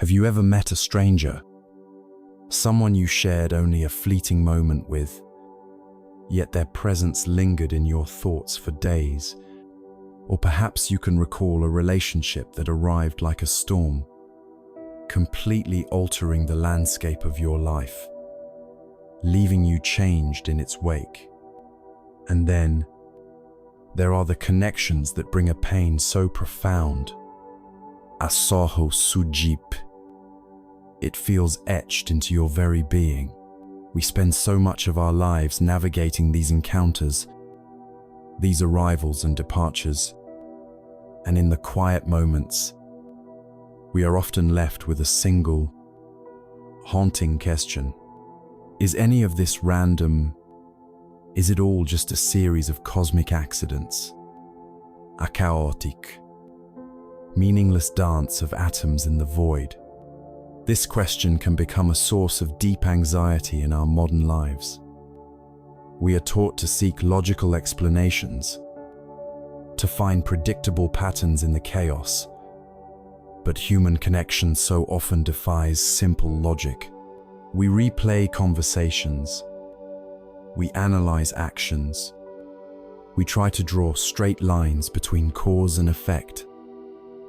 Have you ever met a stranger? Someone you shared only a fleeting moment with, yet their presence lingered in your thoughts for days. Or perhaps you can recall a relationship that arrived like a storm, completely altering the landscape of your life, leaving you changed in its wake. And then, there are the connections that bring a pain so profound. Asoho sujip. It feels etched into your very being. We spend so much of our lives navigating these encounters, these arrivals and departures, and in the quiet moments, we are often left with a single, haunting question. Is any of this random? Is it all just a series of cosmic accidents? A chaotic, meaningless dance of atoms in the void. This question can become a source of deep anxiety in our modern lives. We are taught to seek logical explanations, to find predictable patterns in the chaos, but human connection so often defies simple logic. We replay conversations, we analyze actions, we try to draw straight lines between cause and effect,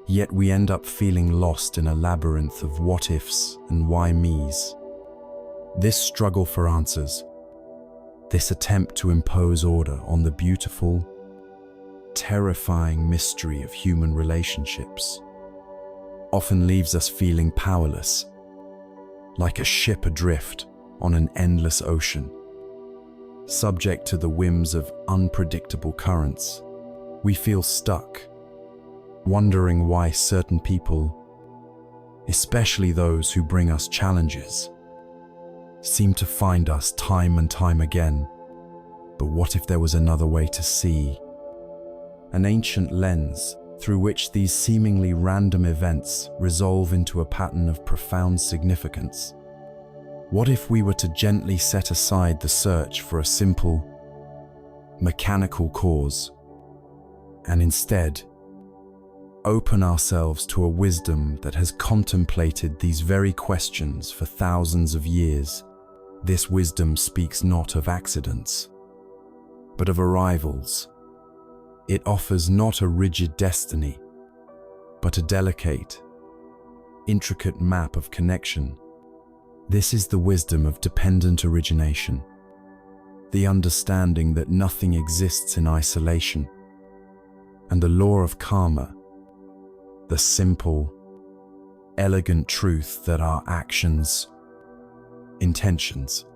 yet we end up feeling lost in a labyrinth of what-ifs and why-me's. This struggle for answers, this attempt to impose order on the beautiful, terrifying mystery of human relationships, often leaves us feeling powerless, like a ship adrift on an endless ocean. Subject to the whims of unpredictable currents, we feel stuck, wondering why certain people, especially those who bring us challenges, seem to find us time and time again. But what if there was another way to see? An ancient lens through which these seemingly random events resolve into a pattern of profound significance. What if we were to gently set aside the search for a simple, mechanical cause, and instead open ourselves to a wisdom that has contemplated these very questions for thousands of years? This wisdom speaks not of accidents, but of arrivals. It offers not a rigid destiny, but a delicate, intricate map of connection. This is the wisdom of dependent origination, the understanding that nothing exists in isolation, and the law of karma, the simple, elegant truth that our actions, intentions,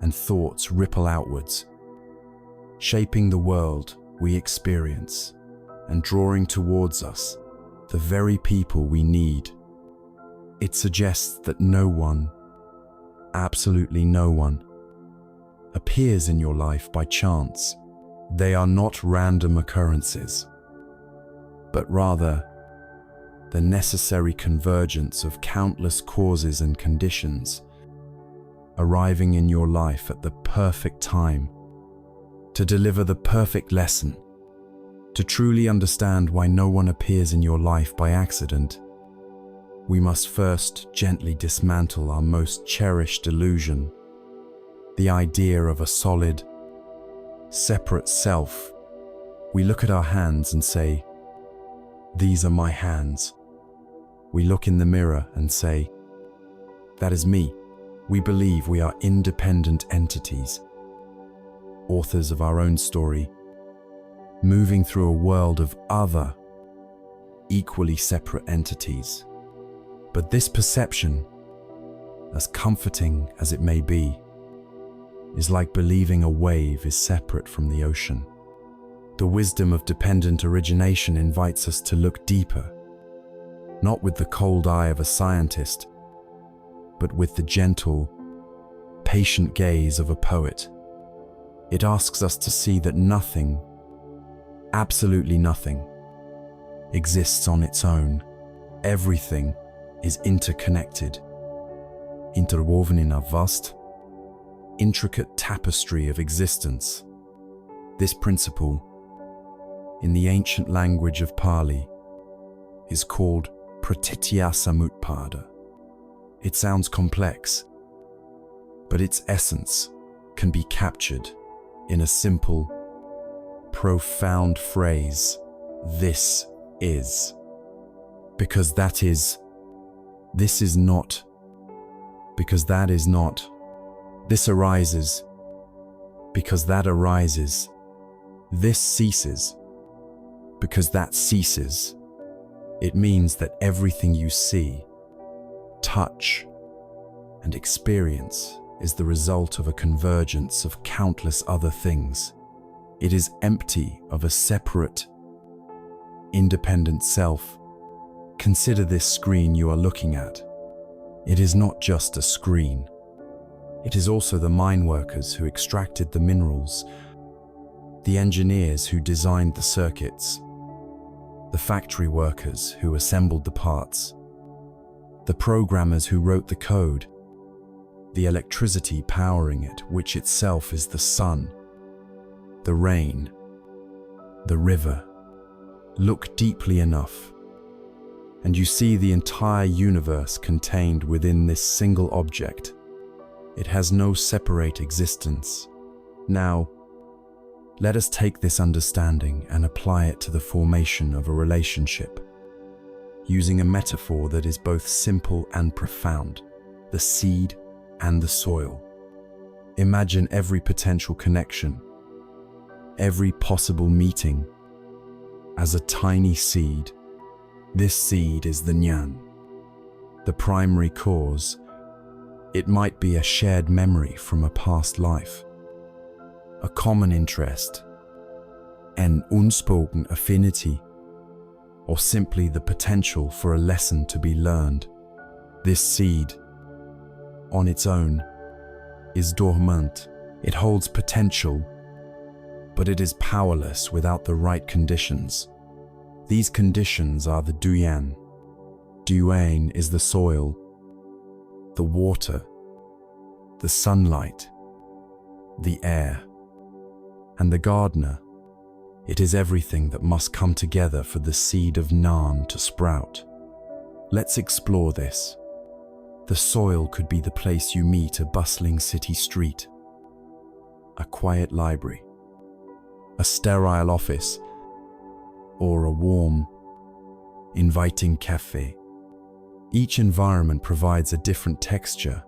and thoughts ripple outwards, shaping the world we experience and drawing towards us the very people we need. It suggests that no one, absolutely no one, appears in your life by chance. They are not random occurrences, but rather the necessary convergence of countless causes and conditions arriving in your life at the perfect time to deliver the perfect lesson. To truly understand why no one appears in your life by accident, we must first gently dismantle our most cherished illusion, the idea of a solid, separate self. We look at our hands and say, "These are my hands." We look in the mirror and say, "That is me." We believe we are independent entities, authors of our own story, moving through a world of other, equally separate entities. But this perception, as comforting as it may be, is like believing a wave is separate from the ocean. The wisdom of dependent origination invites us to look deeper, not with the cold eye of a scientist, but with the gentle, patient gaze of a poet. It asks us to see that nothing, absolutely nothing, exists on its own. Everything is interconnected, interwoven in a vast, intricate tapestry of existence. This principle, in the ancient language of Pali, is called Pratitya Samutpada. It sounds complex, but its essence can be captured in a simple, profound phrase: this is. Because that is, this is not. Because that is not. This arises. Because that arises. This ceases. Because that ceases. It means that everything you see, touch, and experience is the result of a convergence of countless other things. It is empty of a separate, independent self. Consider this screen you are looking at. It is not just a screen. It is also the mine workers who extracted the minerals, the engineers who designed the circuits, the factory workers who assembled the parts, the programmers who wrote the code, the electricity powering it, which itself is the sun, the rain, the river. Look deeply enough, and you see the entire universe contained within this single object. It has no separate existence. Now, let us take this understanding and apply it to the formation of a relationship, using a metaphor that is both simple and profound: the seed and the soil. Imagine every potential connection, every possible meeting, as a tiny seed. This seed is the Nyan, the primary cause. It might be a shared memory from a past life, a common interest, an unspoken affinity, or simply the potential for a lesson to be learned. This seed, on its own, is dormant. It holds potential, but it is powerless without the right conditions. These conditions are the Duyan. Duyan is the soil, the water, the sunlight, the air, and the gardener. It is everything that must come together for the seed of Nan to sprout. Let's explore this. The soil could be the place you meet a bustling city street, a quiet library, a sterile office, or a warm, inviting cafe. Each environment provides a different texture,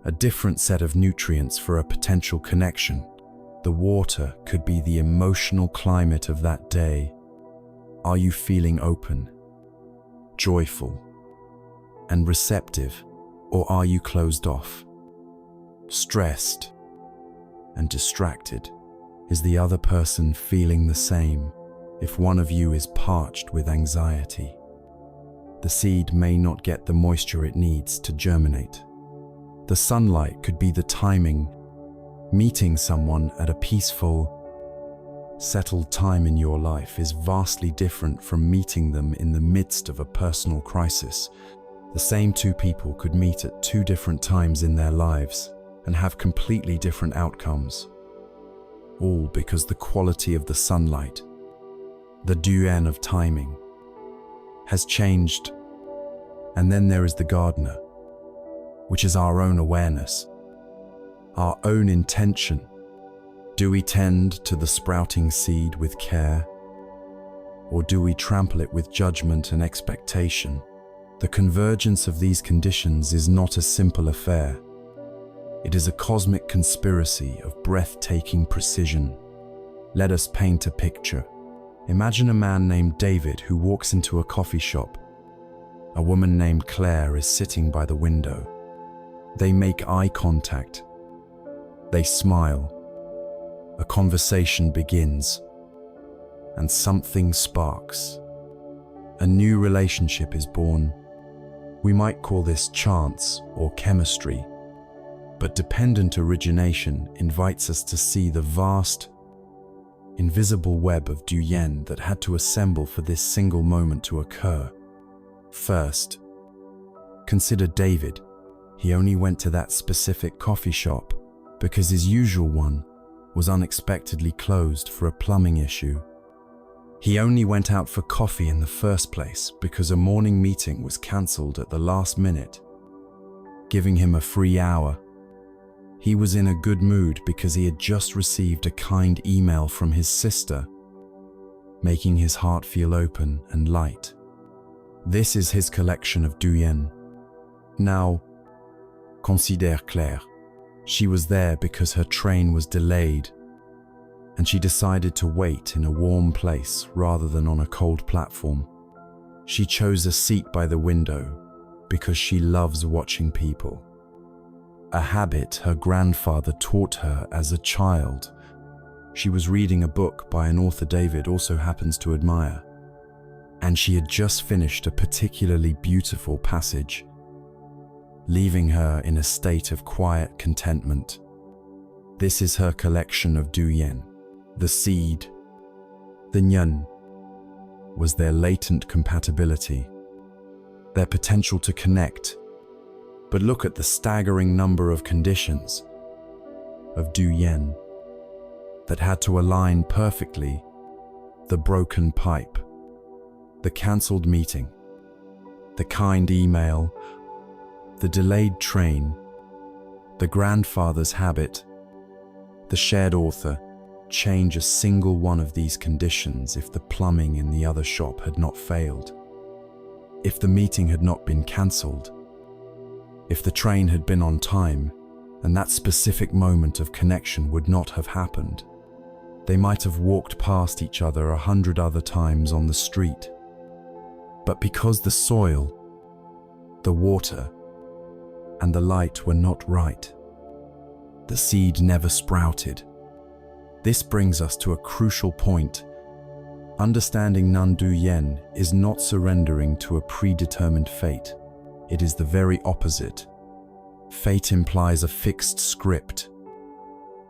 a different set of nutrients for a potential connection. The water could be the emotional climate of that day. Are you feeling open, joyful, and receptive, or are you closed off, stressed, and distracted? Is the other person feeling the same? If one of you is parched with anxiety, the seed may not get the moisture it needs to germinate. The sunlight could be the timing. Meeting someone at a peaceful, settled time in your life is vastly different from meeting them in the midst of a personal crisis. The same two people could meet at two different times in their lives and have completely different outcomes, all because the quality of the sunlight, the duyan of timing, has changed. And then there is the gardener, which is our own awareness, our own intention. Do we tend to the sprouting seed with care, or do we trample it with judgment and expectation? The convergence of these conditions is not a simple affair. It is a cosmic conspiracy of breathtaking precision. Let us paint a picture. Imagine a man named David who walks into a coffee shop. A woman named Claire is sitting by the window. They make eye contact. They smile. A conversation begins, and something sparks. A new relationship is born. We might call this chance or chemistry, but dependent origination invites us to see the vast, invisible web of Duyen that had to assemble for this single moment to occur. First, consider David. He only went to that specific coffee shop because his usual one was unexpectedly closed for a plumbing issue. He only went out for coffee in the first place because a morning meeting was cancelled at the last minute, giving him a free hour. He was in a good mood because he had just received a kind email from his sister, making his heart feel open and light. This is his collection of douyen. Now, considère Claire. She was there because her train was delayed, and she decided to wait in a warm place rather than on a cold platform. She chose a seat by the window because she loves watching people, a habit her grandfather taught her as a child. She was reading a book by an author David also happens to admire, and she had just finished a particularly beautiful passage, leaving her in a state of quiet contentment. This is her collection of douyen. The seed, the nyun, was their latent compatibility, their potential to connect. But look at the staggering number of conditions, of douyen, that had to align perfectly: the broken pipe, the cancelled meeting, the kind email, the delayed train, the grandfather's habit, the shared author. Change a single one of these conditions if the plumbing in the other shop had not failed, if the meeting had not been cancelled, if the train had been on time, and that specific moment of connection would not have happened. They might have walked past each other 100 other times on the street. But because the soil, the water, and the light were not right, the seed never sprouted. This brings us to a crucial point. Understanding non-duality is not surrendering to a predetermined fate. It is the very opposite. Fate implies a fixed script,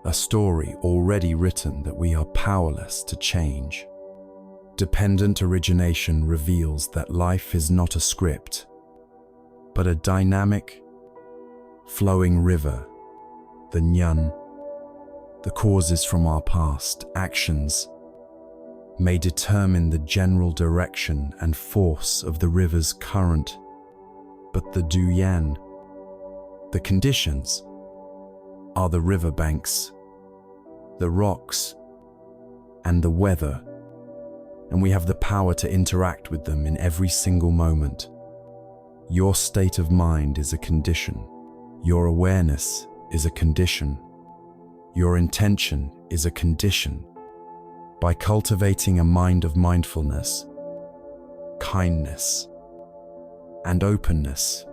a story already written that we are powerless to change. Dependent origination reveals that life is not a script, but a dynamic, flowing river, the nyun. The causes from our past actions may determine the general direction and force of the river's current, but the douyen, the conditions, are the riverbanks, the rocks, and the weather, and we have the power to interact with them in every single moment. Your state of mind is a condition. Your awareness is a condition. Your intention is a condition. By cultivating a mind of mindfulness, kindness, and openness,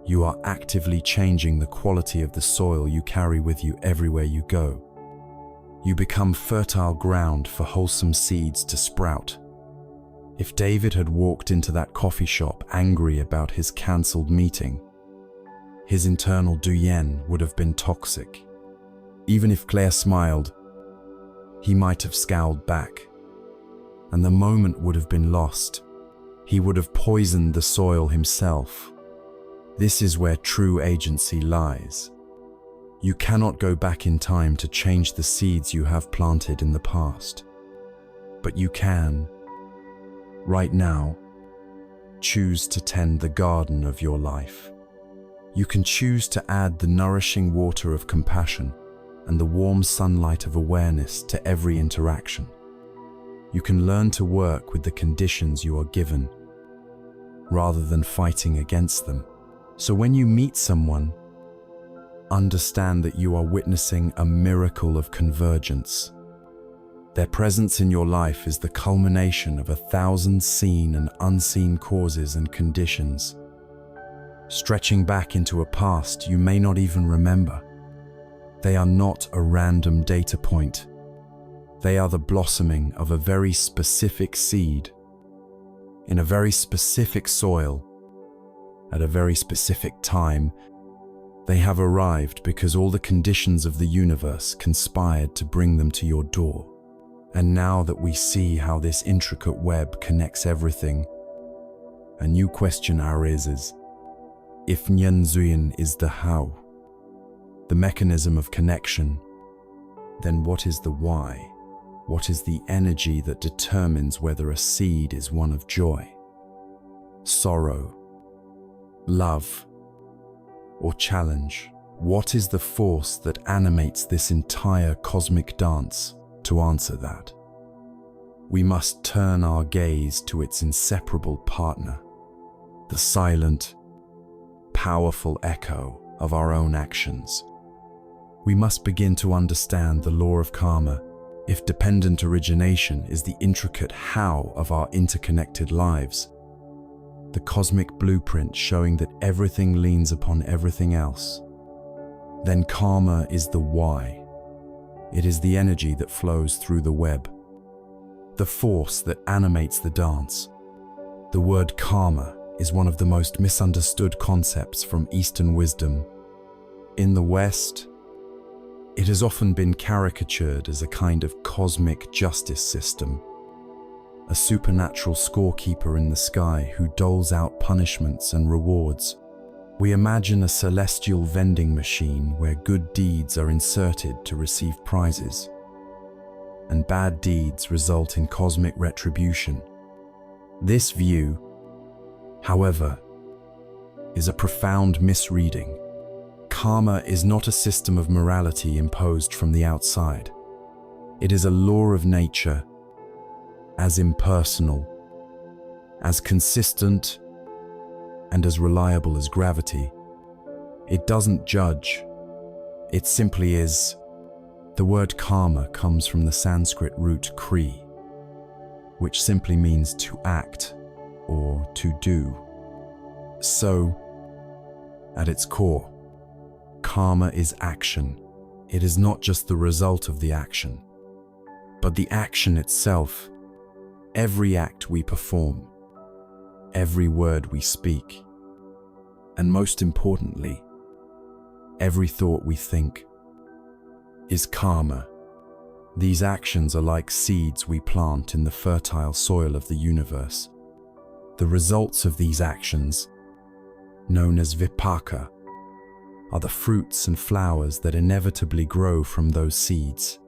you are actively changing the quality of the soil you carry with you everywhere you go. You become fertile ground for wholesome seeds to sprout. If David had walked into that coffee shop angry about his cancelled meeting, his internal douyen would have been toxic. Even if Claire smiled, he might have scowled back, and the moment would have been lost. He would have poisoned the soil himself. This is where true agency lies. You cannot go back in time to change the seeds you have planted in the past, but you can, right now, choose to tend the garden of your life. You can choose to add the nourishing water of compassion and the warm sunlight of awareness to every interaction. You can learn to work with the conditions you are given, rather than fighting against them. So when you meet someone, understand that you are witnessing a miracle of convergence. Their presence in your life is the culmination of 1,000 seen and unseen causes and conditions, stretching back into a past you may not even remember. They are not a random data point. They are the blossoming of a very specific seed, in a very specific soil, at a very specific time. They have arrived because all the conditions of the universe conspired to bring them to your door. And now that we see how this intricate web connects everything, a new question arises. If Nyenzuyen is the how, the mechanism of connection, then what is the why? What is the energy that determines whether a seed is one of joy, sorrow, love, or challenge? What is the force that animates this entire cosmic dance? To answer that, we must turn our gaze to its inseparable partner, the silent, powerful echo of our own actions. We must begin to understand the law of karma. If dependent origination is the intricate how of our interconnected lives, the cosmic blueprint showing that everything leans upon everything else, then karma is the why. It is the energy that flows through the web, the force that animates the dance. The word karma is one of the most misunderstood concepts from Eastern wisdom. In the West, it has often been caricatured as a kind of cosmic justice system, a supernatural scorekeeper in the sky who doles out punishments and rewards. We imagine a celestial vending machine where good deeds are inserted to receive prizes, and bad deeds result in cosmic retribution. This view, however, is a profound misreading. Karma is not a system of morality imposed from the outside. It is a law of nature, as impersonal, as consistent, and as reliable as gravity. It doesn't judge, it simply is. The word karma comes from the Sanskrit root kri, which simply means to act or to do. So, at its core, karma is action. It is not just the result of the action, but the action itself. Every act we perform, every word we speak, and most importantly, every thought we think, is karma. These actions are like seeds we plant in the fertile soil of the universe. The results of these actions, known as vipaka, are the fruits and flowers that inevitably grow from those seeds.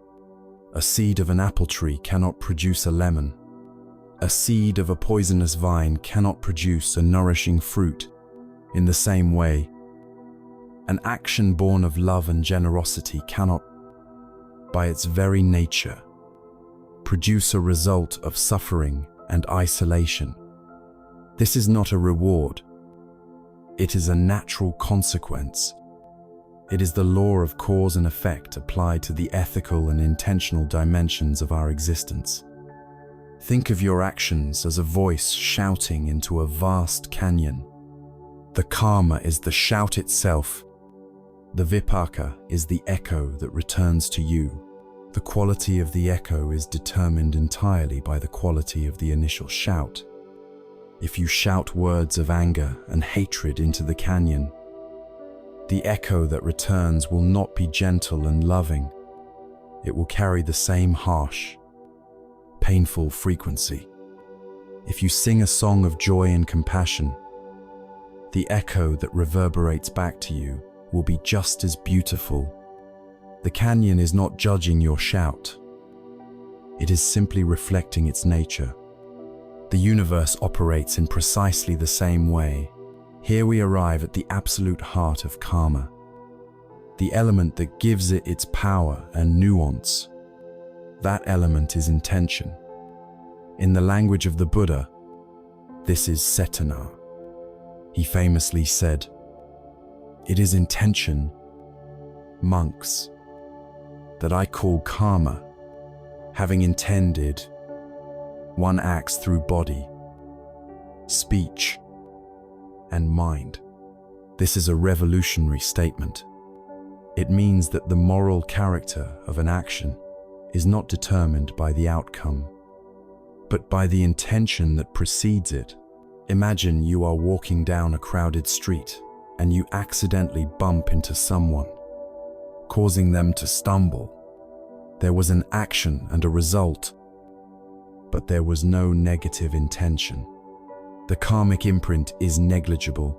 A seed of an apple tree cannot produce a lemon. A seed of a poisonous vine cannot produce a nourishing fruit. In the same way, an action born of love and generosity cannot, by its very nature, produce a result of suffering and isolation. This is not a reward. It is a natural consequence. It is the law of cause and effect applied to the ethical and intentional dimensions of our existence. Think of your actions as a voice shouting into a vast canyon. The karma is the shout itself. The vipaka is the echo that returns to you. The quality of the echo is determined entirely by the quality of the initial shout. If you shout words of anger and hatred into the canyon, the echo that returns will not be gentle and loving. It will carry the same harsh, painful frequency. If you sing a song of joy and compassion, the echo that reverberates back to you will be just as beautiful. The canyon is not judging your shout. It is simply reflecting its nature. The universe operates in precisely the same way. Here we arrive at the absolute heart of karma, the element that gives it its power and nuance. That element is intention. In the language of the Buddha, this is cetana. He famously said, "It is intention, monks, that I call karma. Having intended, one acts through body, speech, and mind." This is a revolutionary statement. It means that the moral character of an action is not determined by the outcome, but by the intention that precedes it. Imagine you are walking down a crowded street and you accidentally bump into someone, causing them to stumble. There was an action and a result, but there was no negative intention. The karmic imprint is negligible.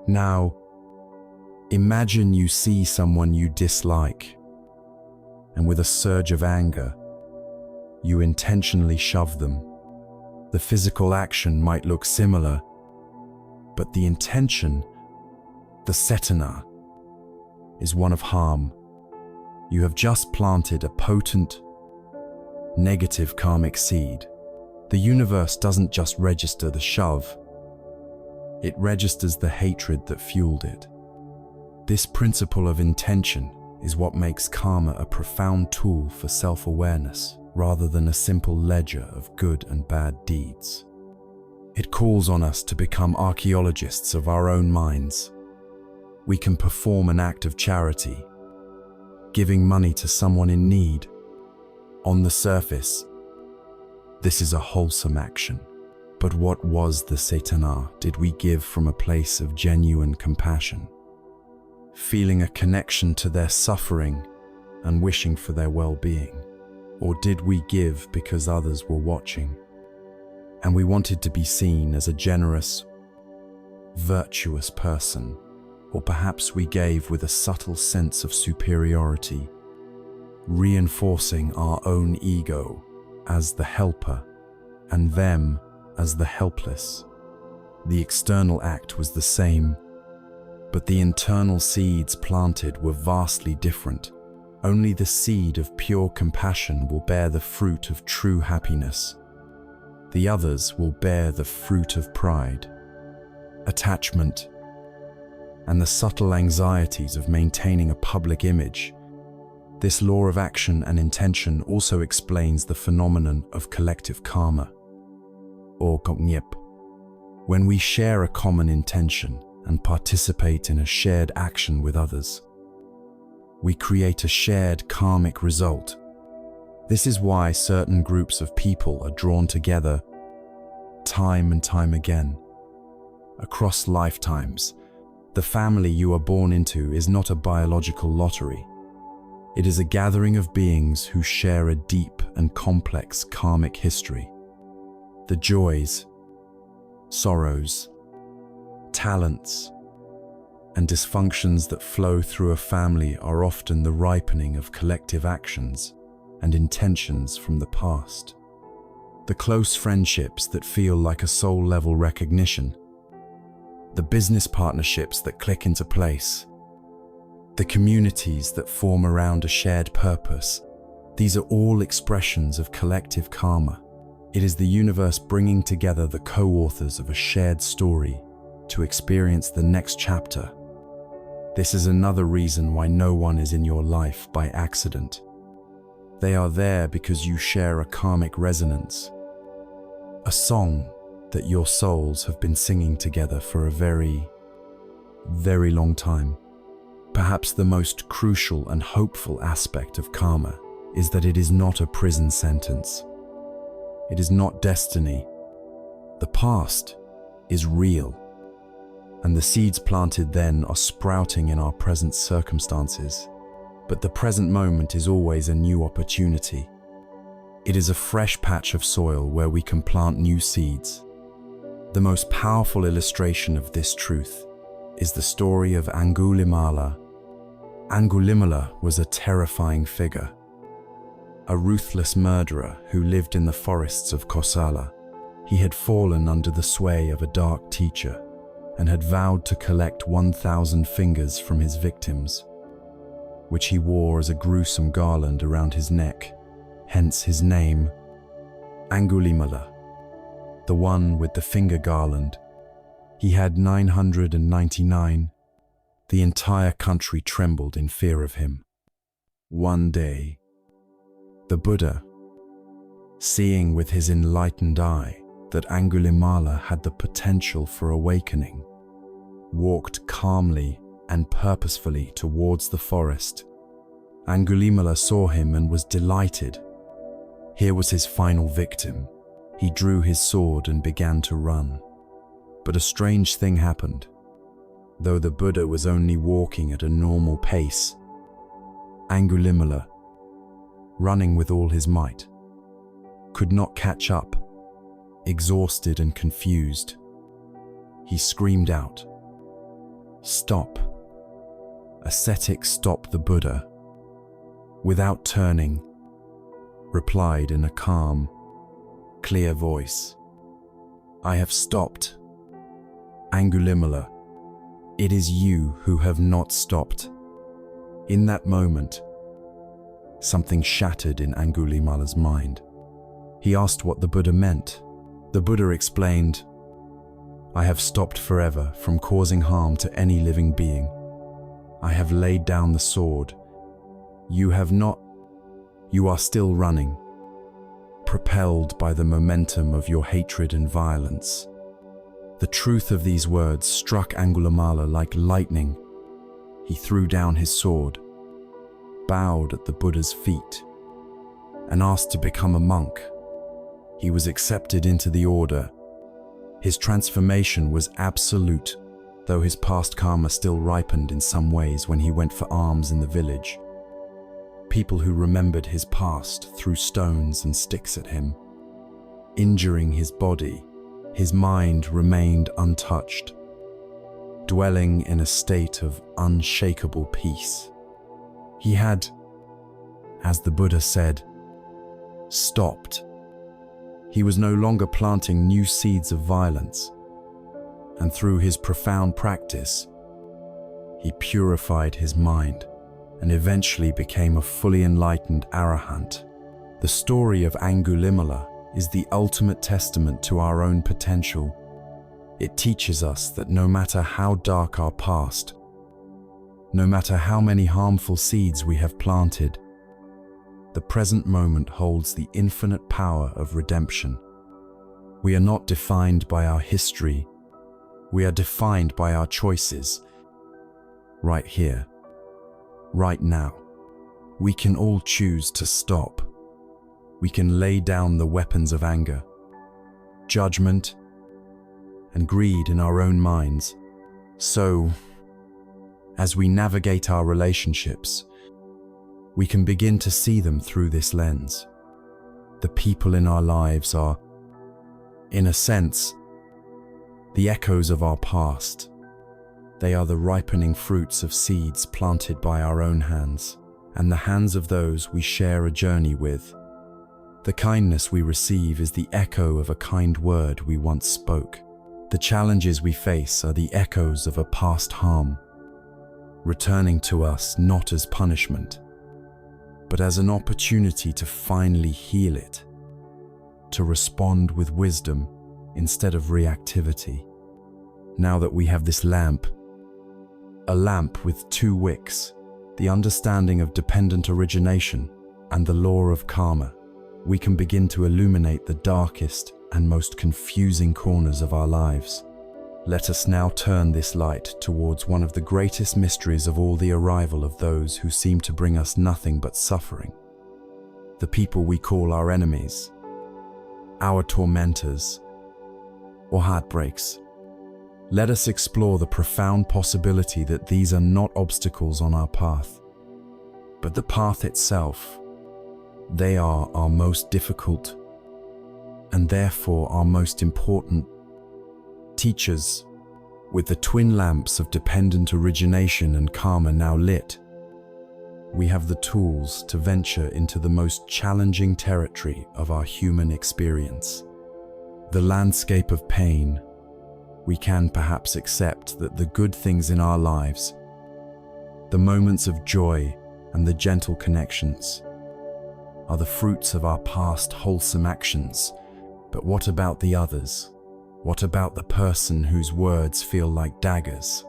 Now, imagine you see someone you dislike, and with a surge of anger, you intentionally shove them. The physical action might look similar, but the intention, the cetana, is one of harm. You have just planted a potent, negative karmic seed. The universe doesn't just register the shove, it registers the hatred that fueled it. This principle of intention is what makes karma a profound tool for self-awareness, rather than a simple ledger of good and bad deeds. It calls on us to become archaeologists of our own minds. We can perform an act of charity, giving money to someone in need. On the surface, this is a wholesome action. But what was the cetana? Did we give from a place of genuine compassion, feeling a connection to their suffering and wishing for their well-being? Or did we give because others were watching and we wanted to be seen as a generous, virtuous person? Or perhaps we gave with a subtle sense of superiority, reinforcing our own ego as the helper and them as the helpless. The external act was the same, but the internal seeds planted were vastly different. Only the seed of pure compassion will bear the fruit of true happiness. The others will bear the fruit of pride, attachment, and the subtle anxieties of maintaining a public image. This law of action and intention also explains the phenomenon of collective karma, or kognyep. When we share a common intention and participate in a shared action with others, we create a shared karmic result. This is why certain groups of people are drawn together time and time again. Across lifetimes, the family you are born into is not a biological lottery. It is a gathering of beings who share a deep and complex karmic history. The joys, sorrows, talents, and dysfunctions that flow through a family are often the ripening of collective actions and intentions from the past. The close friendships that feel like a soul-level recognition, the business partnerships that click into place, the communities that form around a shared purpose, these are all expressions of collective karma. It is the universe bringing together the co-authors of a shared story to experience the next chapter. This is another reason why no one is in your life by accident. They are there because you share a karmic resonance, a song that your souls have been singing together for a very, very long time. Perhaps the most crucial and hopeful aspect of karma is that it is not a prison sentence. It is not destiny. The past is real, and the seeds planted then are sprouting in our present circumstances. But the present moment is always a new opportunity. It is a fresh patch of soil where we can plant new seeds. The most powerful illustration of this truth is the story of Angulimala. Angulimala was a terrifying figure, a ruthless murderer who lived in the forests of Kosala. He had fallen under the sway of a dark teacher and had vowed to collect 1,000 fingers from his victims, which he wore as a gruesome garland around his neck, hence his name, Angulimala, the one with the finger garland. He had 999. The entire country trembled in fear of him. One day, the Buddha, seeing with his enlightened eye that Angulimala had the potential for awakening, walked calmly and purposefully towards the forest. Angulimala saw him and was delighted. Here was his final victim. He drew his sword and began to run. But a strange thing happened. Though the Buddha was only walking at a normal pace, Angulimala, running with all his might, could not catch up. Exhausted and confused, he screamed out, "Stop!" Ascetic stopped the Buddha. Without turning, replied in a calm, clear voice, "I have stopped. Angulimala, it is you who have not stopped." In that moment, something shattered in Angulimala's mind. He asked what the Buddha meant. The Buddha explained, "I have stopped forever from causing harm to any living being. I have laid down the sword. You have not. You are still running, propelled by the momentum of your hatred and violence." The truth of these words struck Angulimala like lightning. He threw down his sword, bowed at the Buddha's feet, and asked to become a monk. He was accepted into the order. His transformation was absolute, though his past karma still ripened in some ways when he went for alms in the village. People who remembered his past threw stones and sticks at him. Injuring his body, his mind remained untouched, dwelling in a state of unshakable peace. He had, as the Buddha said, stopped. He was no longer planting new seeds of violence, and through his profound practice, he purified his mind and eventually became a fully enlightened arahant. The story of Angulimala is the ultimate testament to our own potential. It teaches us that no matter how dark our past, no matter how many harmful seeds we have planted, the present moment holds the infinite power of redemption. We are not defined by our history. We are defined by our choices. Right here, right now, we can all choose to stop. We can lay down the weapons of anger, judgment, and greed in our own minds. So, as we navigate our relationships, we can begin to see them through this lens. The people in our lives are, in a sense, the echoes of our past. They are the ripening fruits of seeds planted by our own hands, and the hands of those we share a journey with. The kindness we receive is the echo of a kind word we once spoke. The challenges we face are the echoes of a past harm, returning to us not as punishment, but as an opportunity to finally heal it, to respond with wisdom instead of reactivity. Now that we have this lamp, a lamp with two wicks, the understanding of dependent origination and the law of karma, we can begin to illuminate the darkest and most confusing corners of our lives. Let us now turn this light towards one of the greatest mysteries of all, the arrival of those who seem to bring us nothing but suffering. The people we call our enemies, our tormentors, or heartbreaks. Let us explore the profound possibility that these are not obstacles on our path, but the path itself. They are our most difficult and therefore our most important teachers. With the twin lamps of dependent origination and karma now lit, we have the tools to venture into the most challenging territory of our human experience. The landscape of pain. We can perhaps accept that the good things in our lives, the moments of joy and the gentle connections, are the fruits of our past wholesome actions. But what about the others? What about the person whose words feel like daggers?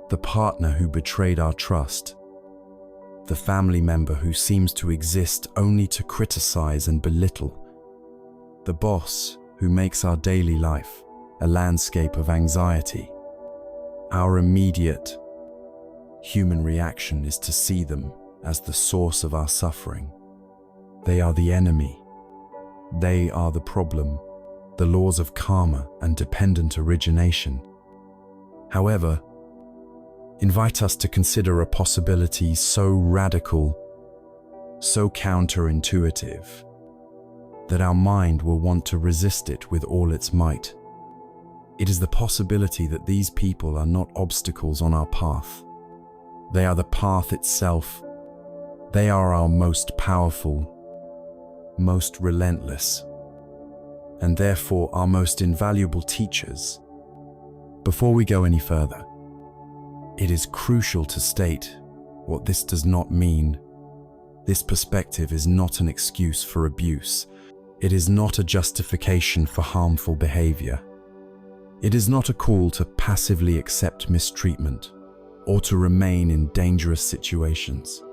The partner who betrayed our trust? The family member who seems to exist only to criticize and belittle? The boss who makes our daily life a landscape of anxiety? Our immediate human reaction is to see them as the source of our suffering. They are the enemy. They are the problem, the laws of karma and dependent origination. However, invite us to consider a possibility so radical, so counterintuitive, that our mind will want to resist it with all its might. It is the possibility that these people are not obstacles on our path. They are the path itself. They are our most powerful, most relentless, and therefore our most invaluable teachers. Before we go any further, it is crucial to state what this does not mean. This perspective is not an excuse for abuse. It is not a justification for harmful behavior. It is not a call to passively accept mistreatment or to remain in dangerous situations.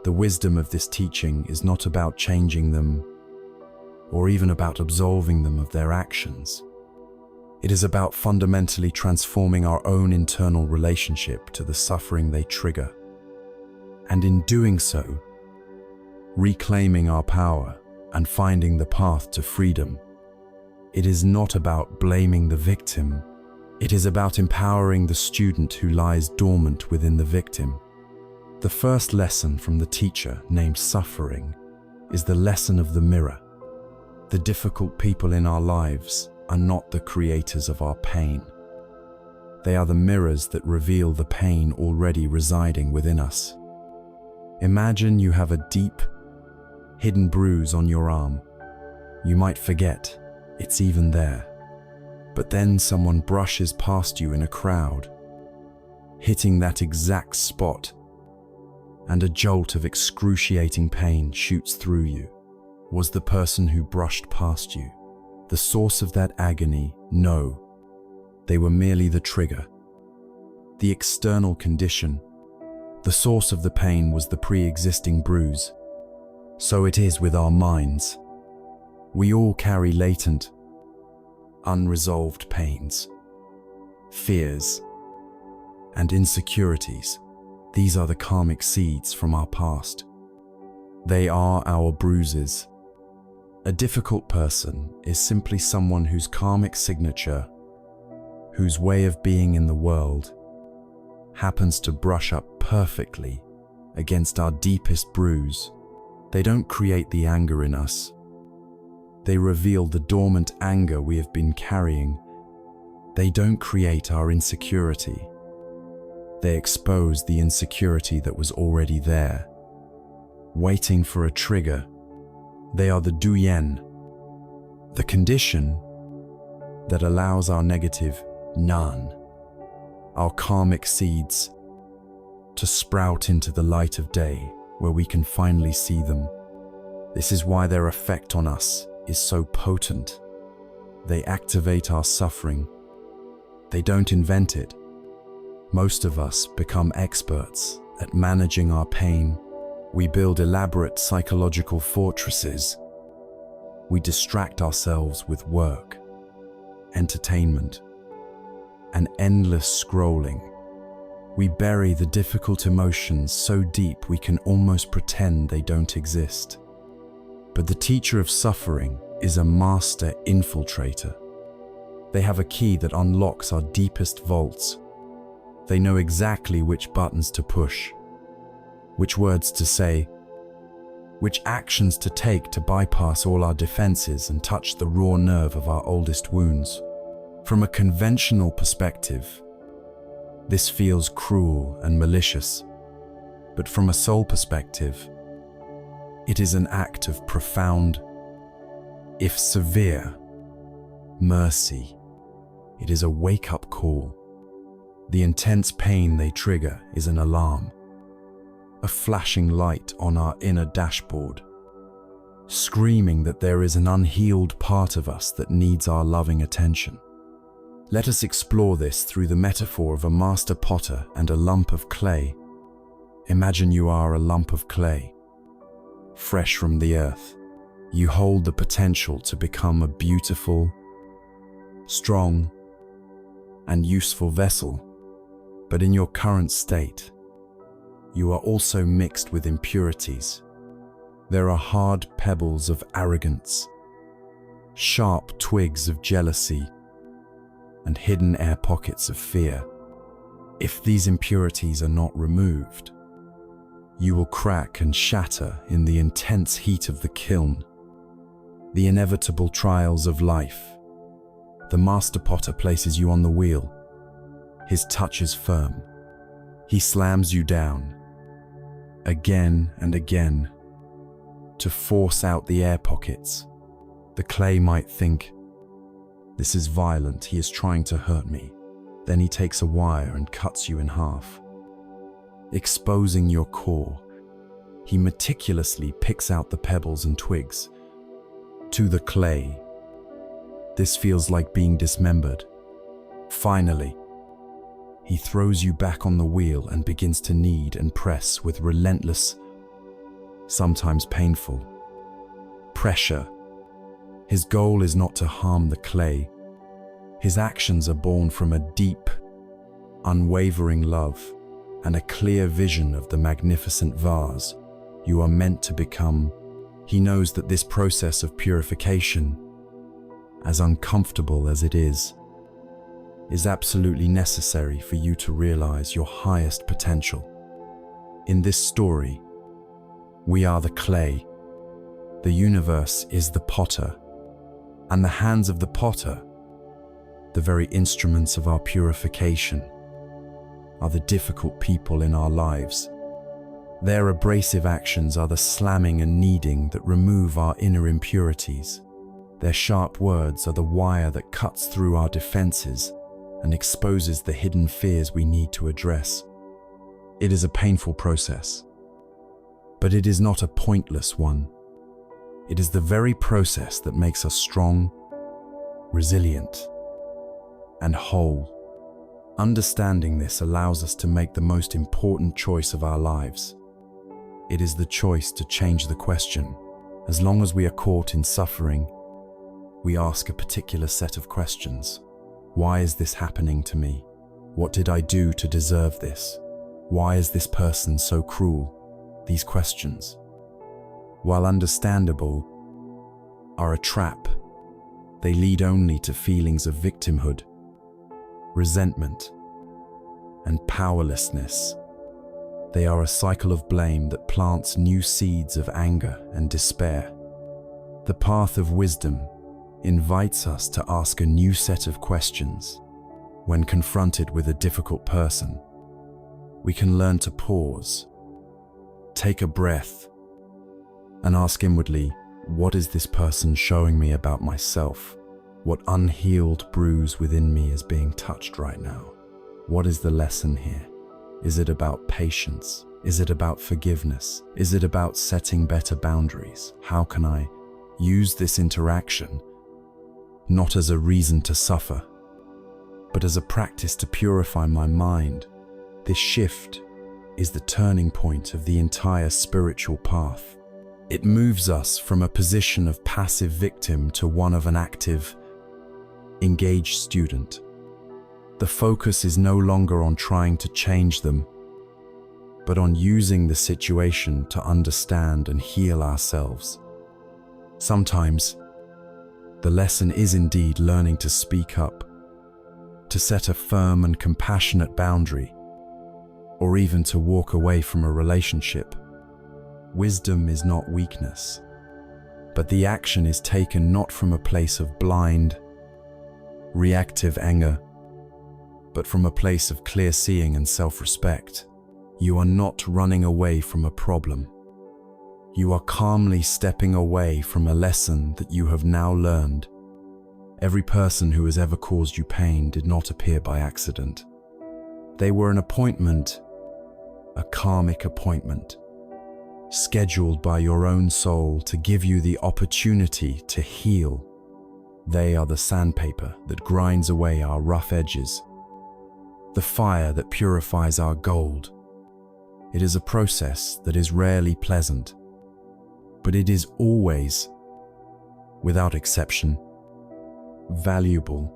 The wisdom of this teaching is not about changing them or even about absolving them of their actions. It is about fundamentally transforming our own internal relationship to the suffering they trigger, and in doing so, reclaiming our power and finding the path to freedom. It is not about blaming the victim. It is about empowering the student who lies dormant within the victim. The first lesson from the teacher, named Suffering, is the lesson of the mirror. The difficult people in our lives are not the creators of our pain. They are the mirrors that reveal the pain already residing within us. Imagine you have a deep, hidden bruise on your arm. You might forget it's even there, but then someone brushes past you in a crowd, hitting that exact spot, and a jolt of excruciating pain shoots through you. Was the person who brushed past you the source of that agony? No, they were merely the trigger, the external condition. The source of the pain was the pre-existing bruise. So it is with our minds. We all carry latent, unresolved pains, fears, and insecurities. These are the karmic seeds from our past. They are our bruises. A difficult person is simply someone whose karmic signature, whose way of being in the world, happens to brush up perfectly against our deepest bruise. They don't create the anger in us. They reveal the dormant anger we have been carrying. They don't create our insecurity. They expose the insecurity that was already there, waiting for a trigger. They are the duyen, the condition that allows our negative nan, our karmic seeds, to sprout into the light of day where we can finally see them. This is why their effect on us is so potent. They activate our suffering. They don't invent it. Most of us become experts at managing our pain. We build elaborate psychological fortresses. We distract ourselves with work, entertainment, and endless scrolling. We bury the difficult emotions so deep we can almost pretend they don't exist. But the teacher of suffering is a master infiltrator. They have a key that unlocks our deepest vaults. They know exactly which buttons to push, which words to say, which actions to take to bypass all our defenses and touch the raw nerve of our oldest wounds. From a conventional perspective, this feels cruel and malicious, but from a soul perspective, it is an act of profound, if severe, mercy. It is a wake-up call. The intense pain they trigger is an alarm, a flashing light on our inner dashboard, screaming that there is an unhealed part of us that needs our loving attention. Let us explore this through the metaphor of a master potter and a lump of clay. Imagine you are a lump of clay, fresh from the earth. You hold the potential to become a beautiful, strong, and useful vessel. But in your current state, you are also mixed with impurities. There are hard pebbles of arrogance, sharp twigs of jealousy, and hidden air pockets of fear. If these impurities are not removed, you will crack and shatter in the intense heat of the kiln. The inevitable trials of life. The master potter places you on the wheel. His touch is firm. He slams you down, again and again, to force out the air pockets. The clay might think, "This is violent, he is trying to hurt me." Then he takes a wire and cuts you in half. Exposing your core, he meticulously picks out the pebbles and twigs. To the clay, this feels like being dismembered. Finally, he throws you back on the wheel and begins to knead and press with relentless, sometimes painful, pressure. His goal is not to harm the clay. His actions are born from a deep, unwavering love and a clear vision of the magnificent vase you are meant to become. He knows that this process of purification, as uncomfortable as it is absolutely necessary for you to realize your highest potential. In this story, we are the clay, the universe is the potter, and the hands of the potter, the very instruments of our purification, are the difficult people in our lives. Their abrasive actions are the slamming and kneading that remove our inner impurities. Their sharp words are the wire that cuts through our defenses and exposes the hidden fears we need to address. It is a painful process, but it is not a pointless one. It is the very process that makes us strong, resilient, and whole. Understanding this allows us to make the most important choice of our lives. It is the choice to change the question. As long as we are caught in suffering, we ask a particular set of questions. Why is this happening to me? What did I do to deserve this? Why is this person so cruel? These questions, while understandable, are a trap. They lead only to feelings of victimhood, resentment, and powerlessness. They are a cycle of blame that plants new seeds of anger and despair. The path of wisdom invites us to ask a new set of questions. When confronted with a difficult person, we can learn to pause, take a breath, and ask inwardly, what is this person showing me about myself? What unhealed bruise within me is being touched right now? What is the lesson here? Is it about patience? Is it about forgiveness? Is it about setting better boundaries? How can I use this interaction not as a reason to suffer, but as a practice to purify my mind? This shift is the turning point of the entire spiritual path. It moves us from a position of passive victim to one of an active, engaged student. The focus is no longer on trying to change them, but on using the situation to understand and heal ourselves. Sometimes, the lesson is indeed learning to speak up, to set a firm and compassionate boundary, or even to walk away from a relationship. Wisdom is not weakness, but the action is taken not from a place of blind, reactive anger, but from a place of clear seeing and self-respect. You are not running away from a problem. You are calmly stepping away from a lesson that you have now learned. Every person who has ever caused you pain did not appear by accident. They were an appointment, a karmic appointment, scheduled by your own soul to give you the opportunity to heal. They are the sandpaper that grinds away our rough edges, the fire that purifies our gold. It is a process that is rarely pleasant, but it is always, without exception, valuable.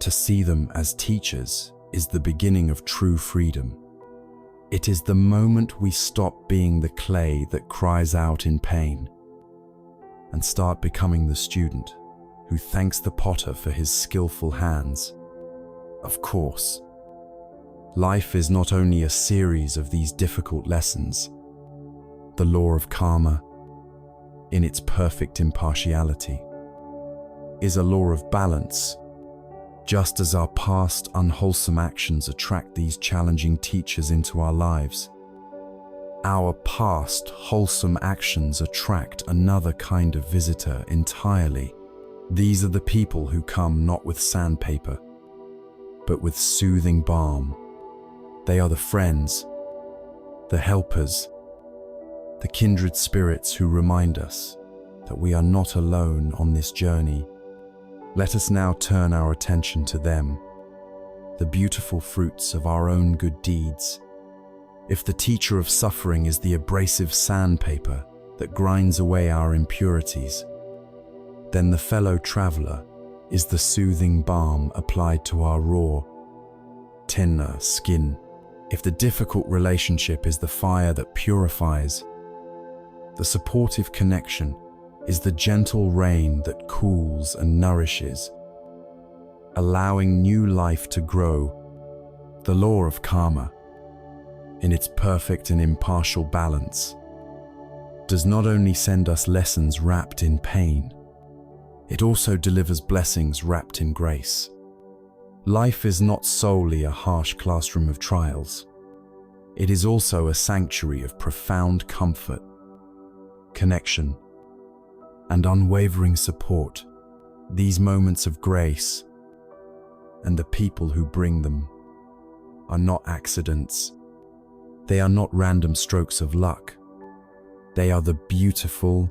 To see them as teachers is the beginning of true freedom. It is the moment we stop being the clay that cries out in pain and start becoming the student who thanks the potter for his skillful hands. Of course, life is not only a series of these difficult lessons. The law of karma, in its perfect impartiality, is a law of balance. Just as our past unwholesome actions attract these challenging teachers into our lives, Our past wholesome actions attract another kind of visitor entirely. These are the people who come not with sandpaper, but with soothing balm. They are the friends, the helpers, the kindred spirits who remind us that we are not alone on this journey. Let us now turn our attention to them, the beautiful fruits of our own good deeds. If the teacher of suffering is the abrasive sandpaper that grinds away our impurities, then the fellow traveler is the soothing balm applied to our raw, tender skin. If the difficult relationship is the fire that purifies, the supportive connection is the gentle rain that cools and nourishes, allowing new life to grow. The law of karma, in its perfect and impartial balance, does not only send us lessons wrapped in pain, it also delivers blessings wrapped in grace. Life is not solely a harsh classroom of trials. It is also a sanctuary of profound comfort, connection, and unwavering support. These moments of grace, and the people who bring them, are not accidents. They are not random strokes of luck. They are the beautiful,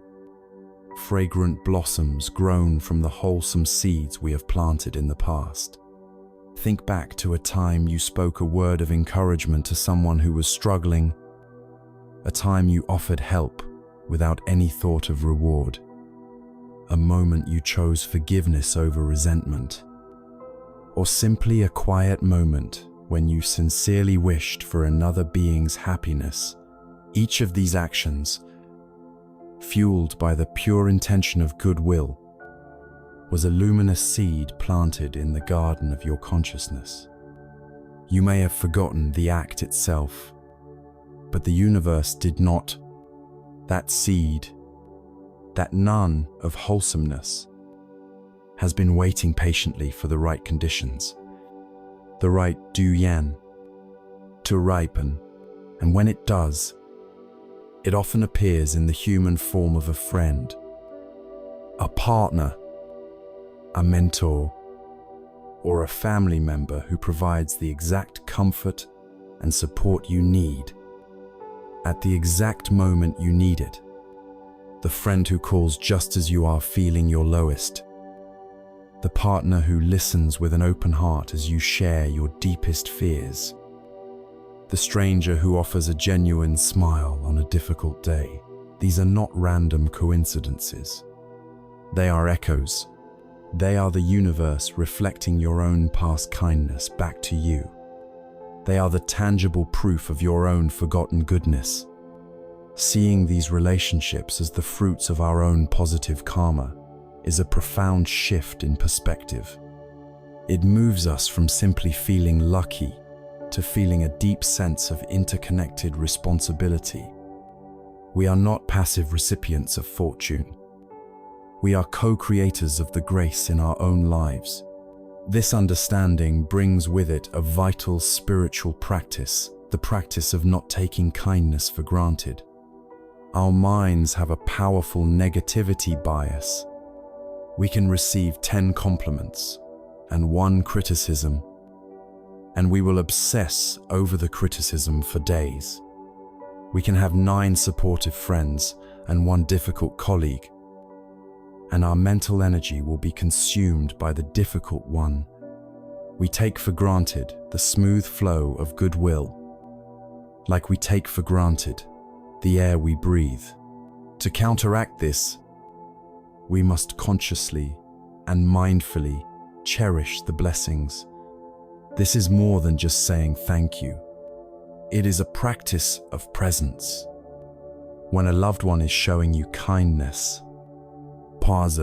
fragrant blossoms grown from the wholesome seeds we have planted in the past. Think back to a time you spoke a word of encouragement to someone who was struggling, a time you offered help without any thought of reward, a moment you chose forgiveness over resentment, or simply a quiet moment when you sincerely wished for another being's happiness. Each of these actions, fueled by the pure intention of goodwill, was a luminous seed planted in the garden of your consciousness. You may have forgotten the act itself, but the universe did not. That seed, that nun of wholesomeness, has been waiting patiently for the right conditions, the right duyan, to ripen, and when it does, it often appears in the human form of a friend, a partner, a mentor, or a family member who provides the exact comfort and support you need at the exact moment you need it. The friend who calls just as you are feeling your lowest. The partner who listens with an open heart as you share your deepest fears. The stranger who offers a genuine smile on a difficult day. These are not random coincidences. They are echoes. They are the universe reflecting your own past kindness back to you. They are the tangible proof of your own forgotten goodness. Seeing these relationships as the fruits of our own positive karma is a profound shift in perspective. It moves us from simply feeling lucky to feeling a deep sense of interconnected responsibility. We are not passive recipients of fortune. We are co-creators of the grace in our own lives. This understanding brings with it a vital spiritual practice, the practice of not taking kindness for granted. Our minds have a powerful negativity bias. We can receive 10 compliments and 1 criticism, and we will obsess over the criticism for days. We can have 9 supportive friends and 1 difficult colleague, and our mental energy will be consumed by the difficult one. We take for granted the smooth flow of goodwill, like we take for granted the air we breathe. To counteract this, we must consciously and mindfully cherish the blessings. This is more than just saying thank you. It is a practice of presence. When a loved one is showing you kindness, pause,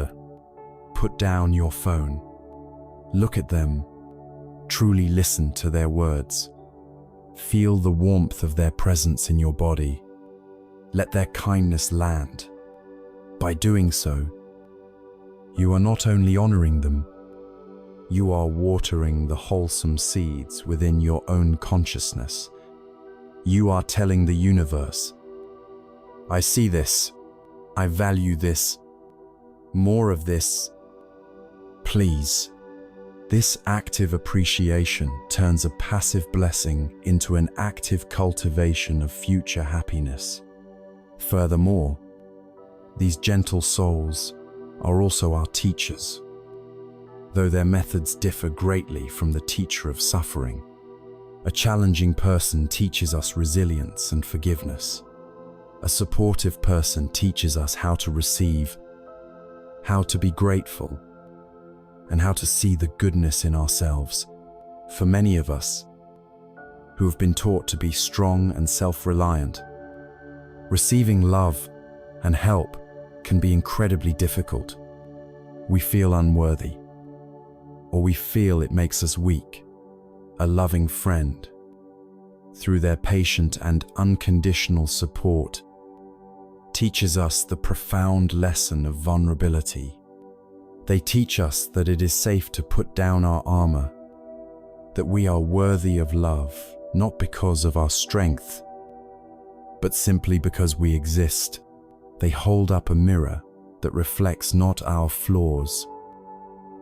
put down your phone, look at them, truly listen to their words, feel the warmth of their presence in your body, let their kindness land. By doing so, you are not only honoring them, you are watering the wholesome seeds within your own consciousness. You are telling the universe, I see this, I value this, more of this, please. This active appreciation turns a passive blessing into an active cultivation of future happiness. Furthermore, these gentle souls are also our teachers, though their methods differ greatly from the teacher of suffering. A challenging person teaches us resilience and forgiveness. A supportive person teaches us how to receive, how to be grateful, and how to see the goodness in ourselves. For many of us, who have been taught to be strong and self-reliant, receiving love and help can be incredibly difficult. We feel unworthy, or we feel it makes us weak. A loving friend, through their patient and unconditional support, teaches us the profound lesson of vulnerability. They teach us that it is safe to put down our armor, that we are worthy of love, not because of our strength, but simply because we exist. They hold up a mirror that reflects not our flaws,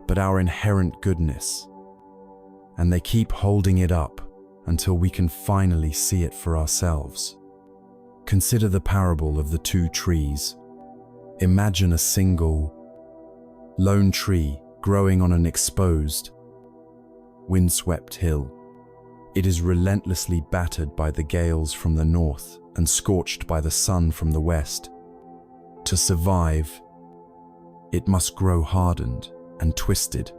but our inherent goodness. And they keep holding it up until we can finally see it for ourselves. Consider the parable of the two trees. Imagine a single, lone tree growing on an exposed, windswept hill. It is relentlessly battered by the gales from the north and scorched by the sun from the west. To survive, it must grow hardened and twisted,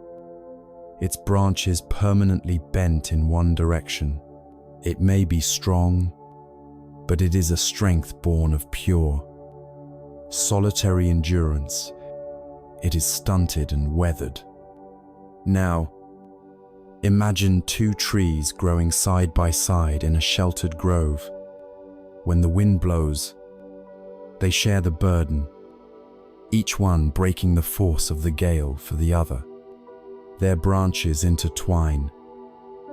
its branches permanently bent in one direction. It may be strong, but it is a strength born of pure, solitary endurance. It is stunted and weathered. Now, imagine two trees growing side by side in a sheltered grove. When the wind blows, they share the burden, each one breaking the force of the gale for the other. Their branches intertwine,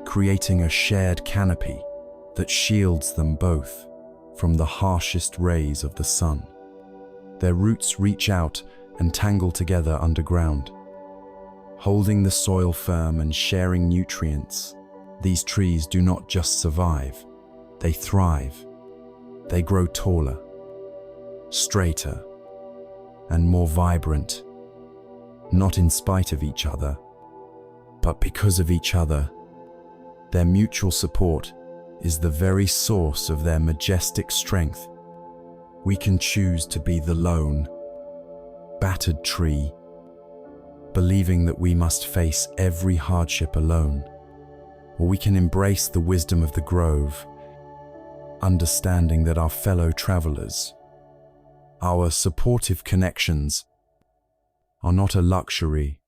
creating a shared canopy that shields them both from the harshest rays of the sun. Their roots reach out and tangle together underground, holding the soil firm and sharing nutrients. These trees do not just survive, they thrive. They grow taller, straighter, and more vibrant, not in spite of each other, but because of each other. Their mutual support is the very source of their majestic strength. We can choose to be the lone, battered tree, believing that we must face every hardship alone, or we can embrace the wisdom of the grove, understanding that our fellow travelers, our supportive connections, are not a luxury,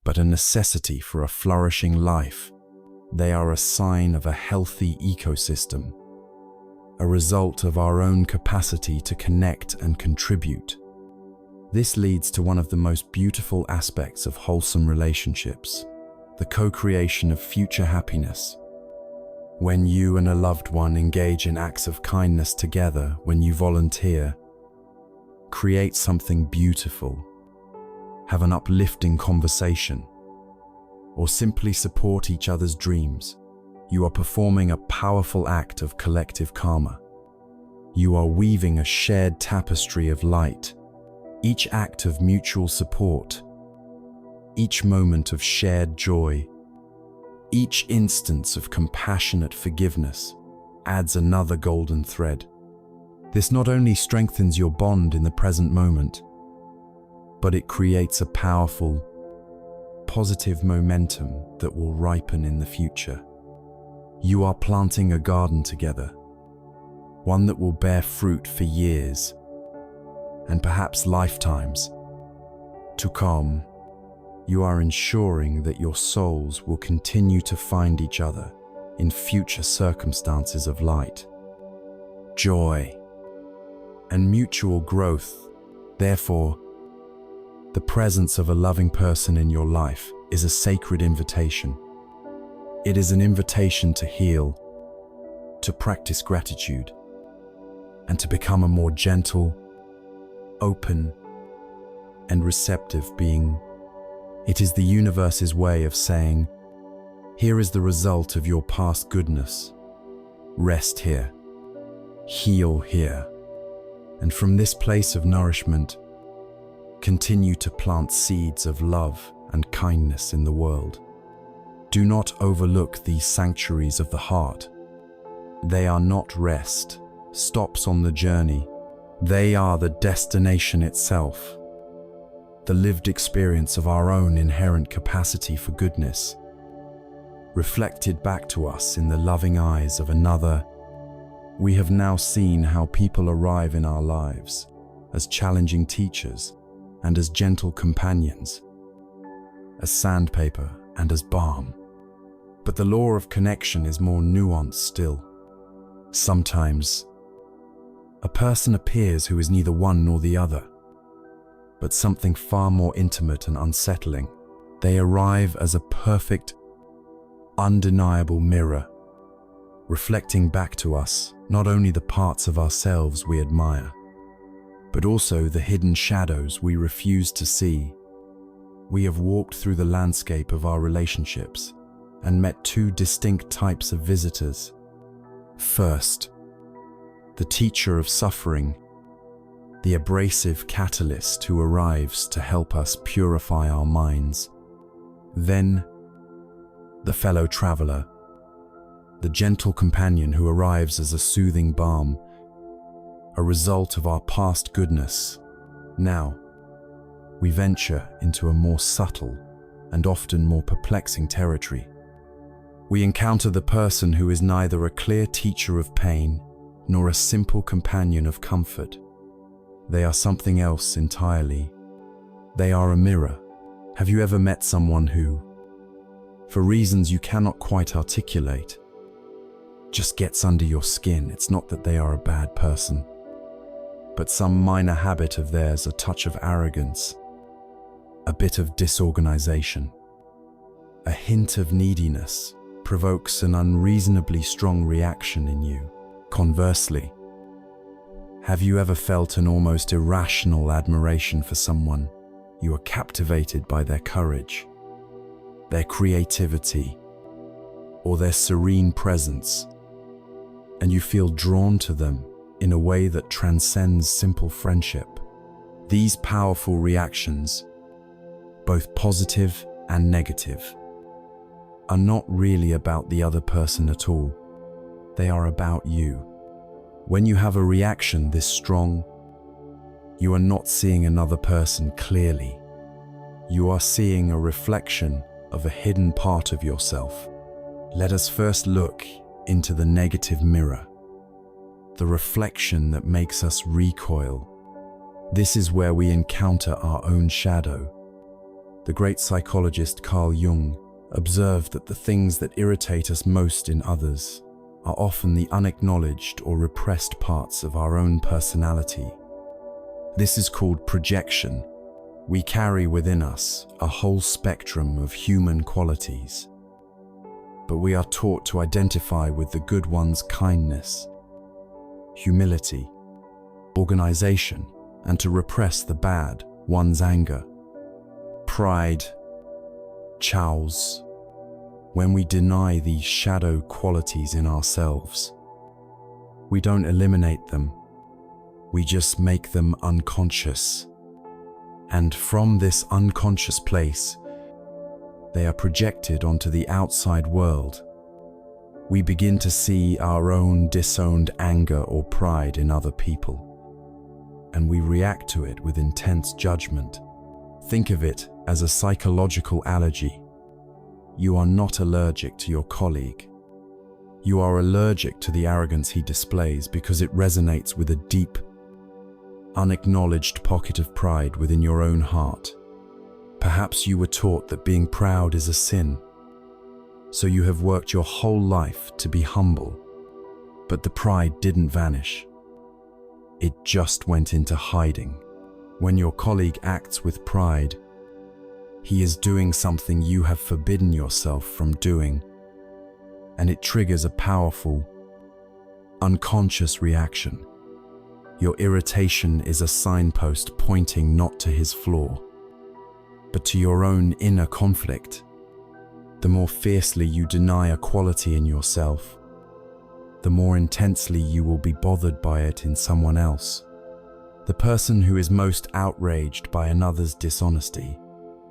but a necessity for a flourishing life. They are a sign of a healthy ecosystem, a result of our own capacity to connect and contribute. This leads to one of the most beautiful aspects of wholesome relationships, the co-creation of future happiness. When you and a loved one engage in acts of kindness together, when you volunteer, create something beautiful, have an uplifting conversation, or simply support each other's dreams, you are performing a powerful act of collective karma. You are weaving a shared tapestry of light. Each act of mutual support, each moment of shared joy, each instance of compassionate forgiveness adds another golden thread. This not only strengthens your bond in the present moment, but it creates a powerful, positive momentum that will ripen in the future. You are planting a garden together, one that will bear fruit for years, and perhaps lifetimes to come. You are ensuring that your souls will continue to find each other in future circumstances of light, joy, and mutual growth. Therefore, the presence of a loving person in your life is a sacred invitation. It is an invitation to heal, to practice gratitude and to become a more gentle, open, and receptive being. It is the universe's way of saying, here is the result of your past goodness. Rest here, heal here, and from this place of nourishment, continue to plant seeds of love and kindness in the world. Do not overlook these sanctuaries of the heart. They are not rest, stops on the journey. They are the destination itself, the lived experience of our own inherent capacity for goodness, reflected back to us in the loving eyes of another. We have now seen how people arrive in our lives as challenging teachers and as gentle companions, as sandpaper and as balm. But the law of connection is more nuanced still. Sometimes, a person appears who is neither one nor the other, but something far more intimate and unsettling. They arrive as a perfect, undeniable mirror, reflecting back to us not only the parts of ourselves we admire, but also the hidden shadows we refuse to see. We have walked through the landscape of our relationships and met two distinct types of visitors. First, the teacher of suffering, the abrasive catalyst who arrives to help us purify our minds. Then, the fellow traveler, the gentle companion who arrives as a soothing balm, a result of our past goodness. Now, we venture into a more subtle and often more perplexing territory. We encounter the person who is neither a clear teacher of pain nor a simple companion of comfort. They are something else entirely. They are a mirror. Have you ever met someone who, for reasons you cannot quite articulate, just gets under your skin? It's not that they are a bad person, but some minor habit of theirs, a touch of arrogance, a bit of disorganization, a hint of neediness, provokes an unreasonably strong reaction in you. Conversely, have you ever felt an almost irrational admiration for someone? You are captivated by their courage, their creativity, or their serene presence, and you feel drawn to them in a way that transcends simple friendship. These powerful reactions, both positive and negative, are not really about the other person at all. They are about you. When you have a reaction this strong, you are not seeing another person clearly. You are seeing a reflection of a hidden part of yourself. Let us first look into the negative mirror, the reflection that makes us recoil. This is where we encounter our own shadow. The great psychologist Carl Jung observed that the things that irritate us most in others are often the unacknowledged or repressed parts of our own personality. This is called projection. We carry within us a whole spectrum of human qualities, but we are taught to identify with the good ones: kindness, humility, organization, and to repress the bad ones: anger, pride, chows. When we deny these shadow qualities in ourselves, we don't eliminate them, we just make them unconscious. And from this unconscious place, they are projected onto the outside world. We begin to see our own disowned anger or pride in other people, and we react to it with intense judgment. Think of it as a psychological allergy. You are not allergic to your colleague. You are allergic to the arrogance he displays because it resonates with a deep, unacknowledged pocket of pride within your own heart. Perhaps you were taught that being proud is a sin, so you have worked your whole life to be humble. But the pride didn't vanish. It just went into hiding. When your colleague acts with pride, he is doing something you have forbidden yourself from doing, and it triggers a powerful, unconscious reaction. Your irritation is a signpost pointing not to his flaw, but to your own inner conflict. The more fiercely you deny a quality in yourself, the more intensely you will be bothered by it in someone else. The person who is most outraged by another's dishonesty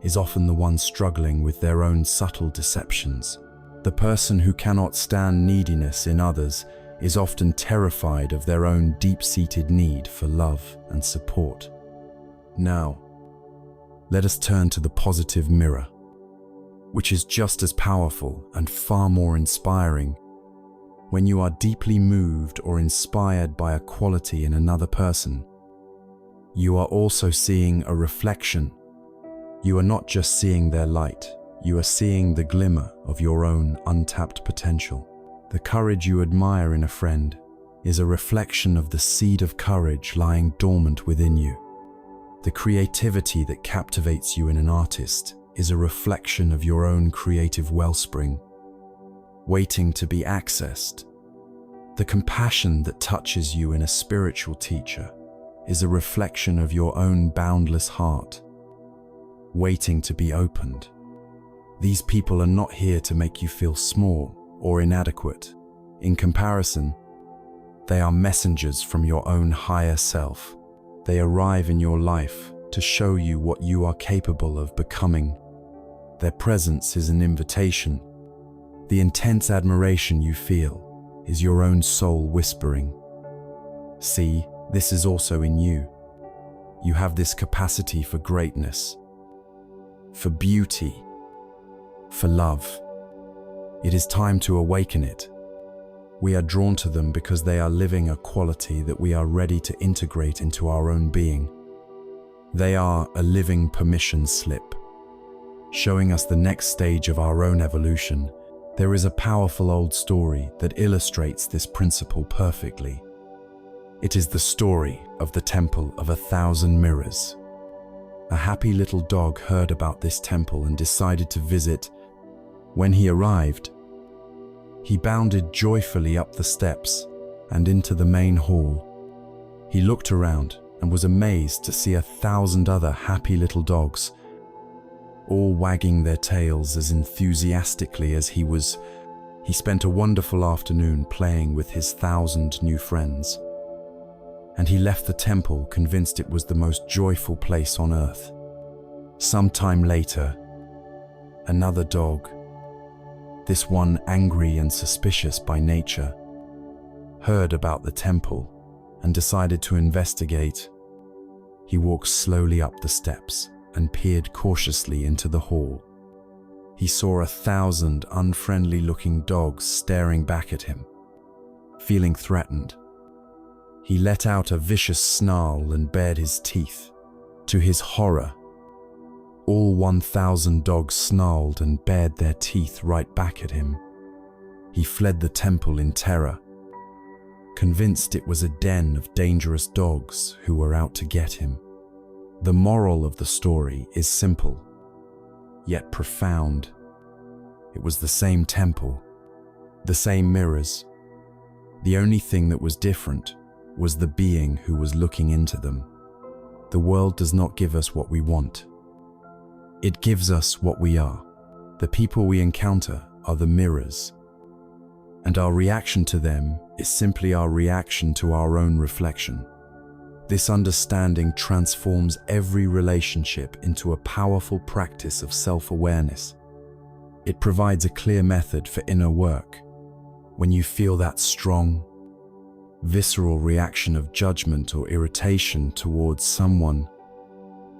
is often the one struggling with their own subtle deceptions. The person who cannot stand neediness in others is often terrified of their own deep-seated need for love and support. Now, let us turn to the positive mirror, which is just as powerful and far more inspiring. When you are deeply moved or inspired by a quality in another person, you are also seeing a reflection. You are not just seeing their light, you are seeing the glimmer of your own untapped potential. The courage you admire in a friend is a reflection of the seed of courage lying dormant within you. The creativity that captivates you in an artist is a reflection of your own creative wellspring, waiting to be accessed. The compassion that touches you in a spiritual teacher is a reflection of your own boundless heart, waiting to be opened. These people are not here to make you feel small or inadequate. In comparison, they are messengers from your own higher self. They arrive in your life to show you what you are capable of becoming. Their presence is an invitation. The intense admiration you feel is your own soul whispering, "See, this is also in you. You have this capacity for greatness, for beauty, for love. It is time to awaken it." We are drawn to them because they are living a quality that we are ready to integrate into our own being. They are a living permission slip, showing us the next stage of our own evolution. There is a powerful old story that illustrates this principle perfectly. It is the story of the Temple of 1,000 Mirrors. A happy little dog heard about this temple and decided to visit. When he arrived, he bounded joyfully up the steps and into the main hall. He looked around and was amazed to see 1,000 other happy little dogs, all wagging their tails as enthusiastically as he was. He spent a wonderful afternoon playing with his 1,000 new friends, and he left the temple convinced it was the most joyful place on earth. Some time later, another dog, this one angry and suspicious by nature, heard about the temple and decided to investigate. He walked slowly up the steps and peered cautiously into the hall. He saw 1,000 unfriendly-looking dogs staring back at him. Feeling threatened, he let out a vicious snarl and bared his teeth. To his horror, all 1,000 dogs snarled and bared their teeth right back at him. He fled the temple in terror, convinced it was a den of dangerous dogs who were out to get him. The moral of the story is simple, yet profound. It was the same temple, the same mirrors. The only thing that was different was the being who was looking into them. The world does not give us what we want. It gives us what we are. The people we encounter are the mirrors, and our reaction to them is simply our reaction to our own reflection. This understanding transforms every relationship into a powerful practice of self-awareness. It provides a clear method for inner work. When you feel that strong, visceral reaction of judgment or irritation towards someone,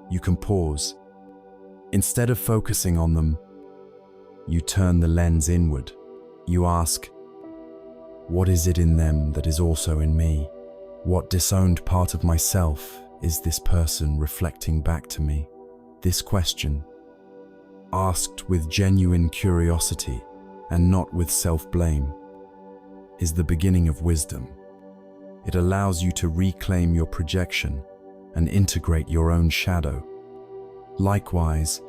you can pause. Instead of focusing on them, you turn the lens inward. You ask, what is it in them that is also in me? What disowned part of myself is this person reflecting back to me? This question, asked with genuine curiosity and not with self-blame, is the beginning of wisdom. It allows you to reclaim your projection and integrate your own shadow. Likewise,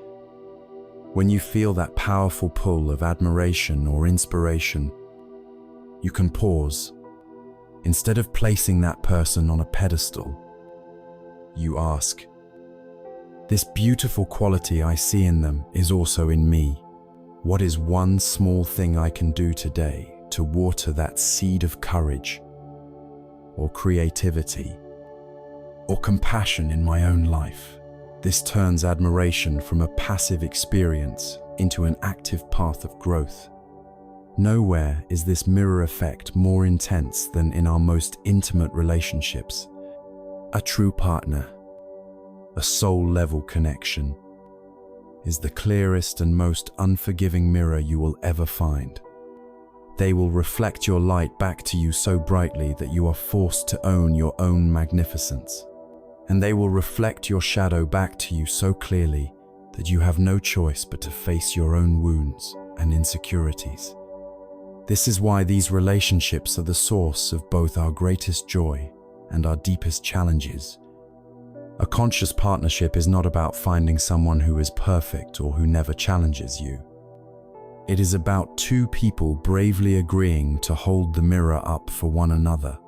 when you feel that powerful pull of admiration or inspiration, you can pause. Instead of placing that person on a pedestal, you ask, "This beautiful quality I see in them is also in me. What is one small thing I can do today to water that seed of courage, or creativity, or compassion in my own life?" This turns admiration from a passive experience into an active path of growth. Nowhere is this mirror effect more intense than in our most intimate relationships. A true partner, a soul-level connection, is the clearest and most unforgiving mirror you will ever find. They will reflect your light back to you so brightly that you are forced to own your own magnificence. And they will reflect your shadow back to you so clearly that you have no choice but to face your own wounds and insecurities. This is why these relationships are the source of both our greatest joy and our deepest challenges. A conscious partnership is not about finding someone who is perfect or who never challenges you. It is about two people bravely agreeing to hold the mirror up for one another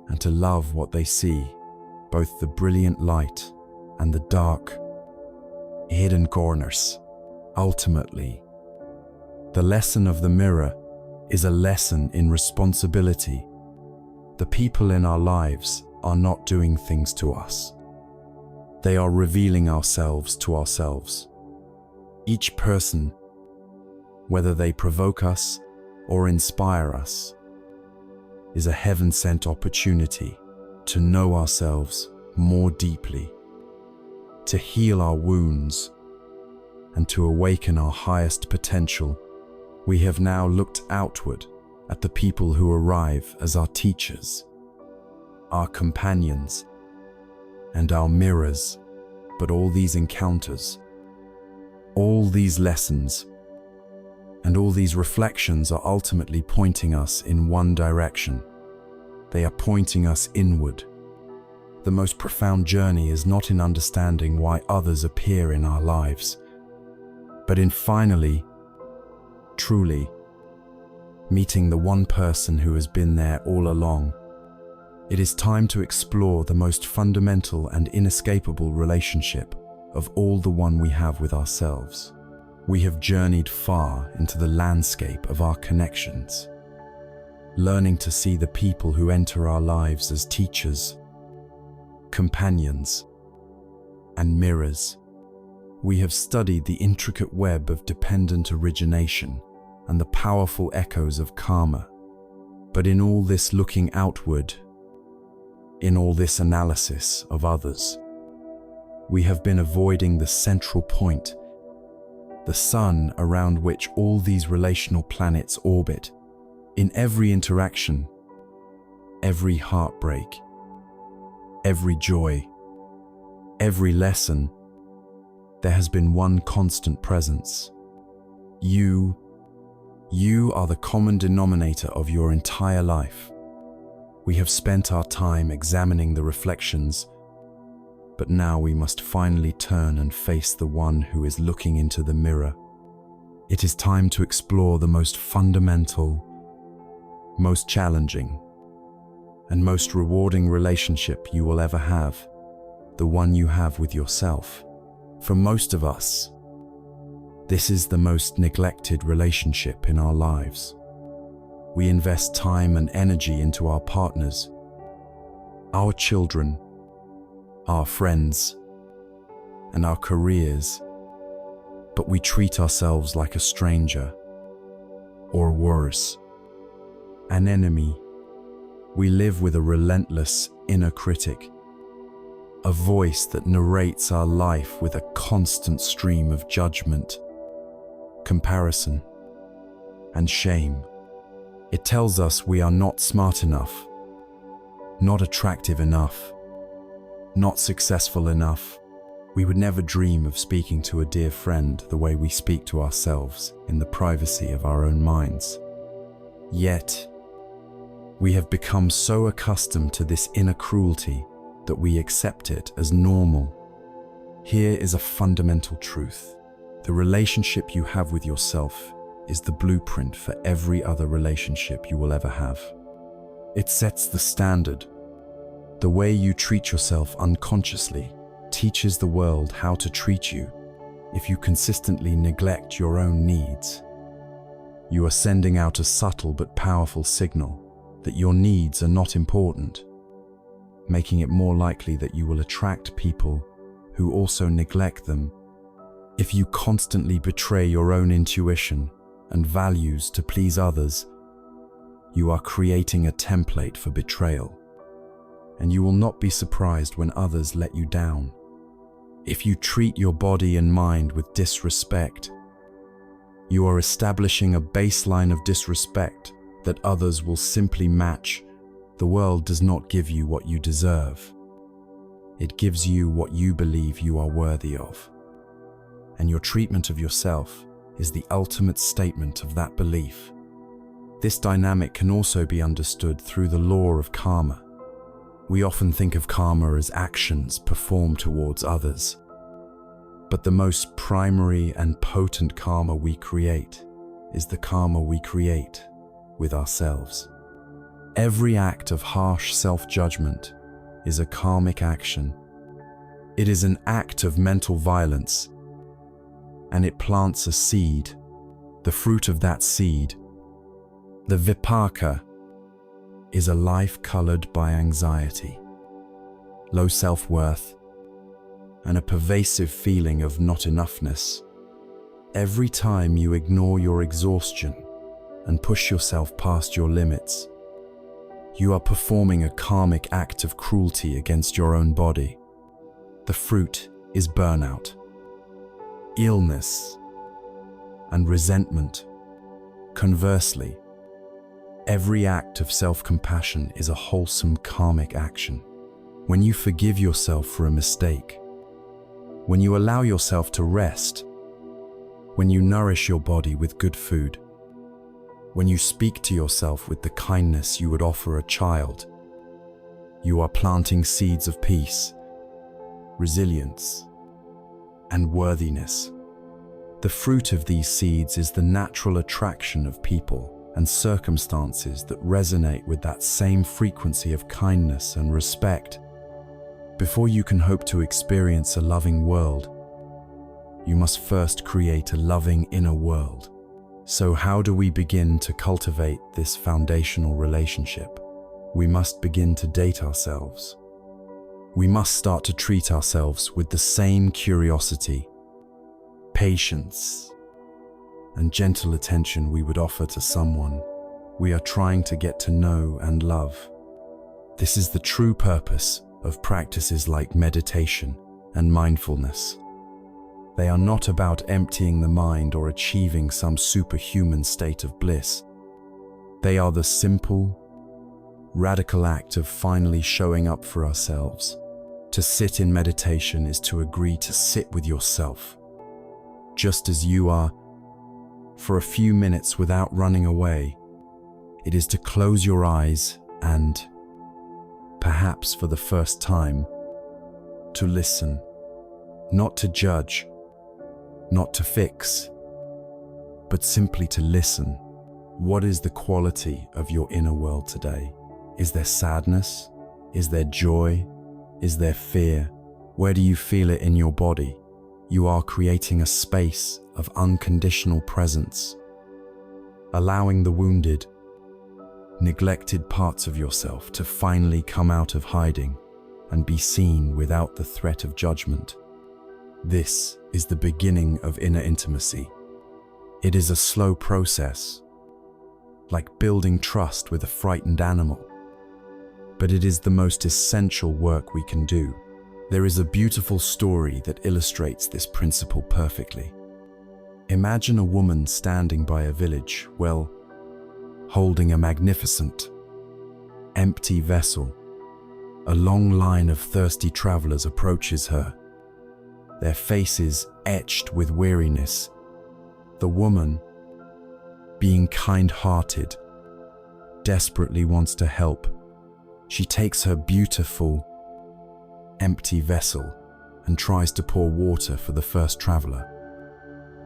and to love what they see, both the brilliant light and the dark, hidden corners. Ultimately, the lesson of the mirror is a lesson in responsibility. The people in our lives are not doing things to us. They are revealing ourselves to ourselves. Each person, whether they provoke us or inspire us, is a heaven-sent opportunity to know ourselves more deeply, to heal our wounds, and to awaken our highest potential. We have now looked outward at the people who arrive as our teachers, our companions, and our mirrors. But all these encounters, all these lessons, and all these reflections are ultimately pointing us in one direction. They are pointing us inward. The most profound journey is not in understanding why others appear in our lives, but in finally, truly, meeting the one person who has been there all along. It is time to explore the most fundamental and inescapable relationship of all, the one we have with ourselves. We have journeyed far into the landscape of our connections, learning to see the people who enter our lives as teachers, companions, and mirrors. We have studied the intricate web of dependent origination and the powerful echoes of karma. But in all this looking outward, in all this analysis of others, we have been avoiding the central point, the sun around which all these relational planets orbit. In every interaction, every heartbreak, every joy, every lesson, there has been one constant presence. You are the common denominator of your entire life. We have spent our time examining the reflections, but now we must finally turn and face the one who is looking into the mirror. It is time to explore the most fundamental, most challenging, and most rewarding relationship you will ever have, the one you have with yourself. For most of us, this is the most neglected relationship in our lives. We invest time and energy into our partners, our children, our friends, and our careers, but we treat ourselves like a stranger, or worse, an enemy. We live with a relentless inner critic, a voice that narrates our life with a constant stream of judgment, comparison, and shame. It tells us we are not smart enough, not attractive enough, not successful enough. We would never dream of speaking to a dear friend the way we speak to ourselves in the privacy of our own minds. Yet, we have become so accustomed to this inner cruelty that we accept it as normal. Here is a fundamental truth. The relationship you have with yourself is the blueprint for every other relationship you will ever have. It sets the standard. The way you treat yourself unconsciously teaches the world how to treat you. If you consistently neglect your own needs, you are sending out a subtle but powerful signal that your needs are not important, making it more likely that you will attract people who also neglect them. If you constantly betray your own intuition and values to please others, you are creating a template for betrayal, and you will not be surprised when others let you down. If you treat your body and mind with disrespect, you are establishing a baseline of disrespect that others will simply match. The world does not give you what you deserve. It gives you what you believe you are worthy of. And your treatment of yourself is the ultimate statement of that belief. This dynamic can also be understood through the law of karma. We often think of karma as actions performed towards others. But the most primary and potent karma we create is the karma we create with ourselves. Every act of harsh self-judgment is a karmic action. It is an act of mental violence, and it plants a seed. The fruit of that seed, the vipaka, is a life colored by anxiety, low self-worth, and a pervasive feeling of not enoughness. Every time you ignore your exhaustion and push yourself past your limits, you are performing a karmic act of cruelty against your own body. The fruit is burnout, illness, and resentment. Conversely, every act of self-compassion is a wholesome karmic action. When you forgive yourself for a mistake, when you allow yourself to rest, when you nourish your body with good food, when you speak to yourself with the kindness you would offer a child, you are planting seeds of peace, resilience, and worthiness. The fruit of these seeds is the natural attraction of people and circumstances that resonate with that same frequency of kindness and respect. Before you can hope to experience a loving world, you must first create a loving inner world. So how do we begin to cultivate this foundational relationship? We must begin to date ourselves. We must start to treat ourselves with the same curiosity, patience, and gentle attention we would offer to someone we are trying to get to know and love. This is the true purpose of practices like meditation and mindfulness. They are not about emptying the mind or achieving some superhuman state of bliss. They are the simple, radical act of finally showing up for ourselves. To sit in meditation is to agree to sit with yourself, just as you are, for a few minutes without running away. It is to close your eyes and, perhaps for the first time, to listen, not to judge, not to fix, but simply to listen. What is the quality of your inner world today? Is there sadness? Is there joy? Is there fear? Where do you feel it in your body? You are creating a space of unconditional presence, allowing the wounded, neglected parts of yourself to finally come out of hiding and be seen without the threat of judgment. This is the beginning of inner intimacy. It is a slow process, like building trust with a frightened animal, but it is the most essential work we can do. There is a beautiful story that illustrates this principle perfectly. Imagine a woman standing by a village well, holding a magnificent, empty vessel. A long line of thirsty travelers approaches her, their faces etched with weariness. The woman, being kind-hearted, desperately wants to help. She takes her beautiful, empty vessel and tries to pour water for the first traveler.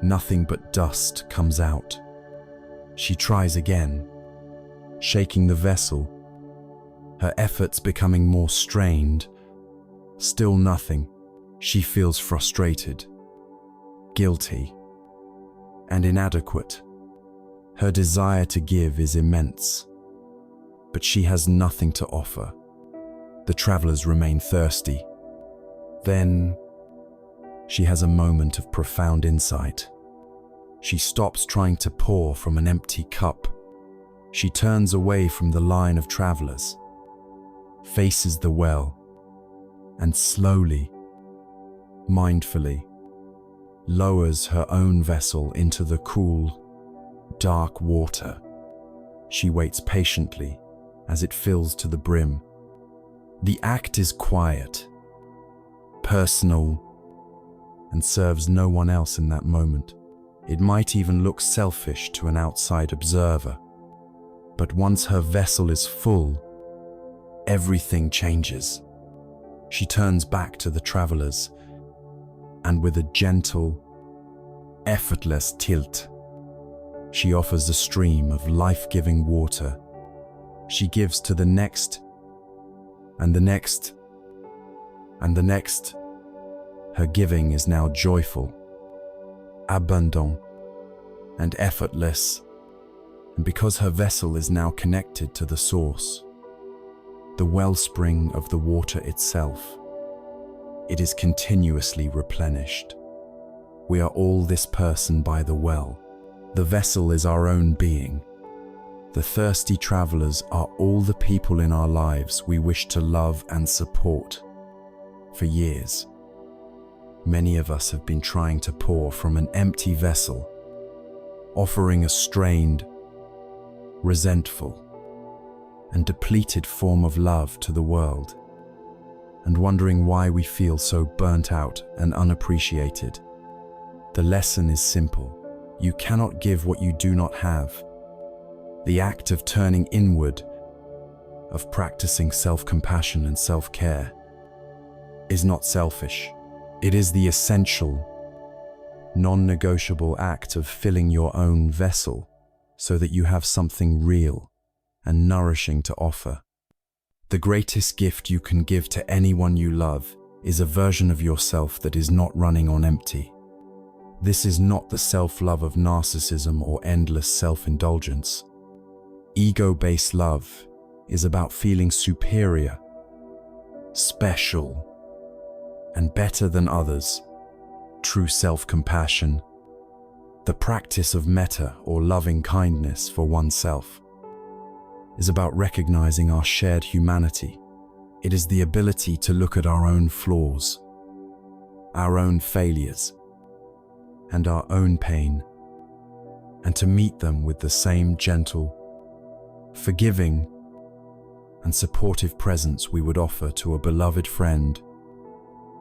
Nothing but dust comes out. She tries again, shaking the vessel, her efforts becoming more strained. Still nothing. She feels frustrated, guilty, and inadequate. Her desire to give is immense, but she has nothing to offer. The travelers remain thirsty. Then she has a moment of profound insight. She stops trying to pour from an empty cup. She turns away from the line of travelers, faces the well, and slowly, mindfully, lowers her own vessel into the cool, dark water. She waits patiently as it fills to the brim. The act is quiet, personal, and serves no one else in that moment. It might even look selfish to an outside observer. But once her vessel is full, everything changes. She turns back to the travelers, and with a gentle, effortless tilt, she offers a stream of life-giving water. She gives to the next, and the next, and the next. Her giving is now joyful, abundant, and effortless. And because her vessel is now connected to the source, the wellspring of the water itself, it is continuously replenished. We are all this person by the well. The vessel is our own being. The thirsty travelers are all the people in our lives we wish to love and support. For years, many of us have been trying to pour from an empty vessel, offering a strained, resentful, and depleted form of love to the world, and wondering why we feel so burnt out and unappreciated. The lesson is simple. You cannot give what you do not have. The act of turning inward, of practicing self-compassion and self-care, is not selfish. It is the essential, non-negotiable act of filling your own vessel so that you have something real and nourishing to offer. The greatest gift you can give to anyone you love is a version of yourself that is not running on empty. This is not the self-love of narcissism or endless self-indulgence. Ego-based love is about feeling superior, special, and better than others. True self-compassion, the practice of metta or loving kindness for oneself, is about recognizing our shared humanity. It is the ability to look at our own flaws, our own failures, and our own pain, and to meet them with the same gentle, forgiving, and supportive presence we would offer to a beloved friend.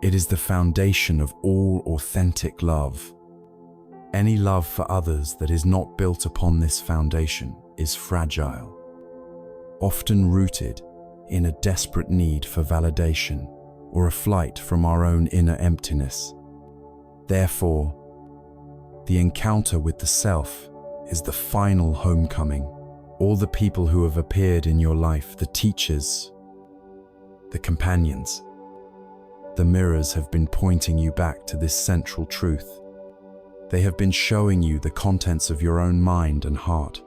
It is the foundation of all authentic love. Any love for others that is not built upon this foundation is fragile, often rooted in a desperate need for validation or a flight from our own inner emptiness. Therefore, the encounter with the self is the final homecoming. All the people who have appeared in your life, the teachers, the companions, the mirrors have been pointing you back to this central truth. They have been showing you the contents of your own mind and heart.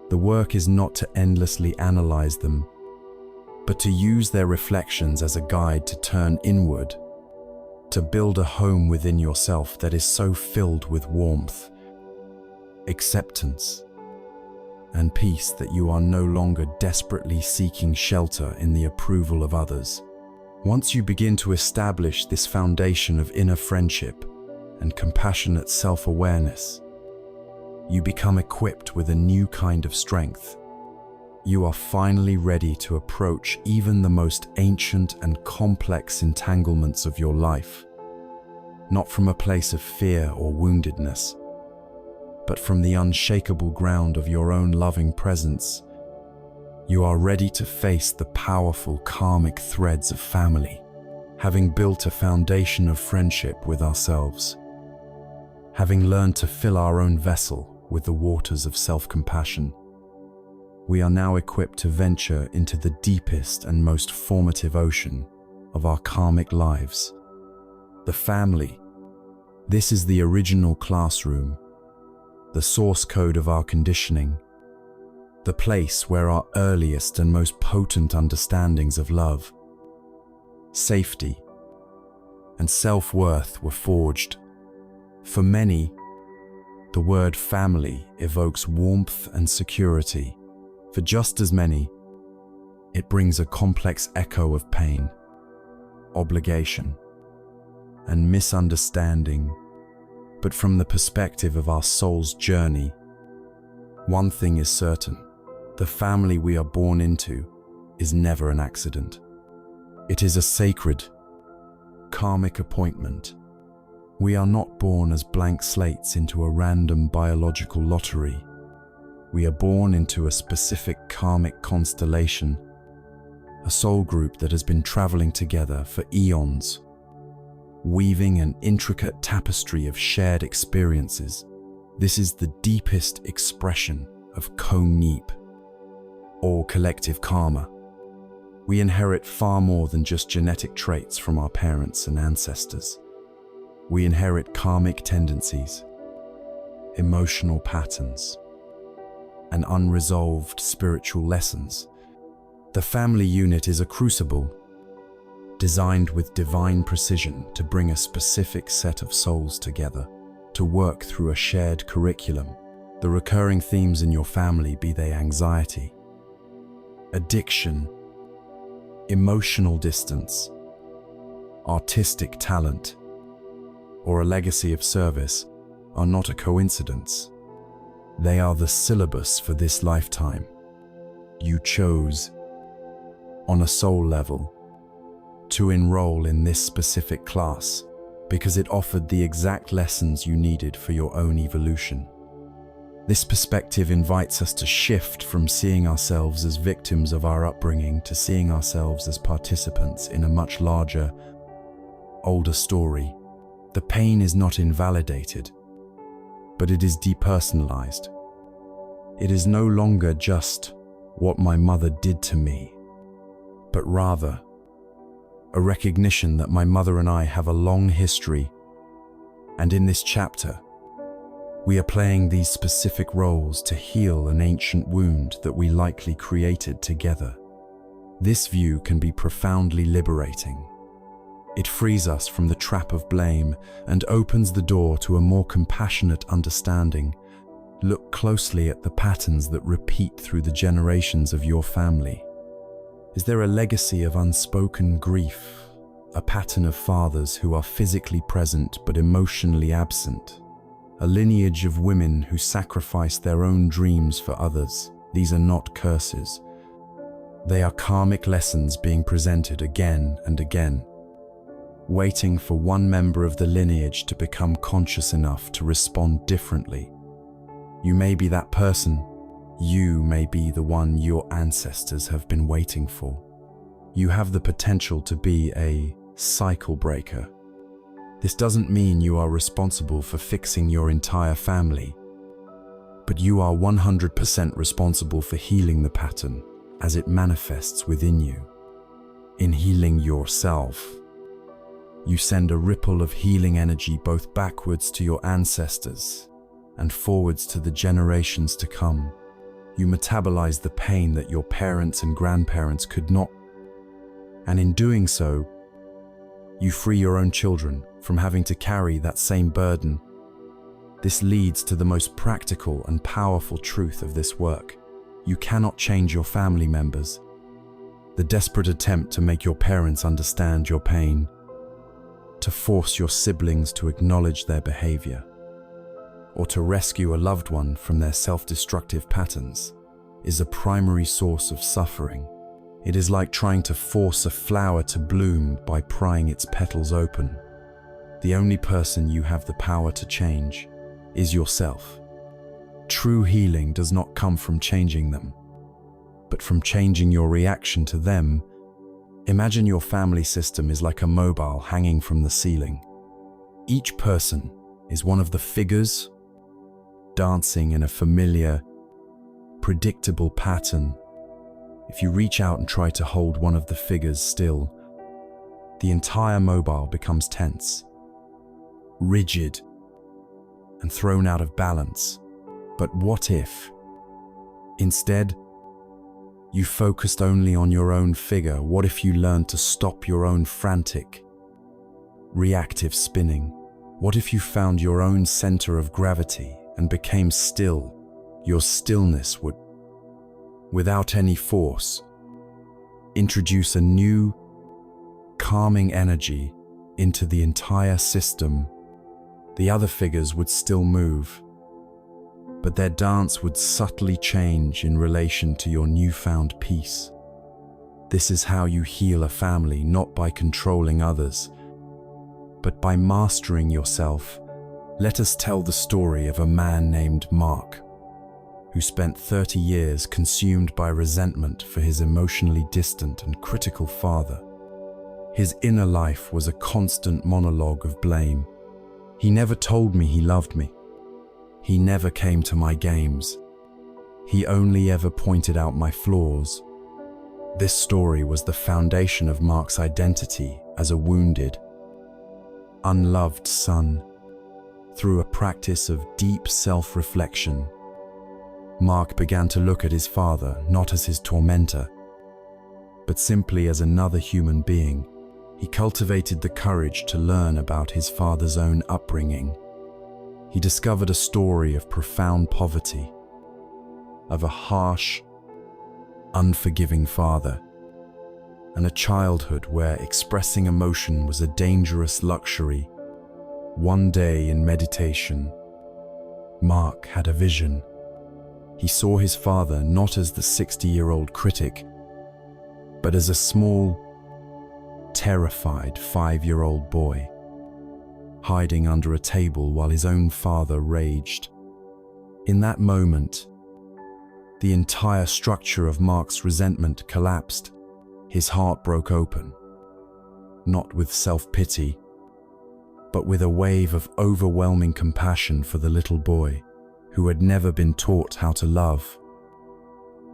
The work is not to endlessly analyze them, but to use their reflections as a guide to turn inward, to build a home within yourself that is so filled with warmth, acceptance, and peace that you are no longer desperately seeking shelter in the approval of others. Once you begin to establish this foundation of inner friendship and compassionate self-awareness, you become equipped with a new kind of strength. You are finally ready to approach even the most ancient and complex entanglements of your life, not from a place of fear or woundedness, but from the unshakable ground of your own loving presence. You are ready to face the powerful karmic threads of family, having built a foundation of friendship with ourselves, having learned to fill our own vessel with the waters of self-compassion. we are now equipped to venture into the deepest and most formative ocean of our karmic lives. The family. This is the original classroom, the source code of our conditioning, the place where our earliest and most potent understandings of love, safety, and self-worth were forged. For many, the word family evokes warmth and security. For just as many, it brings a complex echo of pain, obligation, and misunderstanding. But from the perspective of our soul's journey, one thing is certain: the family we are born into is never an accident. It is a sacred, karmic appointment. We are not born as blank slates into a random biological lottery. We are born into a specific karmic constellation, a soul group that has been traveling together for eons, weaving an intricate tapestry of shared experiences. This is the deepest expression of Ko-Neep, or collective karma. We inherit far more than just genetic traits from our parents and ancestors. We inherit karmic tendencies, emotional patterns, and unresolved spiritual lessons. The family unit is a crucible, designed with divine precision to bring a specific set of souls together, to work through a shared curriculum. The recurring themes in your family, be they anxiety, addiction, emotional distance, artistic talent, or a legacy of service, are not a coincidence. They are the syllabus for this lifetime. You chose, on a soul level, to enroll in this specific class because it offered the exact lessons you needed for your own evolution. This perspective invites us to shift from seeing ourselves as victims of our upbringing to seeing ourselves as participants in a much larger, older story. The pain is not invalidated, but it is depersonalized. It is no longer just what my mother did to me, but rather a recognition that my mother and I have a long history, and in this chapter, we are playing these specific roles to heal an ancient wound that we likely created together. This view can be profoundly liberating. It frees us from the trap of blame and opens the door to a more compassionate understanding. Look closely at the patterns that repeat through the generations of your family. Is there a legacy of unspoken grief, a pattern of fathers who are physically present but emotionally absent, a lineage of women who sacrifice their own dreams for others? These are not curses. They are karmic lessons being presented again and again, waiting for one member of the lineage to become conscious enough to respond differently. You may be that person. You may be the one your ancestors have been waiting for. You have the potential to be a cycle breaker. This doesn't mean you are responsible for fixing your entire family, but you are 100% responsible for healing the pattern as it manifests within you. In healing yourself, you send a ripple of healing energy both backwards to your ancestors and forwards to the generations to come. You metabolize the pain that your parents and grandparents could not, and in doing so, you free your own children from having to carry that same burden. This leads to the most practical and powerful truth of this work. You cannot change your family members. The desperate attempt to make your parents understand your pain, to force your siblings to acknowledge their behavior, or to rescue a loved one from their self-destructive patterns, is a primary source of suffering. It is like trying to force a flower to bloom by prying its petals open. The only person you have the power to change is yourself. True healing does not come from changing them, but from changing your reaction to them. Imagine your family system is like a mobile hanging from the ceiling. Each person is one of the figures dancing in a familiar predictable pattern. If you reach out and try to hold one of the figures still, the entire mobile becomes tense, rigid, and thrown out of balance. But what if, instead, you focused only on your own figure? What if you learned to stop your own frantic, reactive spinning? What if you found your own center of gravity and became still? Your stillness would, without any force, introduce a new, calming energy into the entire system. The other figures would still move, but their dance would subtly change in relation to your newfound peace. This is how you heal a family, not by controlling others, but by mastering yourself. Let us tell the story of a man named Mark, who spent 30 years consumed by resentment for his emotionally distant and critical father. His inner life was a constant monologue of blame. He never told me he loved me. He never came to my games. He only ever pointed out my flaws. This story was the foundation of Mark's identity as a wounded, unloved son. Through a practice of deep self-reflection, Mark began to look at his father not as his tormentor, but simply as another human being. He cultivated the courage to learn about his father's own upbringing. He discovered a story of profound poverty, of a harsh, unforgiving father, and a childhood where expressing emotion was a dangerous luxury. One day in meditation, Mark had a vision. He saw his father not as the 60-year-old critic, but as a small, terrified 5-year-old boy, hiding under a table while his own father raged. In that moment, the entire structure of Mark's resentment collapsed. His heart broke open, not with self-pity, but with a wave of overwhelming compassion for the little boy who had never been taught how to love,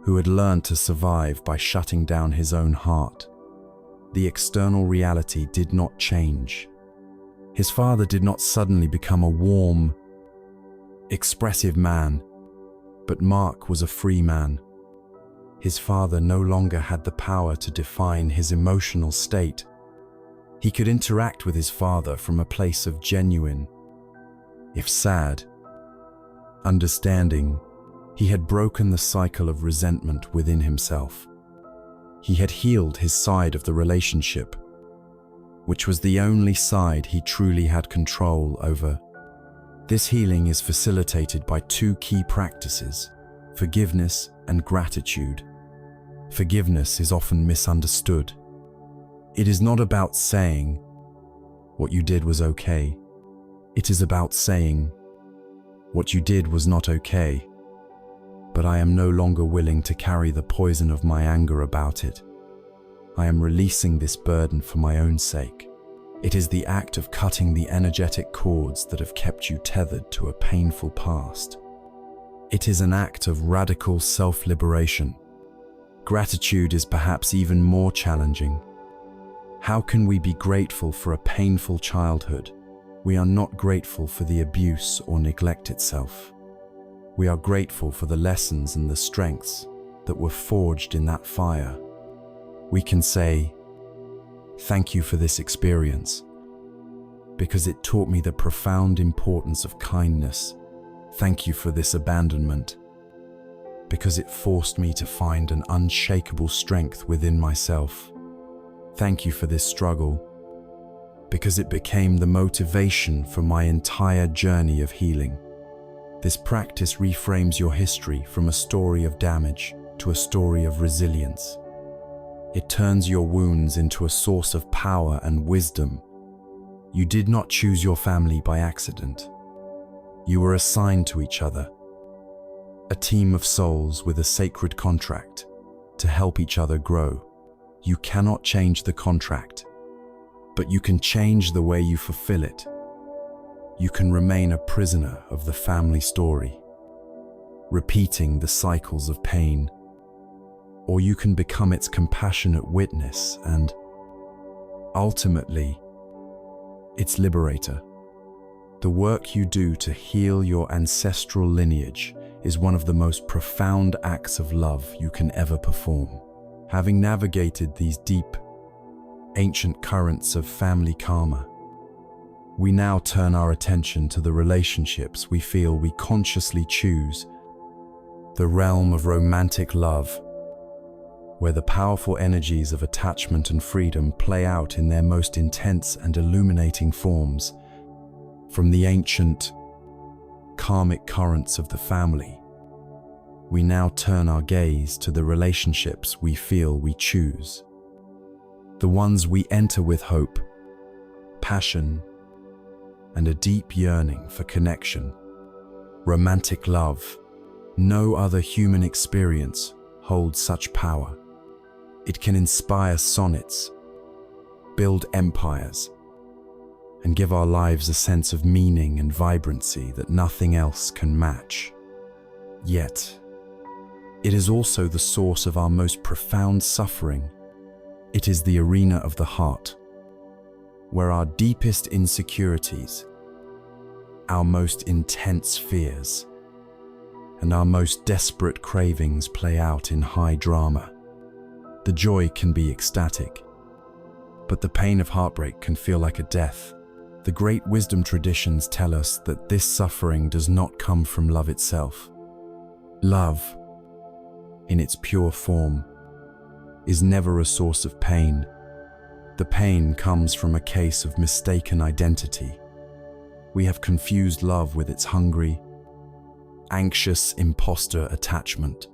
who had learned to survive by shutting down his own heart. The external reality did not change. His father did not suddenly become a warm, expressive man, but Mark was a free man. His father no longer had the power to define his emotional state. He could interact with his father from a place of genuine, if sad, understanding. He had broken the cycle of resentment within himself. He had healed his side of the relationship, which was the only side he truly had control over. This healing is facilitated by two key practices: forgiveness and gratitude. Forgiveness is often misunderstood. It is not about saying, "What you did was okay." It is about saying, "What you did was not okay, but I am no longer willing to carry the poison of my anger about it. I am releasing this burden for my own sake." It is the act of cutting the energetic cords that have kept you tethered to a painful past. It is an act of radical self-liberation. Gratitude is perhaps even more challenging. How can we be grateful for a painful childhood? We are not grateful for the abuse or neglect itself. We are grateful for the lessons and the strengths that were forged in that fire. We can say, "Thank you for this experience, because it taught me the profound importance of kindness. Thank you for this abandonment, because it forced me to find an unshakable strength within myself. Thank you for this struggle, because it became the motivation for my entire journey of healing." This practice reframes your history from a story of damage to a story of resilience. It turns your wounds into a source of power and wisdom. You did not choose your family by accident. You were assigned to each other, a team of souls with a sacred contract to help each other grow. You cannot change the contract, but you can change the way you fulfill it. You can remain a prisoner of the family story, repeating the cycles of pain. Or you can become its compassionate witness and, ultimately, its liberator. The work you do to heal your ancestral lineage is one of the most profound acts of love you can ever perform. Having navigated these deep, ancient currents of family karma, we now turn our attention to the relationships we feel we consciously choose, the realm of romantic love, where the powerful energies of attachment and freedom play out in their most intense and illuminating forms. From the ancient, karmic currents of the family, we now turn our gaze to the relationships we feel we choose. The ones we enter with hope, passion, and a deep yearning for connection. Romantic love. No other human experience holds such power. It can inspire sonnets, build empires, and give our lives a sense of meaning and vibrancy that nothing else can match. Yet, it is also the source of our most profound suffering. It is the arena of the heart, where our deepest insecurities, our most intense fears, and our most desperate cravings play out in high drama. The joy can be ecstatic, but the pain of heartbreak can feel like a death. The great wisdom traditions tell us that this suffering does not come from love itself. Love, in its pure form, is never a source of pain. The pain comes from a case of mistaken identity. We have confused love with its hungry, anxious imposter attachment.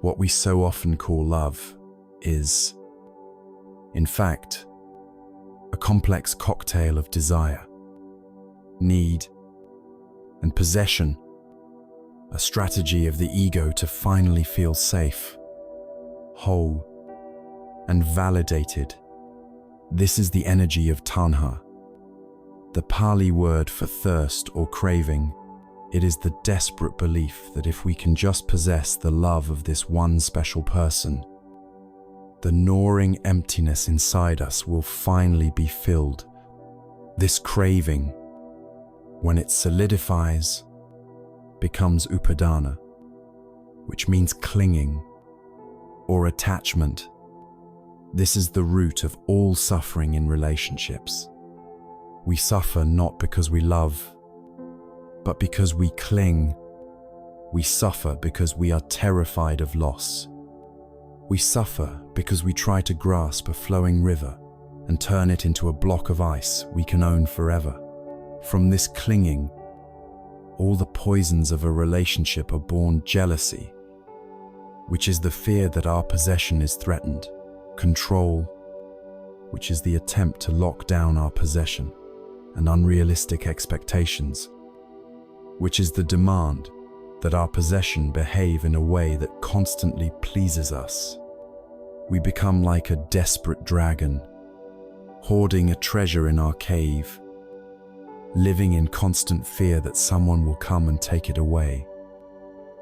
What we so often call love is, in fact, a complex cocktail of desire, need, and possession, a strategy of the ego to finally feel safe, whole, and validated. This is the energy of tanha, the Pali word for thirst or craving. It is the desperate belief that if we can just possess the love of this one special person, the gnawing emptiness inside us will finally be filled. This craving, when it solidifies, becomes upadana, which means clinging or attachment. This is the root of all suffering in relationships. We suffer not because we love, but because we cling. We suffer because we are terrified of loss. We suffer because we try to grasp a flowing river and turn it into a block of ice we can own forever. From this clinging, all the poisons of a relationship are born: jealousy, which is the fear that our possession is threatened; control, which is the attempt to lock down our possession; and unrealistic expectations, which is the demand that our possession behave in a way that constantly pleases us. We become like a desperate dragon, hoarding a treasure in our cave, living in constant fear that someone will come and take it away.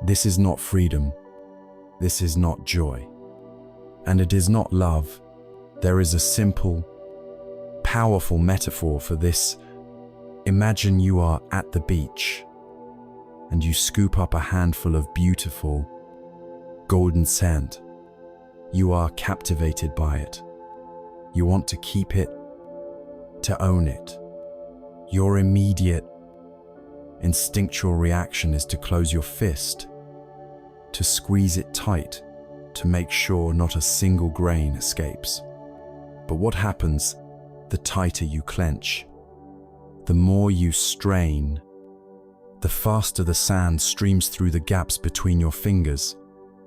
This is not freedom. This is not joy. And it is not love. There is a simple, powerful metaphor for this. Imagine you are at the beach and you scoop up a handful of beautiful, golden sand. You are captivated by it. You want to keep it, to own it. Your immediate, instinctual reaction is to close your fist, to squeeze it tight, to make sure not a single grain escapes. But what happens the tighter you clench? The more you strain, the faster the sand streams through the gaps between your fingers.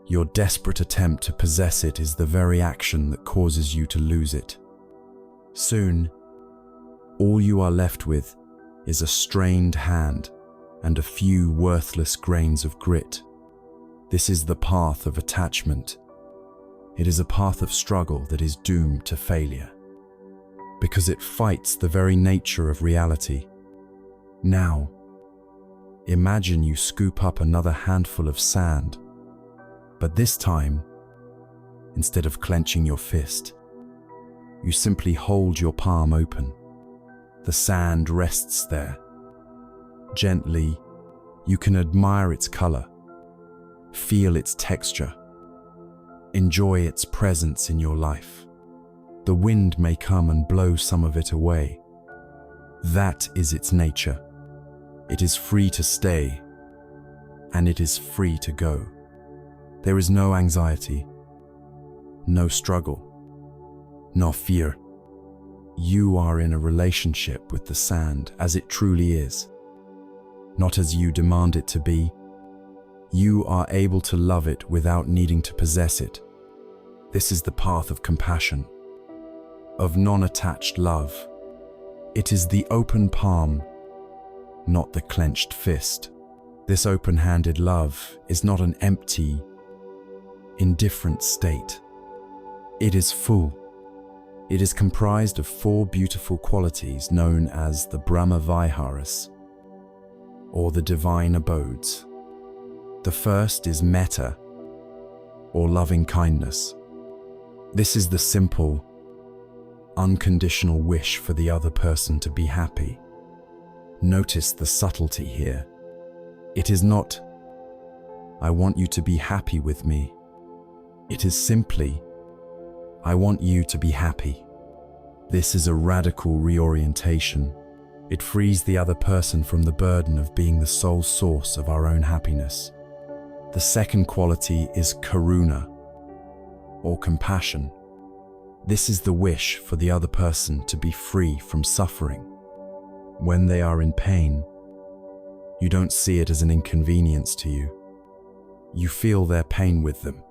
Your desperate attempt to possess it is the very action that causes you to lose it. Soon, all you are left with is a strained hand and a few worthless grains of grit. This is the path of attachment. It is a path of struggle that is doomed to failure, because it fights the very nature of reality. Now, Imagine you scoop up another handful of sand, but this time, instead of clenching your fist, you simply hold your palm open. The sand rests there. Gently, you can admire its color, feel its texture, enjoy its presence in your life. The wind may come and blow some of it away. That is its nature. It is free to stay, and it is free to go. There is no anxiety, no struggle, no fear. You are in a relationship with the sand as it truly is, not as you demand it to be. You are able to love it without needing to possess it. This is the path of compassion, of non-attached love. It is the open palm, not the clenched fist. This open-handed love is not an empty, indifferent state. It is full. It is comprised of 4 beautiful qualities known as the Brahma Viharas, or the divine abodes. The first is metta, or loving kindness. This is the simple, unconditional wish for the other person to be happy. Notice the subtlety here. It is not, "I want you to be happy with me." It is simply, "I want you to be happy." This is a radical reorientation. It frees the other person from the burden of being the sole source of our own happiness. The second quality is karuna, or compassion. This is the wish for the other person to be free from suffering. When they are in pain, you don't see it as an inconvenience to you. You feel their pain with them,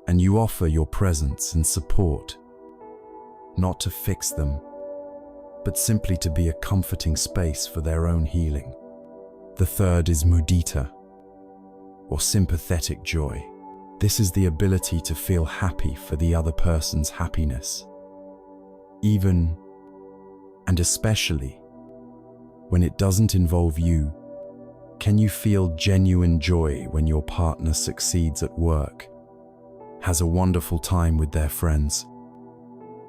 and you offer your presence and support, not to fix them, but simply to be a comforting space for their own healing. The third is mudita, or sympathetic joy. This is the ability to feel happy for the other person's happiness, even and especially when it doesn't involve you. Can you feel genuine joy when your partner succeeds at work, has a wonderful time with their friends,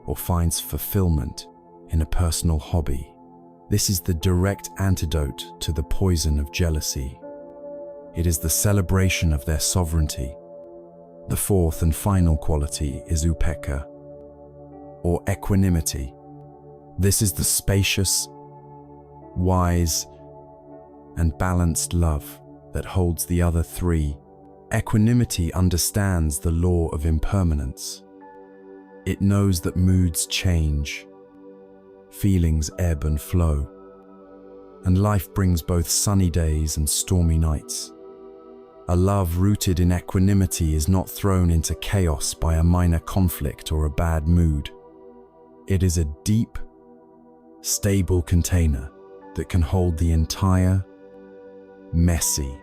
or finds fulfillment in a personal hobby? This is the direct antidote to the poison of jealousy. It is the celebration of their sovereignty. The fourth and final quality is upekkha, or equanimity. This is the spacious, wise, and balanced love that holds the other 3. Equanimity understands the law of impermanence. It knows that moods change, feelings ebb and flow, and life brings both sunny days and stormy nights. A love rooted in equanimity is not thrown into chaos by a minor conflict or a bad mood. It is a deep, stable container that can hold the entire, messy,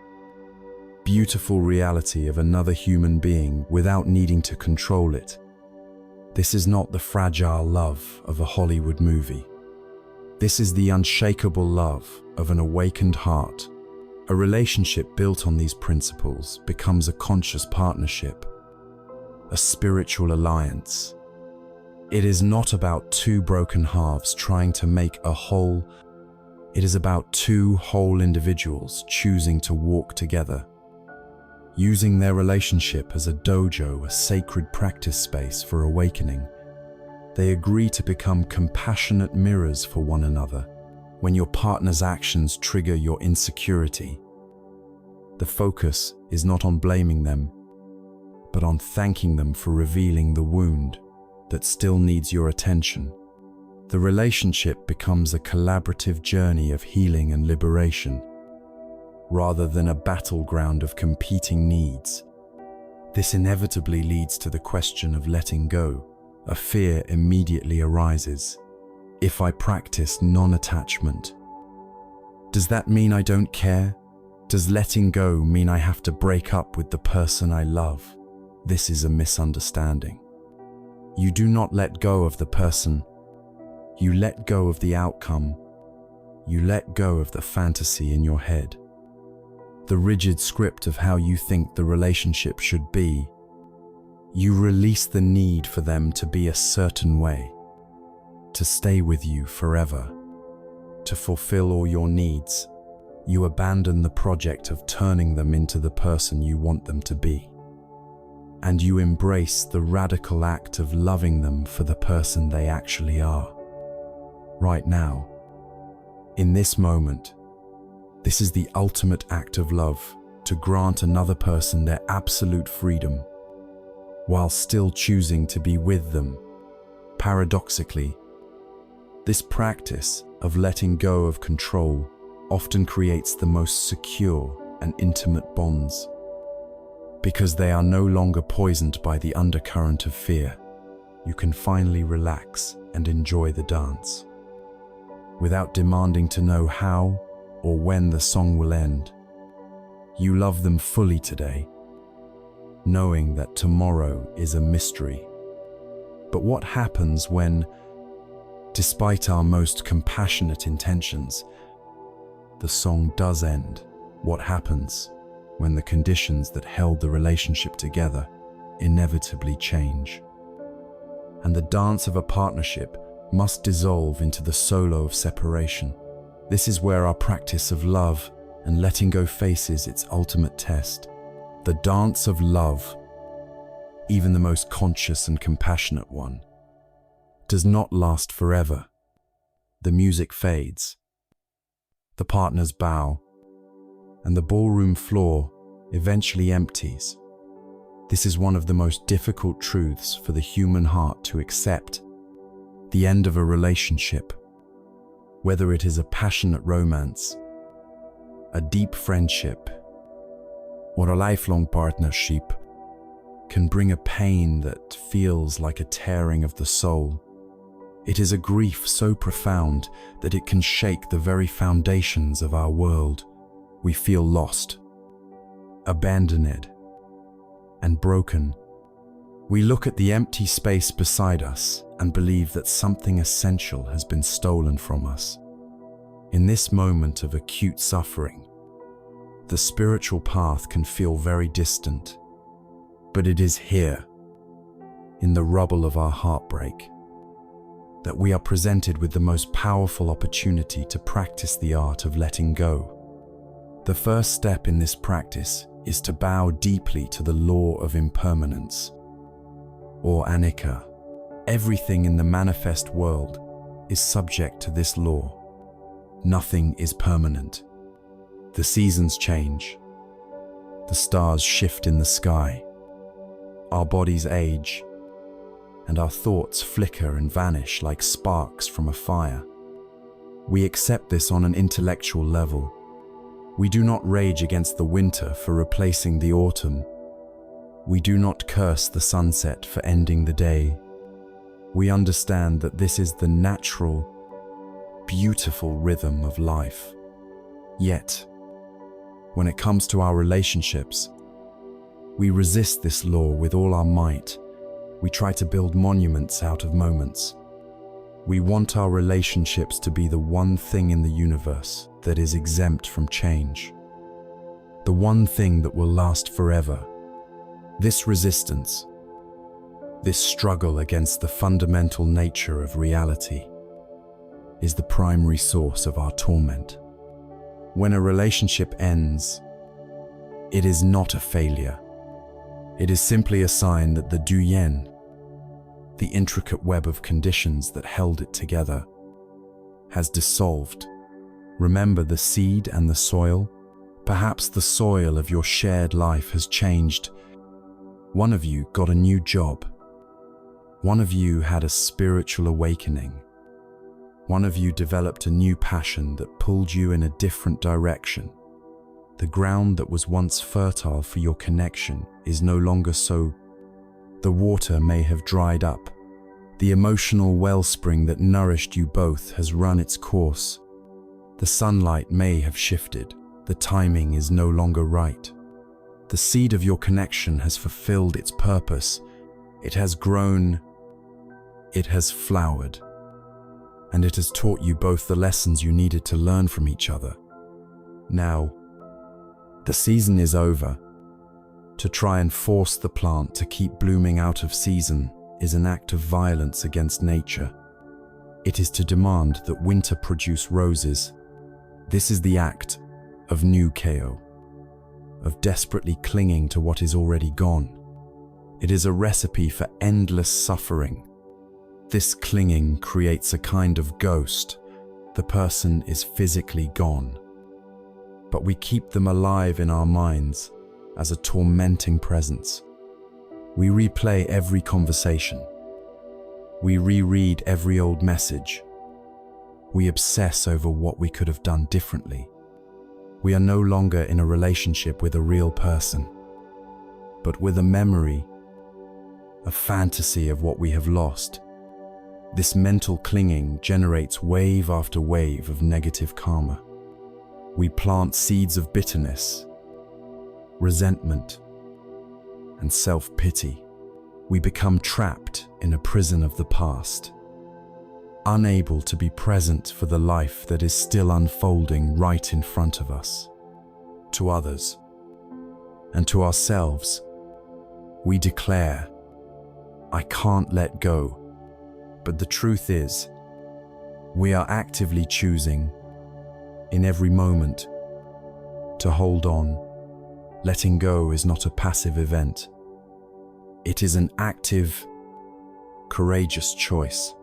beautiful reality of another human being without needing to control it. This is not the fragile love of a Hollywood movie. This is the unshakable love of an awakened heart. A relationship built on these principles becomes a conscious partnership, a spiritual alliance. It is not about 2 broken halves trying to make a whole. It is about 2 whole individuals choosing to walk together, using their relationship as a dojo, a sacred practice space for awakening. They agree to become compassionate mirrors for one another. When your partner's actions trigger your insecurity, the focus is not on blaming them, but on thanking them for revealing the wound that still needs your attention. The relationship becomes a collaborative journey of healing and liberation, rather than a battleground of competing needs. This inevitably leads to the question of letting go. A fear immediately arises. If I practice non-attachment, does that mean I don't care? Does letting go mean I have to break up with the person I love? This is a misunderstanding. You do not let go of the person. You let go of the outcome. You let go of the fantasy in your head. the rigid script of how you think the relationship should be. You release the need for them to be a certain way, to stay with you forever, to fulfill all your needs. You abandon the project of turning them into the person you want them to be. And you embrace the radical act of loving them for the person they actually are. Right now, in this moment, this is the ultimate act of love, to grant another person their absolute freedom, while still choosing to be with them. Paradoxically, this practice of letting go of control often creates the most secure and intimate bonds, because they are no longer poisoned by the undercurrent of fear. You can finally relax and enjoy the dance, without demanding to know how or when the song will end. You love them fully today, knowing that tomorrow is a mystery. But what happens when, despite our most compassionate intentions, the song does end? What happens when the conditions that held the relationship together inevitably change, and the dance of a partnership must dissolve into the solo of separation? This is where our practice of love and letting go faces its ultimate test. The dance of love, even the most conscious and compassionate one, does not last forever. The music fades, the partners bow, and the ballroom floor eventually empties. This is one of the most difficult truths for the human heart to accept. The end of a relationship, whether it is a passionate romance, a deep friendship, or a lifelong partnership, can bring a pain that feels like a tearing of the soul. It is a grief so profound that it can shake the very foundations of our world. We feel lost, abandoned, and broken. We look at the empty space beside us and believe that something essential has been stolen from us. In this moment of acute suffering, the spiritual path can feel very distant, but it is here, in the rubble of our heartbreak, that we are presented with the most powerful opportunity to practice the art of letting go. The first step in this practice is to bow deeply to the law of impermanence, or anicca. Everything in the manifest world is subject to this law. Nothing is permanent. The seasons change. The stars shift in the sky. Our bodies age, and our thoughts flicker and vanish like sparks from a fire. We accept this on an intellectual level. We do not rage against the winter for replacing the autumn. We do not curse the sunset for ending the day. We understand that this is the natural, beautiful rhythm of life. Yet, when it comes to our relationships, we resist this law with all our might. We try to build monuments out of moments. We want our relationships to be the one thing in the universe that is exempt from change, the one thing that will last forever. This resistance, this struggle against the fundamental nature of reality, is the primary source of our torment. When a relationship ends, it is not a failure. It is simply a sign that the duyen, the intricate web of conditions that held it together, has dissolved. Remember the seed and the soil? Perhaps the soil of your shared life has changed. One of you got a new job. One of you had a spiritual awakening. One of you developed a new passion that pulled you in a different direction. The ground that was once fertile for your connection is no longer so. The water may have dried up. The emotional wellspring that nourished you both has run its course. The sunlight may have shifted. The timing is no longer right. The seed of your connection has fulfilled its purpose. It has grown. It has flowered. And it has taught you both the lessons you needed to learn from each other. Now, The season is over. To try and force the plant to keep blooming out of season is an act of violence against nature. It is to demand that winter produce roses. This is the act of new KO, of desperately clinging to what is already gone. It is a recipe for endless suffering. This clinging creates a kind of ghost. The person is physically gone, but we keep them alive in our minds as a tormenting presence. We replay every conversation. We reread every old message. We obsess over what we could have done differently. We are no longer in a relationship with a real person, but with a memory, a fantasy of what we have lost. This mental clinging generates wave after wave of negative karma. We plant seeds of bitterness, resentment, and self-pity. We become trapped in a prison of the past, unable to be present for the life that is still unfolding right in front of us. To others and to ourselves, we declare, "I can't let go." But the truth is, we are actively choosing, in every moment, to hold on. Letting go is not a passive event. It is an active, courageous choice.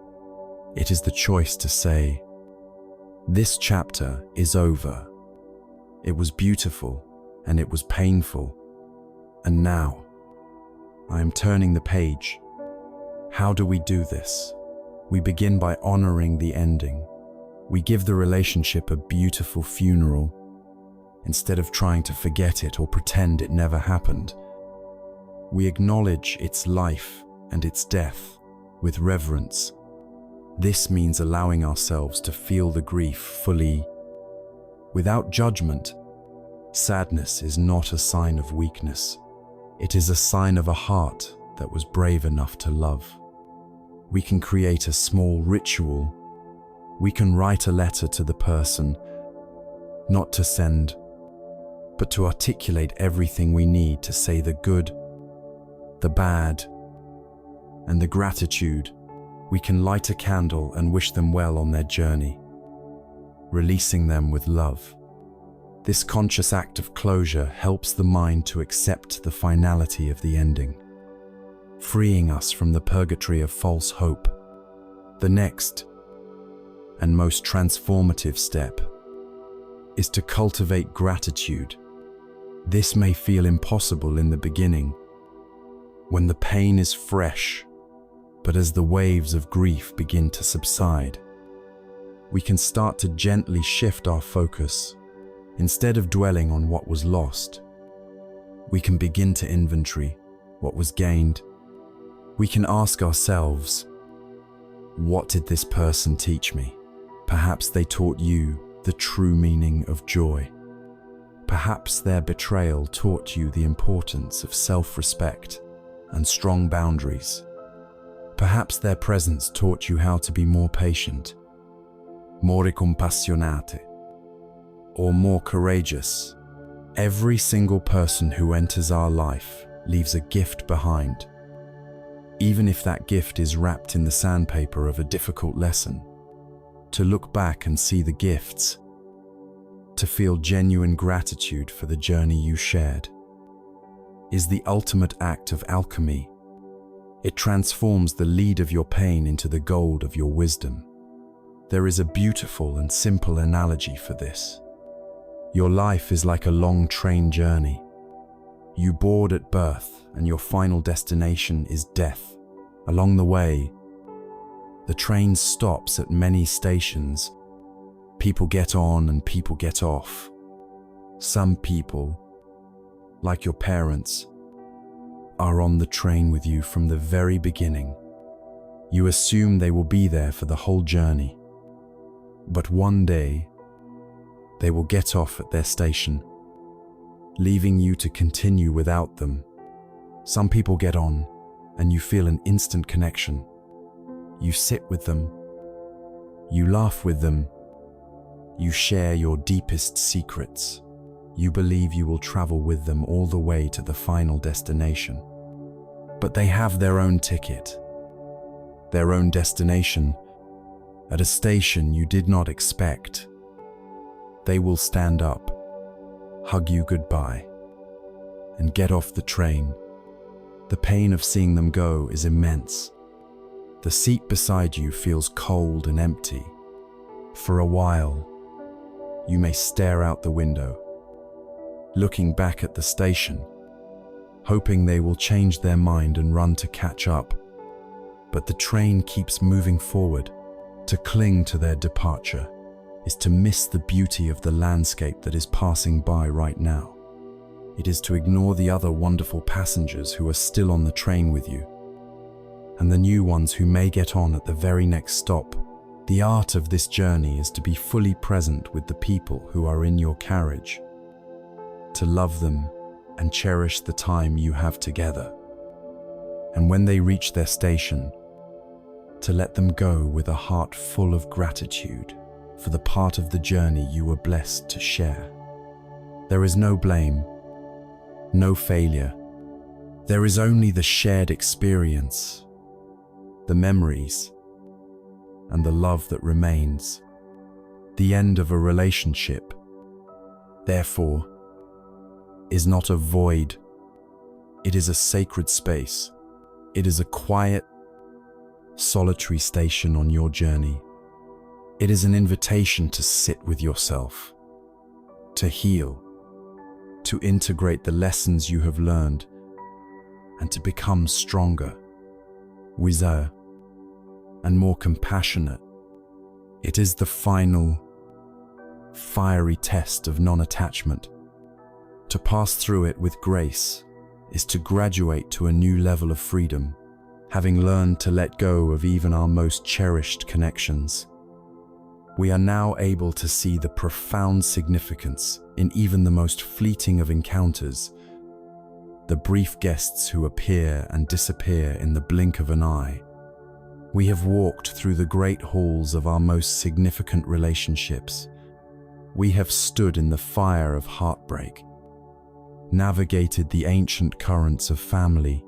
It is the choice to say, "This chapter is over. It was beautiful and it was painful. And now, I am turning the page." How do we do this? We begin by honoring the ending. We give the relationship a beautiful funeral instead of trying to forget it or pretend it never happened. We acknowledge its life and its death with reverence. This means allowing ourselves to feel the grief fully, without judgment. Sadness is not a sign of weakness. It is a sign of a heart that was brave enough to love. We can create a small ritual. We can write a letter to the person, not to send, but to articulate everything we need to say the good, the bad, and the gratitude. We can light a candle and wish them well on their journey, releasing them with love. This conscious act of closure helps the mind to accept the finality of the ending, freeing us from the purgatory of false hope. The next and most transformative step is to cultivate gratitude. This may feel impossible in the beginning, when the pain is fresh, but as the waves of grief begin to subside, we can start to gently shift our focus. Instead of dwelling on what was lost, we can begin to inventory what was gained. We can ask ourselves, what did this person teach me? Perhaps they taught you the true meaning of joy. Perhaps their betrayal taught you the importance of self-respect and strong boundaries. Perhaps their presence taught you how to be more patient, more compassionate, or more courageous. Every single person who enters our life leaves a gift behind, even if that gift is wrapped in the sandpaper of a difficult lesson. To look back and see the gifts, to feel genuine gratitude for the journey you shared, is the ultimate act of alchemy. It transforms the lead of your pain into the gold of your wisdom. There is a beautiful and simple analogy for this. Your life is like a long train journey. You board at birth, and your final destination is death. Along the way, the train stops at many stations. People get on and people get off. Some people, like your parents, are on the train with you from the very beginning. You assume they will be there for the whole journey. But one day, they will get off at their station, leaving you to continue without them. Some people get on, and you feel an instant connection. You sit with them, you laugh with them, you share your deepest secrets. You believe you will travel with them all the way to the final destination. But they have their own ticket, their own destination, at a station you did not expect. They will stand up, hug you goodbye, and get off the train. The pain of seeing them go is immense. The seat beside you feels cold and empty. For a while, you may stare out the window, looking back at the station, hoping they will change their mind and run to catch up. But the train keeps moving forward. To cling to their departure is to miss the beauty of the landscape that is passing by right now. It is to ignore the other wonderful passengers who are still on the train with you, and the new ones who may get on at the very next stop. The art of this journey is to be fully present with the people who are in your carriage, to love them and cherish the time you have together. And when they reach their station, to let them go with a heart full of gratitude for the part of the journey you were blessed to share. There is no blame, no failure. There is only the shared experience, the memories, and the love that remains. The end of a relationship, therefore, is not a void. It is a sacred space. It is a quiet, solitary station on your journey. It is an invitation to sit with yourself, to heal, to integrate the lessons you have learned, and to become stronger, wiser, and more compassionate. It is the final, fiery test of non-attachment. To pass through it with grace is to graduate to a new level of freedom, having learned to let go of even our most cherished connections. We are now able to see the profound significance in even the most fleeting of encounters, the brief guests who appear and disappear in the blink of an eye. We have walked through the great halls of our most significant relationships. We have stood in the fire of heartbreak, navigated the ancient currents of family,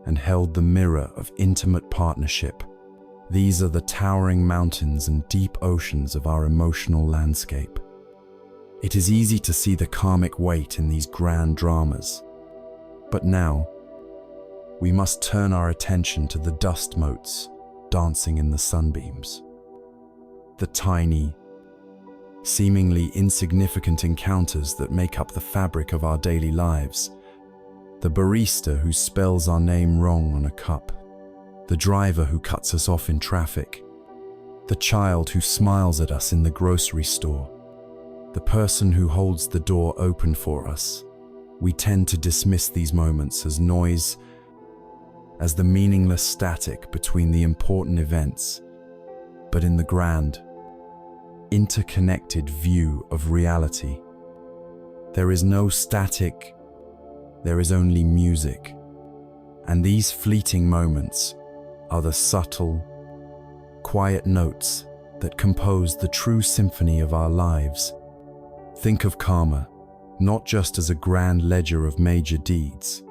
and held the mirror of intimate partnership. These are the towering mountains and deep oceans of our emotional landscape. It is easy to see the karmic weight in these grand dramas. But now, we must turn our attention to the dust motes dancing in the sunbeams. The tiny, seemingly insignificant encounters that make up the fabric of our daily lives. The barista who spells our name wrong on a cup. The driver who cuts us off in traffic. The child who smiles at us in the grocery store. The person who holds the door open for us. We tend to dismiss these moments as noise, as the meaningless static between the important events. But in the grand, interconnected view of reality, there is no static, there is only music. And these fleeting moments are the subtle, quiet notes that compose the true symphony of our lives. Think of karma not just as a grand ledger of major deeds,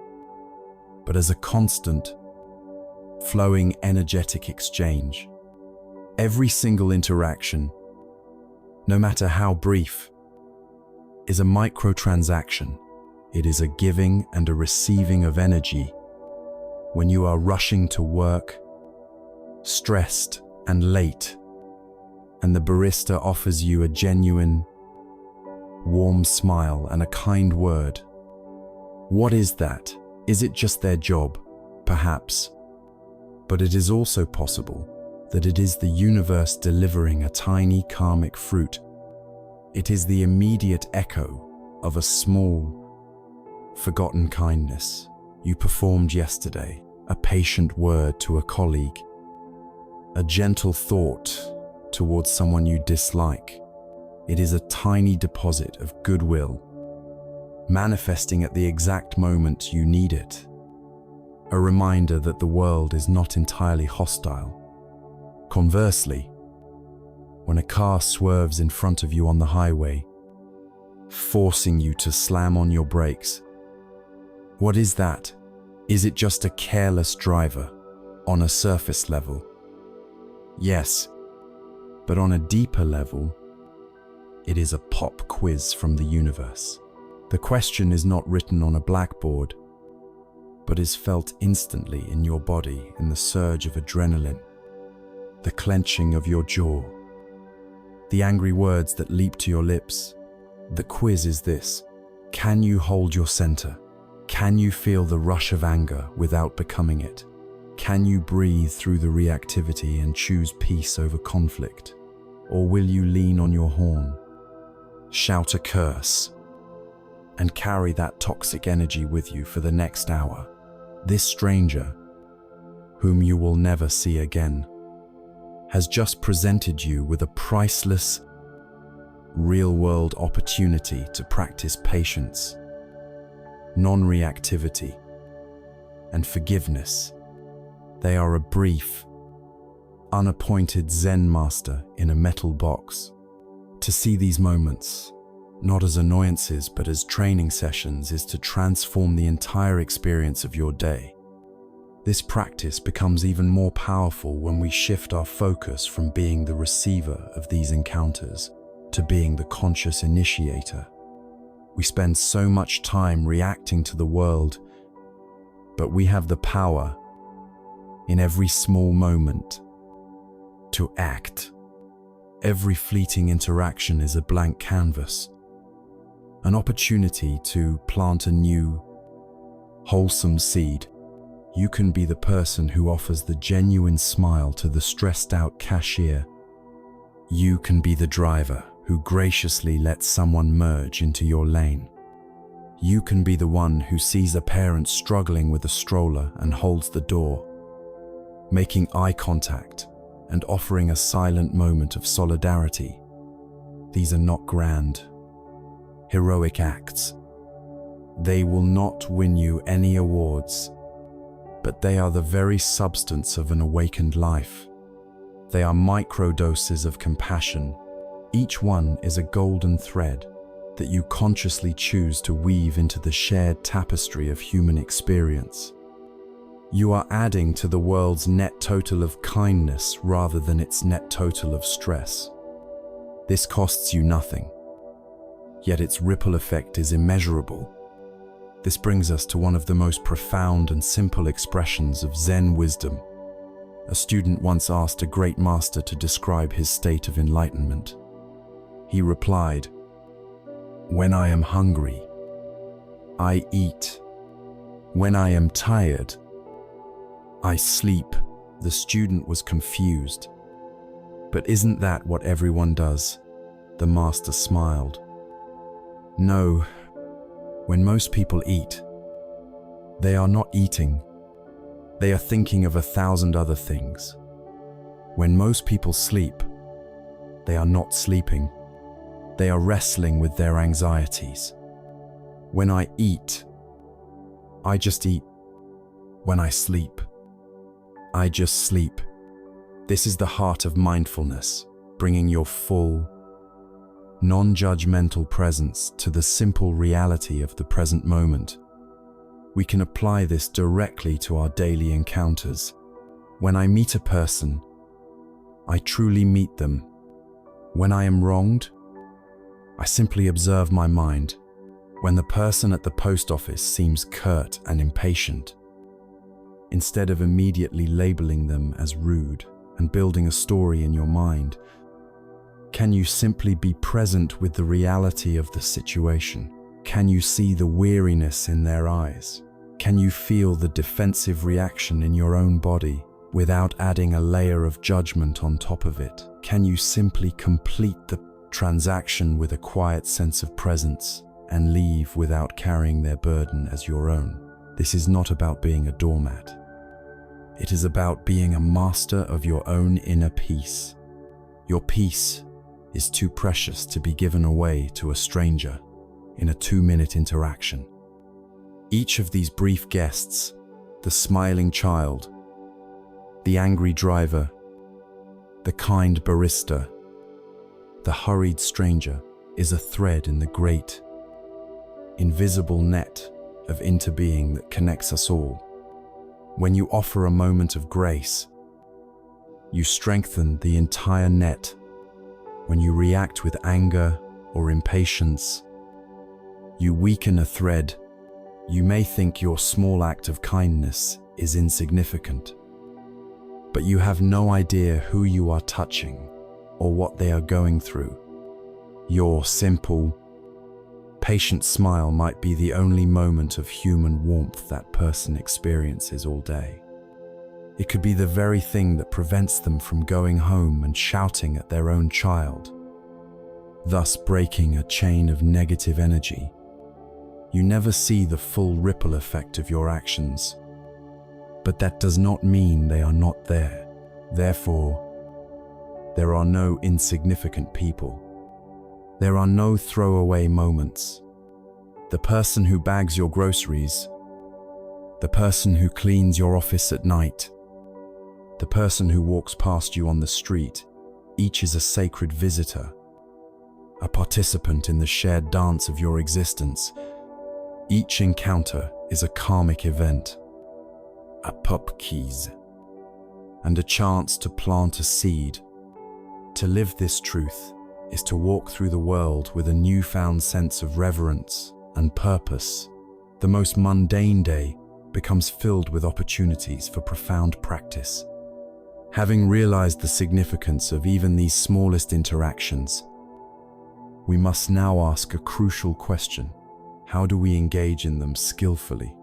but as a constant, flowing energetic exchange. Every single interaction, no matter how brief, is a microtransaction. It is a giving and a receiving of energy. When you are rushing to work, stressed and late, and the barista offers you a genuine, warm smile and a kind word. What is that? Is it just their job? Perhaps. But it is also possible that it is the universe delivering a tiny karmic fruit. It is the immediate echo of a small, forgotten kindness you performed yesterday, a patient word to a colleague, a gentle thought towards someone you dislike. It is a tiny deposit of goodwill, manifesting at the exact moment you need it. A reminder that the world is not entirely hostile. Conversely, when a car swerves in front of you on the highway, forcing you to slam on your brakes. What is that? Is it just a careless driver on a surface level? Yes, but on a deeper level, it is a pop quiz from the universe. The question is not written on a blackboard, but is felt instantly in your body in the surge of adrenaline, the clenching of your jaw, the angry words that leap to your lips. The quiz is this: can you hold your center? Can you feel the rush of anger without becoming it? Can you breathe through the reactivity and choose peace over conflict? Or will you lean on your horn, shout a curse, and carry that toxic energy with you for the next hour? This stranger, whom you will never see again, has just presented you with a priceless, real-world opportunity to practice patience, non-reactivity, and forgiveness. They are a brief, unappointed Zen master in a metal box. To see these moments, not as annoyances but as training sessions, is to transform the entire experience of your day. This practice becomes even more powerful when we shift our focus from being the receiver of these encounters to being the conscious initiator. We spend so much time reacting to the world, but we have the power, in every small moment, to act. Every fleeting interaction is a blank canvas, an opportunity to plant a new, wholesome seed. You can be the person who offers the genuine smile to the stressed-out cashier. You can be the driver who graciously lets someone merge into your lane. You can be the one who sees a parent struggling with a stroller and holds the door, making eye contact and offering a silent moment of solidarity. These are not grand, heroic acts. They will not win you any awards, but they are the very substance of an awakened life. They are microdoses of compassion. Each one is a golden thread that you consciously choose to weave into the shared tapestry of human experience. You are adding to the world's net total of kindness rather than its net total of stress. This costs you nothing, yet its ripple effect is immeasurable. This brings us to one of the most profound and simple expressions of Zen wisdom. A student once asked a great master to describe his state of enlightenment. He replied, "When I am hungry, I eat. When I am tired, I sleep." The student was confused. "But isn't that what everyone does?" The master smiled. "No, when most people eat, they are not eating. They are thinking of 1,000 other things. When most people sleep, they are not sleeping. They are wrestling with their anxieties. When I eat, I just eat. When I sleep, I just sleep." This is the heart of mindfulness, bringing your full, non-judgmental presence to the simple reality of the present moment. We can apply this directly to our daily encounters. When I meet a person, I truly meet them. When I am wronged, I simply observe my mind. When the person at the post office seems curt and impatient, instead of immediately labeling them as rude and building a story in your mind, can you simply be present with the reality of the situation? Can you see the weariness in their eyes? Can you feel the defensive reaction in your own body without adding a layer of judgment on top of it? Can you simply complete the transaction with a quiet sense of presence and leave without carrying their burden as your own? This is not about being a doormat. It is about being a master of your own inner peace. Your peace is too precious to be given away to a stranger in a 2-minute interaction. Each of these brief guests, the smiling child, the angry driver, the kind barista, the hurried stranger, is a thread in the great, invisible net of interbeing that connects us all. When you offer a moment of grace, you strengthen the entire net. When you react with anger or impatience, you weaken a thread. You may think your small act of kindness is insignificant, but you have no idea who you are touching or what they are going through. Your simple, patient smile might be the only moment of human warmth that person experiences all day. It could be the very thing that prevents them from going home and shouting at their own child, thus breaking a chain of negative energy. You never see the full ripple effect of your actions, but that does not mean they are not there. Therefore, there are no insignificant people. There are no throwaway moments. The person who bags your groceries, the person who cleans your office at night, the person who walks past you on the street, each is a sacred visitor, a participant in the shared dance of your existence. Each encounter is a karmic event, a pup keys, and a chance to plant a seed. To live this truth is to walk through the world with a newfound sense of reverence and purpose. The most mundane day becomes filled with opportunities for profound practice. Having realized the significance of even these smallest interactions, we must now ask a crucial question. How do we engage in them skillfully?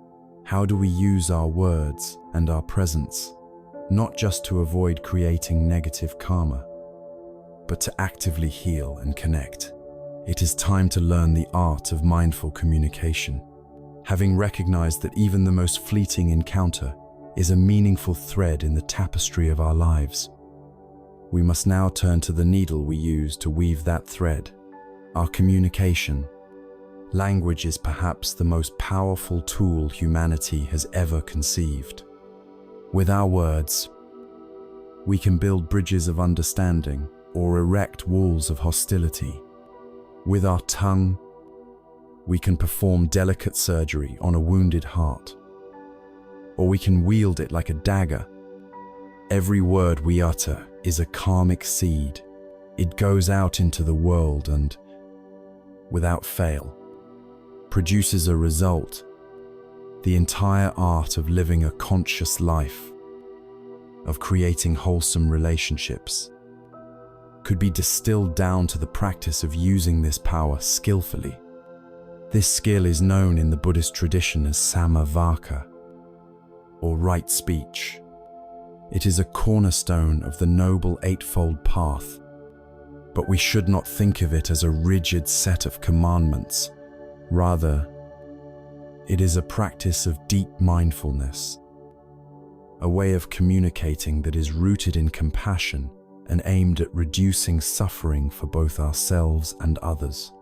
How do we use our words and our presence, not just to avoid creating negative karma, but to actively heal and connect? It is time to learn the art of mindful communication. Having recognized that even the most fleeting encounter is a meaningful thread in the tapestry of our lives, we must now turn to the needle we use to weave that thread, our communication. Language is perhaps the most powerful tool humanity has ever conceived. With our words, we can build bridges of understanding or erect walls of hostility. With our tongue, we can perform delicate surgery on a wounded heart, or we can wield it like a dagger. Every word we utter is a karmic seed. It goes out into the world and, without fail, produces a result. The entire art of living a conscious life, of creating wholesome relationships, could be distilled down to the practice of using this power skillfully. This skill is known in the Buddhist tradition as samavaka, or right speech. It is a cornerstone of the Noble Eightfold Path, but we should not think of it as a rigid set of commandments. Rather, it is a practice of deep mindfulness, a way of communicating that is rooted in compassion and aimed at reducing suffering for both ourselves and others.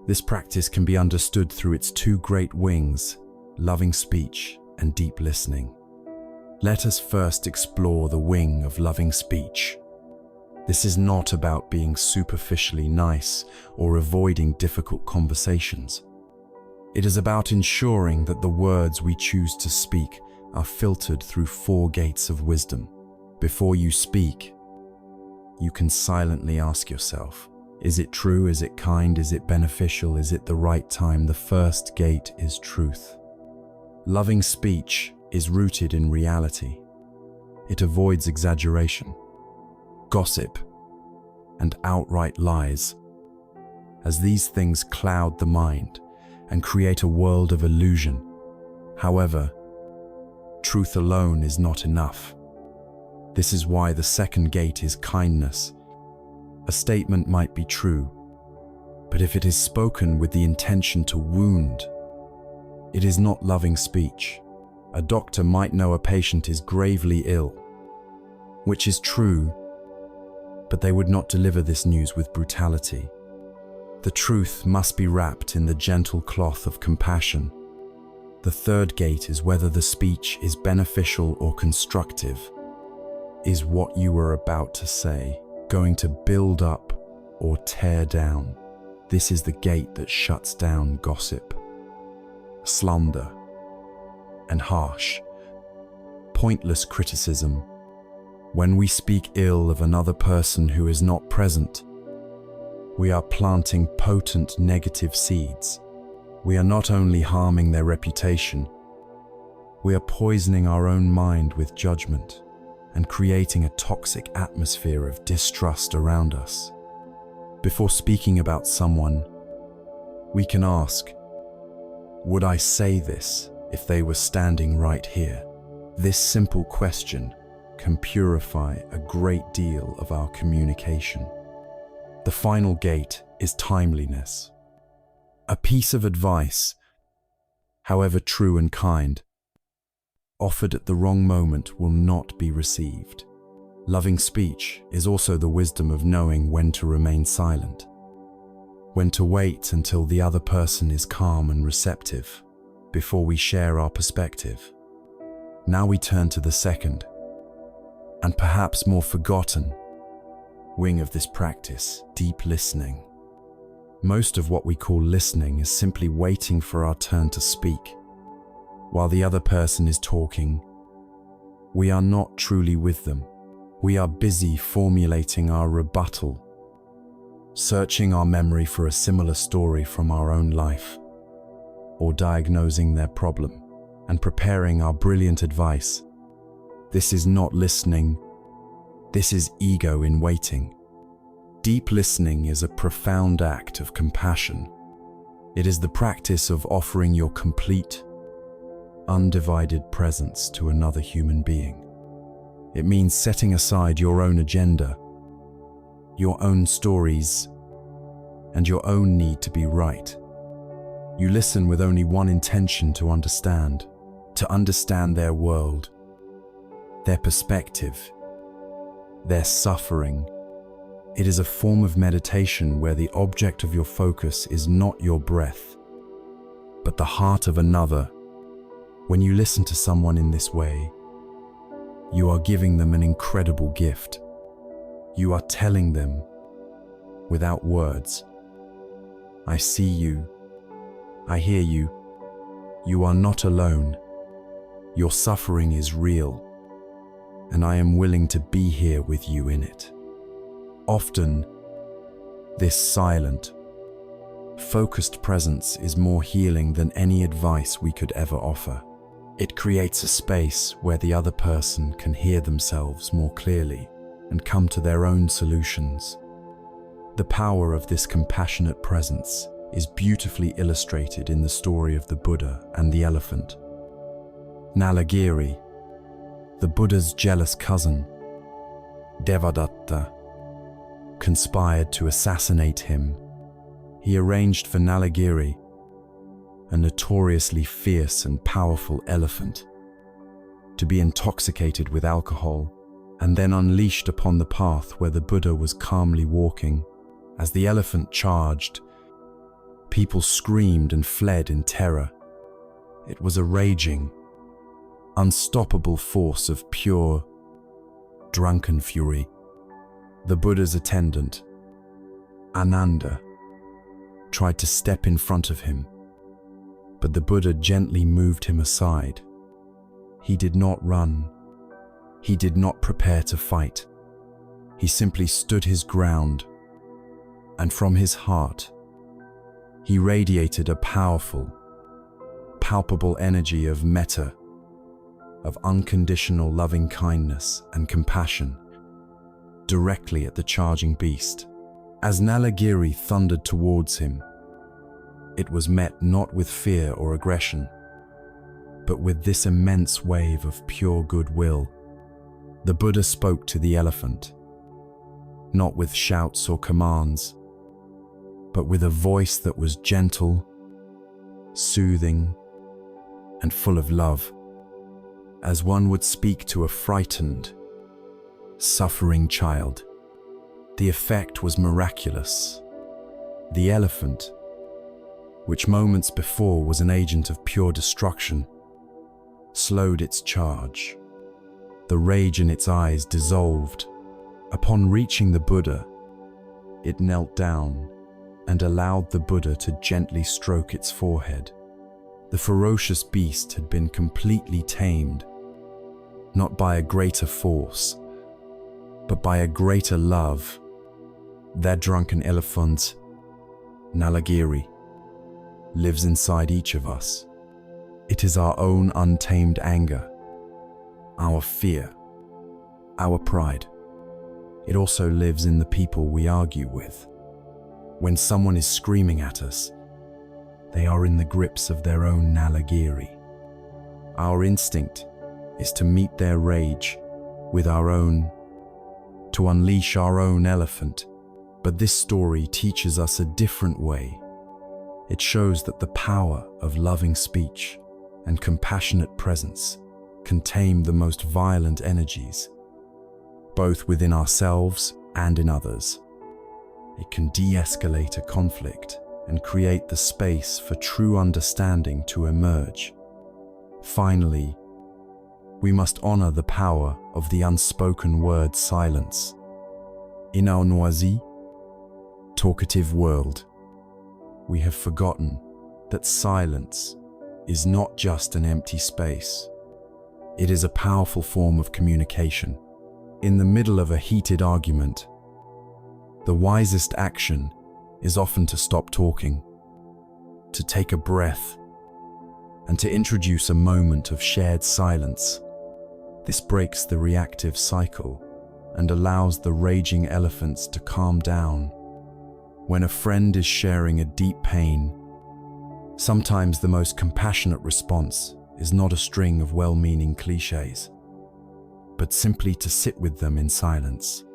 This practice can be understood through its two great wings, loving speech and deep listening. Let us first explore the wing of loving speech. This is not about being superficially nice or avoiding difficult conversations. It is about ensuring that the words we choose to speak are filtered through 4 gates of wisdom. Before you speak, you can silently ask yourself, is it true? Is it kind? Is it beneficial? Is it the right time? The first gate is truth. Loving speech is rooted in reality. It avoids exaggeration, gossip, and outright lies, as these things cloud the mind and create a world of illusion. However, truth alone is not enough. This is why the second gate is kindness. A statement might be true, but if it is spoken with the intention to wound, it is not loving speech. A doctor might know a patient is gravely ill, which is true, but they would not deliver this news with brutality. The truth must be wrapped in the gentle cloth of compassion. The third gate is whether the speech is beneficial or constructive. Is what you are about to say going to build up or tear down? This is the gate that shuts down gossip, slander, and harsh, pointless criticism. When we speak ill of another person who is not present, we are planting potent negative seeds. We are not only harming their reputation, we are poisoning our own mind with judgment and creating a toxic atmosphere of distrust around us. Before speaking about someone, we can ask, would I say this if they were standing right here? This simple question can purify a great deal of our communication. The final gate is timeliness. A piece of advice, however true and kind, offered at the wrong moment will not be received. Loving speech is also the wisdom of knowing when to remain silent, when to wait until the other person is calm and receptive before we share our perspective. Now we turn to the second, and perhaps more forgotten, wing of this practice, deep listening. Most of what we call listening is simply waiting for our turn to speak. While the other person is talking, we are not truly with them. We are busy formulating our rebuttal, searching our memory for a similar story from our own life, or diagnosing their problem and preparing our brilliant advice. This is not listening. This is ego in waiting. Deep listening is a profound act of compassion. It is the practice of offering your complete, undivided presence to another human being. It means setting aside your own agenda, your own stories, and your own need to be right. You listen with only one intention: to understand their world, their perspective, their suffering. It is a form of meditation where the object of your focus is not your breath, but the heart of another. When you listen to someone in this way, you are giving them an incredible gift. You are telling them, without words, I see you, I hear you, you are not alone, your suffering is real, and I am willing to be here with you in it. Often, this silent, focused presence is more healing than any advice we could ever offer. It creates a space where the other person can hear themselves more clearly and come to their own solutions. The power of this compassionate presence is beautifully illustrated in the story of the Buddha and the elephant. Nalagiri, the Buddha's jealous cousin, Devadatta, conspired to assassinate him. He arranged for Nalagiri, a notoriously fierce and powerful elephant, to be intoxicated with alcohol and then unleashed upon the path where the Buddha was calmly walking. As the elephant charged, people screamed and fled in terror. It was a raging, unstoppable force of pure, drunken fury. The Buddha's attendant, Ananda, tried to step in front of him, but the Buddha gently moved him aside. He did not run. He did not prepare to fight. He simply stood his ground, and from his heart, he radiated a powerful, palpable energy of metta, of unconditional loving kindness and compassion, directly at the charging beast. As Nalagiri thundered towards him, it was met not with fear or aggression, but with this immense wave of pure goodwill. The Buddha spoke to the elephant, not with shouts or commands, but with a voice that was gentle, soothing, and full of love, as one would speak to a frightened, suffering child. The effect was miraculous. The elephant, which moments before was an agent of pure destruction, slowed its charge. The rage in its eyes dissolved. Upon reaching the Buddha, it knelt down, and allowed the Buddha to gently stroke its forehead. The ferocious beast had been completely tamed, not by a greater force, but by a greater love. That drunken elephant, Nalagiri, lives inside each of us. It is our own untamed anger, our fear, our pride. It also lives in the people we argue with. When someone is screaming at us, they are in the grips of their own Nalagiri. Our instinct is to meet their rage with our own, to unleash our own elephant. But this story teaches us a different way. It shows that the power of loving speech and compassionate presence can tame the most violent energies, both within ourselves and in others. It can de-escalate a conflict and create the space for true understanding to emerge. Finally, we must honor the power of the unspoken word silence. In our noisy, talkative world, we have forgotten that silence is not just an empty space. It is a powerful form of communication. In the middle of a heated argument, the wisest action is often to stop talking, to take a breath, and to introduce a moment of shared silence. This breaks the reactive cycle and allows the raging elephants to calm down. When a friend is sharing a deep pain, sometimes the most compassionate response is not a string of well-meaning cliches, but simply to sit with them in silence.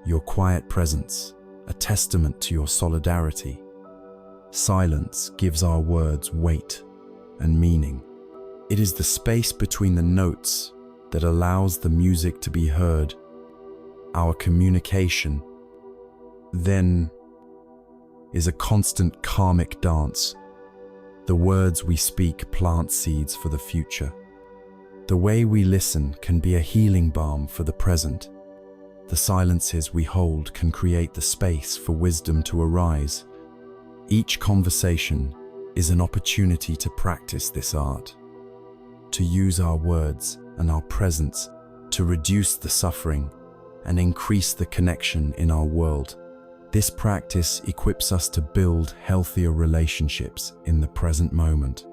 Your quiet presence, a testament to your solidarity. Silence gives our words weight and meaning. It is the space between the notes that allows the music to be heard. Our communication, then, is a constant karmic dance. The words we speak plant seeds for the future. The way we listen can be a healing balm for the present. The silences we hold can create the space for wisdom to arise. Each conversation is an opportunity to practice this art, to use our words and our presence to reduce the suffering and increase the connection in our world. This practice equips us to build healthier relationships in the present moment.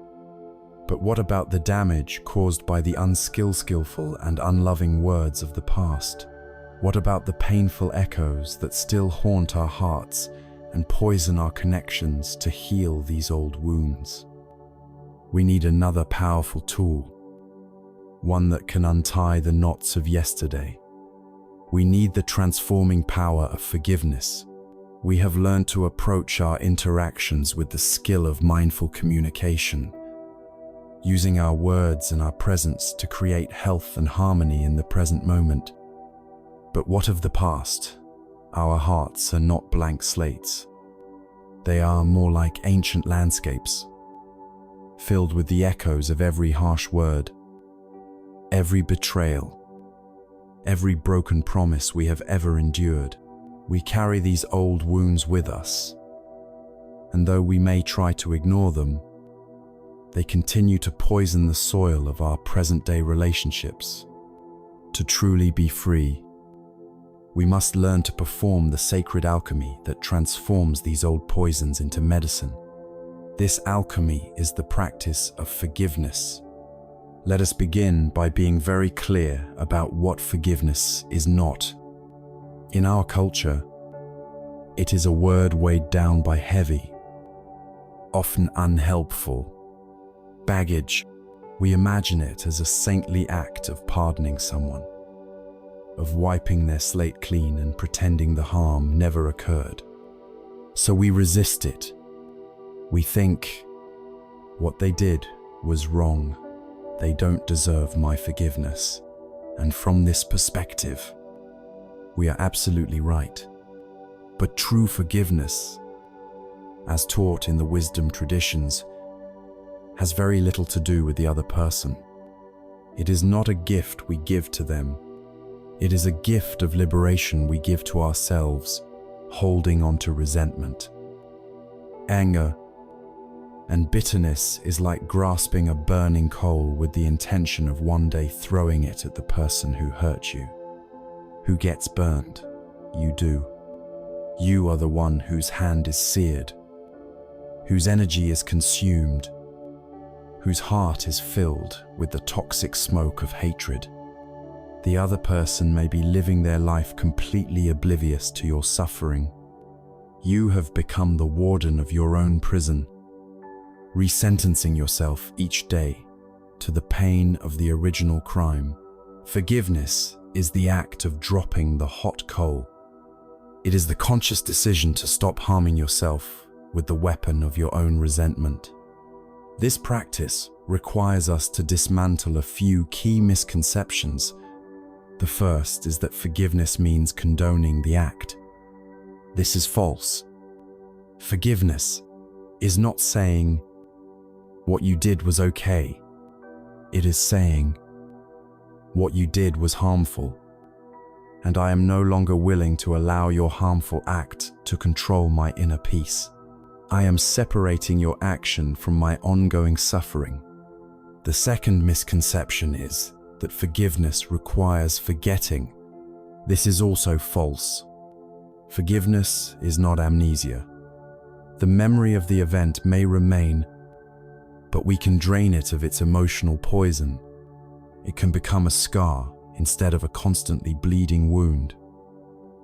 But what about the damage caused by the unskillful and unloving words of the past? What about the painful echoes that still haunt our hearts and poison our connections to heal these old wounds? We need another powerful tool, one that can untie the knots of yesterday. We need the transforming power of forgiveness. We have learned to approach our interactions with the skill of mindful communication, using our words and our presence to create health and harmony in the present moment. But what of the past? Our hearts are not blank slates. They are more like ancient landscapes, filled with the echoes of every harsh word, every betrayal, every broken promise we have ever endured. We carry these old wounds with us, and though we may try to ignore them, they continue to poison the soil of our present-day relationships. To truly be free, we must learn to perform the sacred alchemy that transforms these old poisons into medicine. This alchemy is the practice of forgiveness. Let us begin by being very clear about what forgiveness is not. In our culture, it is a word weighed down by heavy, often unhelpful baggage. We imagine it as a saintly act of pardoning someone, of wiping their slate clean and pretending the harm never occurred. So we resist it. We think, what they did was wrong. They don't deserve my forgiveness. And from this perspective, we are absolutely right. But true forgiveness, as taught in the wisdom traditions, has very little to do with the other person. It is not a gift we give to them. It is a gift of liberation we give to ourselves, holding on to resentment, anger, and bitterness is like grasping a burning coal with the intention of one day throwing it at the person who hurt you. Who gets burned? You do. You are the one whose hand is seared, whose energy is consumed, whose heart is filled with the toxic smoke of hatred. The other person may be living their life completely oblivious to your suffering. You have become the warden of your own prison, resentencing yourself each day to the pain of the original crime. Forgiveness is the act of dropping the hot coal. It is the conscious decision to stop harming yourself with the weapon of your own resentment. This practice requires us to dismantle a few key misconceptions. The first is that forgiveness means condoning the act. This is false. Forgiveness is not saying, "What you did was okay." It is saying, "What you did was harmful, and I am no longer willing to allow your harmful act to control my inner peace. I am separating your action from my ongoing suffering." The second misconception is that forgiveness requires forgetting. This is also false. Forgiveness is not amnesia. The memory of the event may remain, but we can drain it of its emotional poison. It can become a scar instead of a constantly bleeding wound.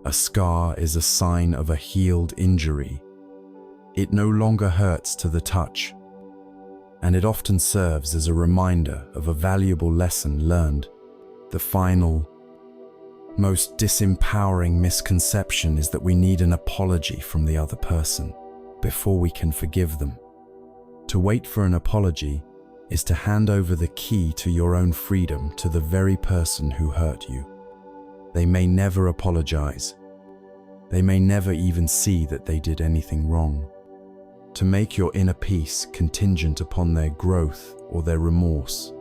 A scar is a sign of a healed injury. It no longer hurts to the touch, and it often serves as a reminder of a valuable lesson learned. The final, most disempowering misconception is that we need an apology from the other person before we can forgive them. To wait for an apology is to hand over the key to your own freedom to the very person who hurt you. They may never apologize. They may never even see that they did anything wrong. To make your inner peace contingent upon their growth or their remorse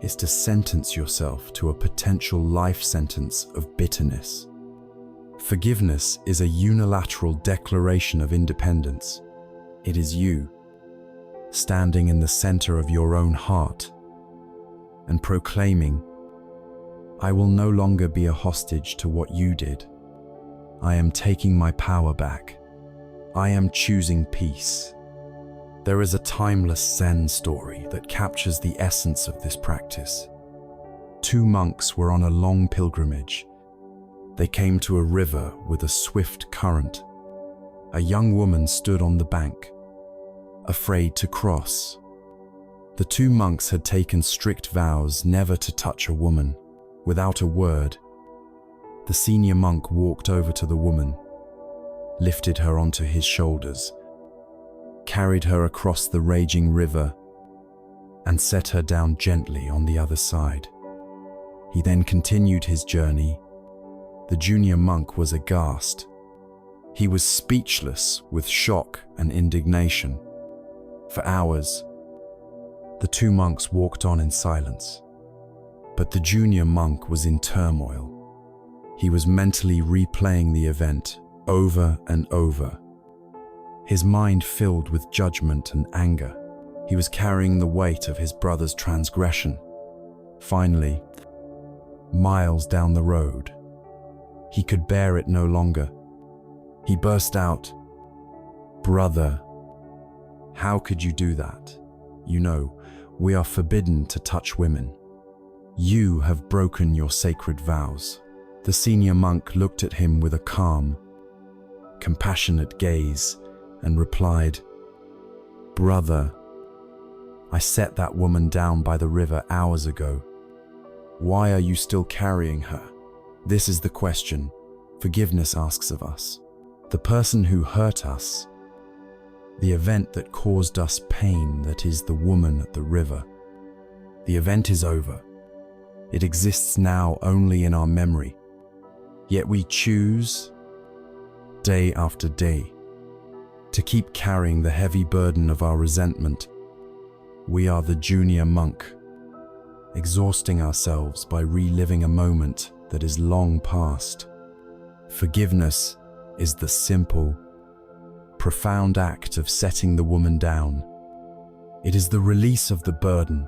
is to sentence yourself to a potential life sentence of bitterness. Forgiveness is a unilateral declaration of independence. It is you, standing in the center of your own heart and proclaiming, "I will no longer be a hostage to what you did. I am taking my power back. I am choosing peace." There is a timeless Zen story that captures the essence of this practice. Two monks were on a long pilgrimage. They came to a river with a swift current. A young woman stood on the bank, afraid to cross. The two monks had taken strict vows never to touch a woman. Without a word, the senior monk walked over to the woman, lifted her onto his shoulders, carried her across the raging river, and set her down gently on the other side. He then continued his journey. The junior monk was aghast. He was speechless with shock and indignation. For hours, the two monks walked on in silence. But the junior monk was in turmoil. He was mentally replaying the event over and over, his mind filled with judgment and anger. He was carrying the weight of his brother's transgression. Finally, miles down the road, he could bear it no longer. He burst out, "Brother, how could you do that? You know, we are forbidden to touch women. You have broken your sacred vows." The senior monk looked at him with a calm, compassionate gaze and replied, "Brother, I set that woman down by the river hours ago. Why are you still carrying her?" This is the question forgiveness asks of us. The person who hurt us, the event that caused us pain, that is the woman at the river. The event is over. It exists now only in our memory. Yet we choose, day after day, to keep carrying the heavy burden of our resentment. We are the junior monk, exhausting ourselves by reliving a moment that is long past. Forgiveness is the simple, profound act of setting the woman down. It is the release of the burden.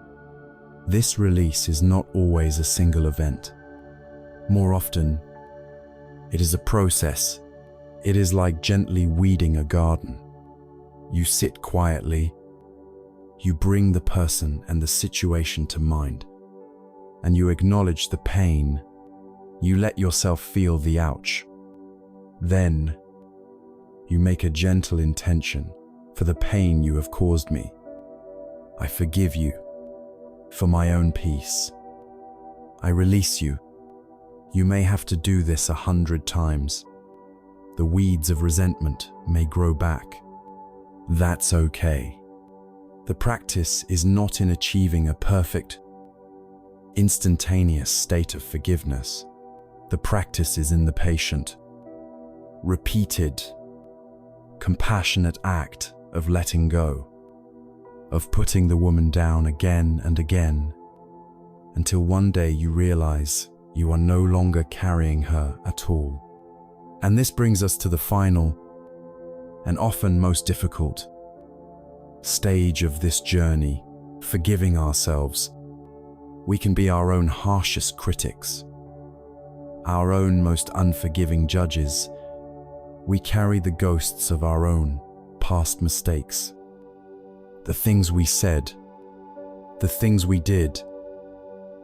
This release is not always a single event. More often, it is a process. It is like gently weeding a garden. You sit quietly, you bring the person and the situation to mind, and you acknowledge the pain. You let yourself feel the ouch. Then, you make a gentle intention. For the pain you have caused me, I forgive you. For my own peace, I release you. You may have to do this 100 times. The weeds of resentment may grow back. That's okay. The practice is not in achieving a perfect, instantaneous state of forgiveness. The practice is in the patient, repeated, compassionate act of letting go, of putting the woman down again and again, until one day you realize you are no longer carrying her at all. And this brings us to the final, and often most difficult, stage of this journey, forgiving ourselves. We can be our own harshest critics, our own most unforgiving judges. We carry the ghosts of our own past mistakes. The things we said, the things we did,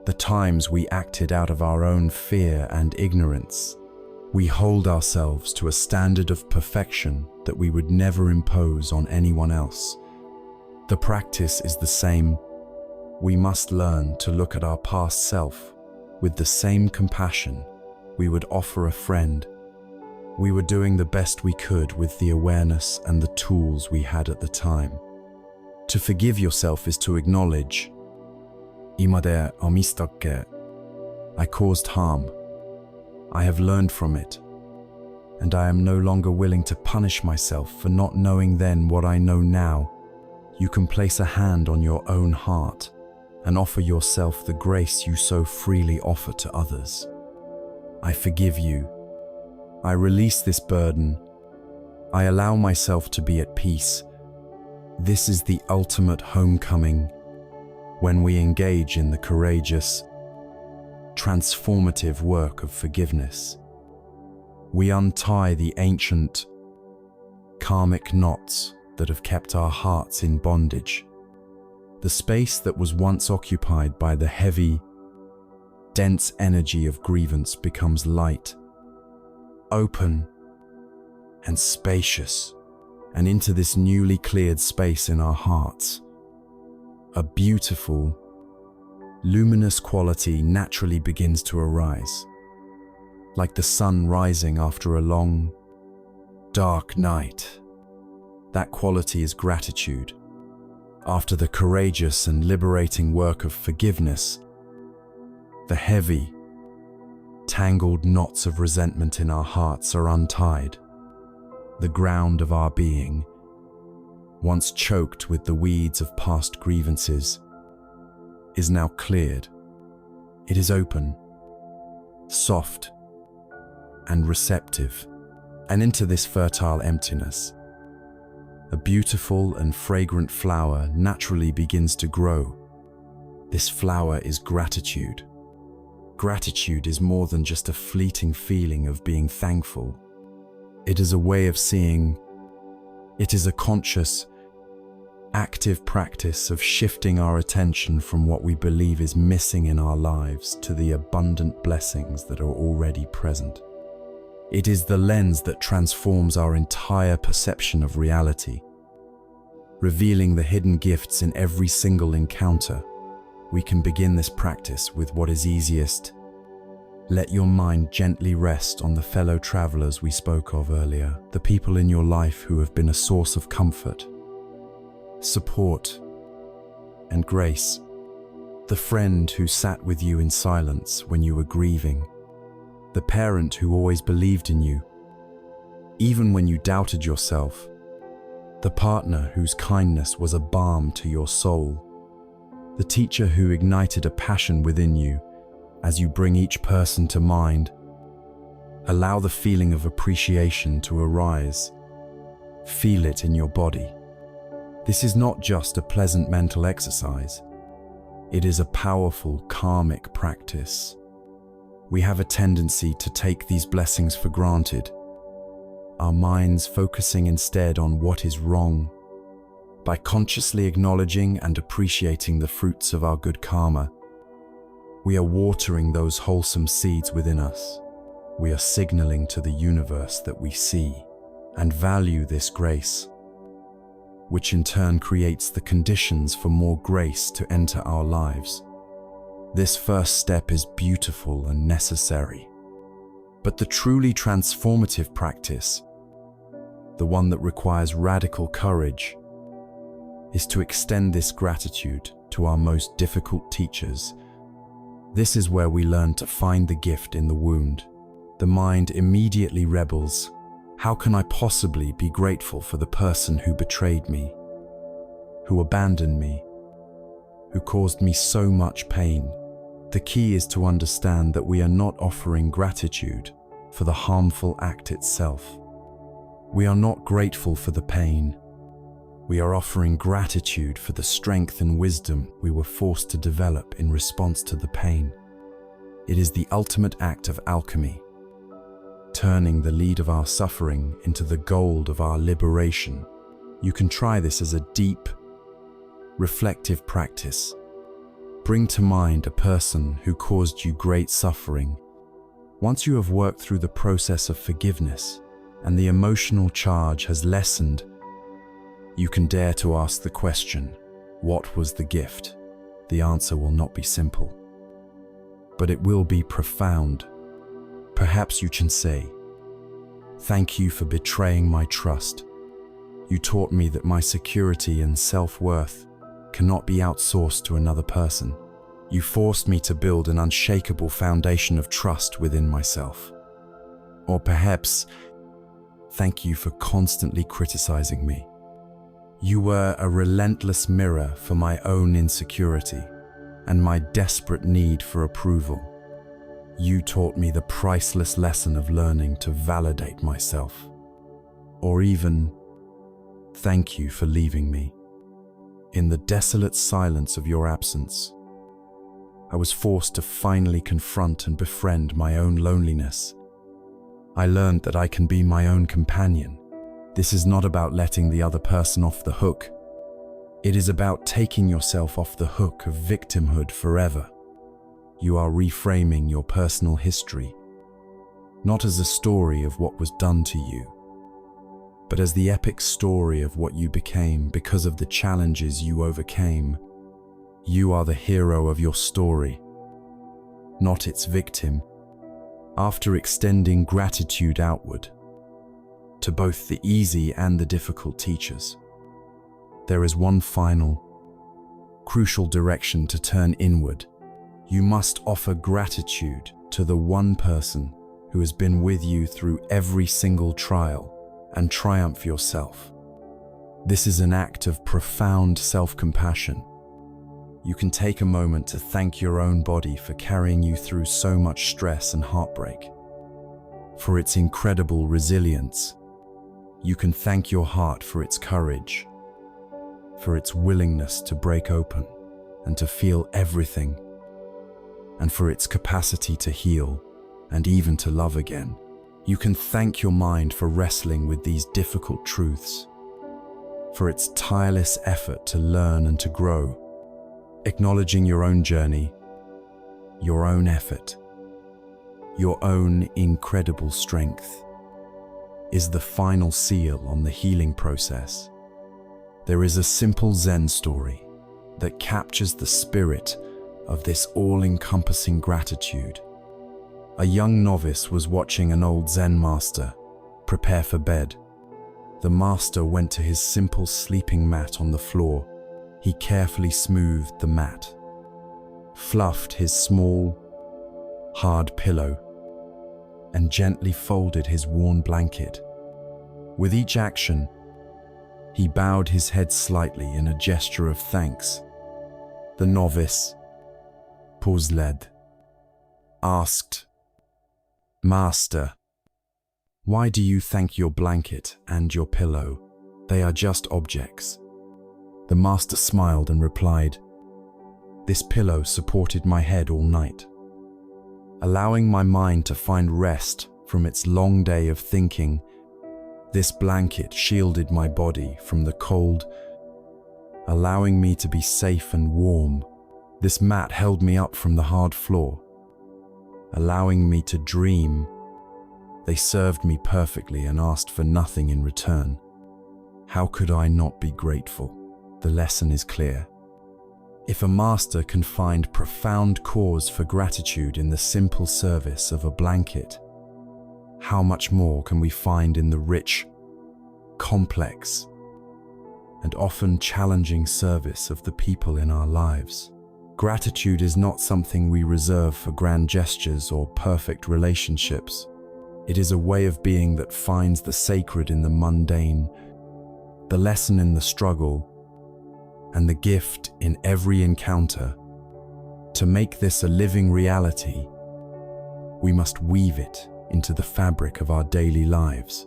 the times we acted out of our own fear and ignorance. We hold ourselves to a standard of perfection that we would never impose on anyone else. The practice is the same. We must learn to look at our past self with the same compassion we would offer a friend. We were doing the best we could with the awareness and the tools we had at the time. To forgive yourself is to acknowledge, 今でお見したっけ? I caused harm. I have learned from it, and I am no longer willing to punish myself for not knowing then what I know now. You can place a hand on your own heart and offer yourself the grace you so freely offer to others. I forgive you. I release this burden. I allow myself to be at peace. This is the ultimate homecoming when we engage in the courageous, transformative work of forgiveness. We untie the ancient, karmic knots that have kept our hearts in bondage. The space that was once occupied by the heavy, dense energy of grievance becomes light, open, and spacious, and into this newly cleared space in our hearts, a beautiful, luminous quality naturally begins to arise, like the sun rising after a long, dark night. That quality is gratitude. After the courageous and liberating work of forgiveness, the heavy, tangled knots of resentment in our hearts are untied. The ground of our being, once choked with the weeds of past grievances, is now cleared. It is open, soft, and receptive, and into this fertile emptiness, a beautiful and fragrant flower naturally begins to grow. This flower is gratitude. Gratitude is more than just a fleeting feeling of being thankful. It is a way of seeing. It is a conscious, active practice of shifting our attention from what we believe is missing in our lives to the abundant blessings that are already present. It is the lens that transforms our entire perception of reality, revealing the hidden gifts in every single encounter. We can begin this practice with what is easiest. Let your mind gently rest on the fellow travelers we spoke of earlier, the people in your life who have been a source of comfort, support, and grace. The friend who sat with you in silence when you were grieving, the parent who always believed in you, even when you doubted yourself, the partner whose kindness was a balm to your soul, the teacher who ignited a passion within you. As you bring each person to mind, allow the feeling of appreciation to arise. Feel it in your body. This is not just a pleasant mental exercise. It is a powerful karmic practice. We have a tendency to take these blessings for granted, our minds focusing instead on what is wrong. By consciously acknowledging and appreciating the fruits of our good karma, we are watering those wholesome seeds within us. We are signaling to the universe that we see and value this grace, which in turn creates the conditions for more grace to enter our lives. This first step is beautiful and necessary, but the truly transformative practice, the one that requires radical courage, is to extend this gratitude to our most difficult teachers. This is where we learn to find the gift in the wound. The mind immediately rebels. How can I possibly be grateful for the person who betrayed me, who abandoned me, who caused me so much pain? The key is to understand that we are not offering gratitude for the harmful act itself. We are not grateful for the pain. We are offering gratitude for the strength and wisdom we were forced to develop in response to the pain. It is the ultimate act of alchemy, turning the lead of our suffering into the gold of our liberation. You can try this as a deep, reflective practice. Bring to mind a person who caused you great suffering. Once you have worked through the process of forgiveness and the emotional charge has lessened, you can dare to ask the question, what was the gift? The answer will not be simple, but it will be profound. Perhaps you can say, "Thank you for betraying my trust. You taught me that my security and self-worth cannot be outsourced to another person. You forced me to build an unshakable foundation of trust within myself." Or perhaps, "Thank you for constantly criticizing me. You were a relentless mirror for my own insecurity and my desperate need for approval. You taught me the priceless lesson of learning to validate myself." Or even, "Thank you for leaving me. In the desolate silence of your absence, I was forced to finally confront and befriend my own loneliness. I learned that I can be my own companion. This is not about letting the other person off the hook. It is about taking yourself off the hook of victimhood forever. You are reframing your personal history, not as a story of what was done to you, but as the epic story of what you became because of the challenges you overcame. You are the hero of your story, not its victim. After extending gratitude outward, to both the easy and the difficult teachers, there is one final, crucial direction to turn inward. You must offer gratitude to the one person who has been with you through every single trial and triumph yourself. This is an act of profound self-compassion. You can take a moment to thank your own body for carrying you through so much stress and heartbreak, for its incredible resilience. You can thank your heart for its courage, for its willingness to break open and to feel everything, and for its capacity to heal and even to love again. You can thank your mind for wrestling with these difficult truths, for its tireless effort to learn and to grow. Acknowledging your own journey, your own effort, your own incredible strength is the final seal on the healing process. There is a simple Zen story that captures the spirit of this all-encompassing gratitude. A young novice was watching an old Zen master prepare for bed. The master went to his simple sleeping mat on the floor. He carefully smoothed the mat, fluffed his small, hard pillow, and gently folded his worn blanket. With each action, he bowed his head slightly in a gesture of thanks. The novice, puzzled, asked, "Master, why do you thank your blanket and your pillow?" They are just objects." The master smiled and replied, "This pillow supported my head all night, allowing my mind to find rest from its long day of thinking. This blanket shielded my body from the cold, allowing me to be safe and warm. This mat held me up from the hard floor, allowing me to dream. They served me perfectly and asked for nothing in return. How could I not be grateful?" The lesson is clear. If a master can find profound cause for gratitude in the simple service of a blanket, how much more can we find in the rich, complex, and often challenging service of the people in our lives? Gratitude is not something we reserve for grand gestures or perfect relationships. It is a way of being that finds the sacred in the mundane, the lesson in the struggle, and the gift in every encounter. To make this a living reality, we must weave it into the fabric of our daily lives.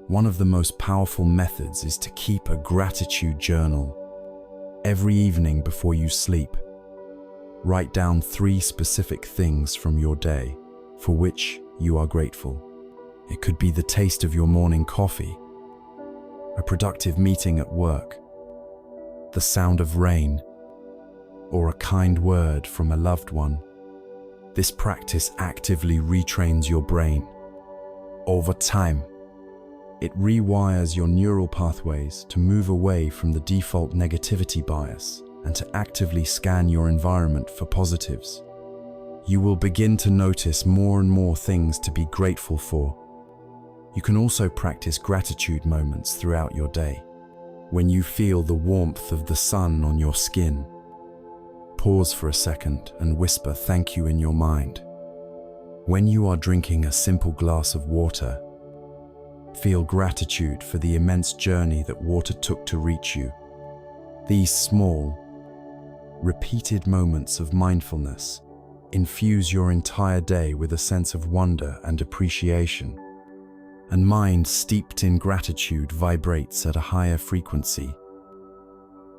One of the most powerful methods is to keep a gratitude journal. Every evening before you sleep, write down 3 specific things from your day for which you are grateful. It could be the taste of your morning coffee, a productive meeting at work, the sound of rain, or a kind word from a loved one. This practice actively retrains your brain. Over time, it rewires your neural pathways to move away from the default negativity bias and to actively scan your environment for positives. You will begin to notice more and more things to be grateful for. You can also practice gratitude moments throughout your day. When you feel the warmth of the sun on your skin, pause for a second and whisper thank you in your mind. When you are drinking a simple glass of water, feel gratitude for the immense journey that water took to reach you. These small, repeated moments of mindfulness infuse your entire day with a sense of wonder and appreciation. And mind steeped in gratitude vibrates at a higher frequency.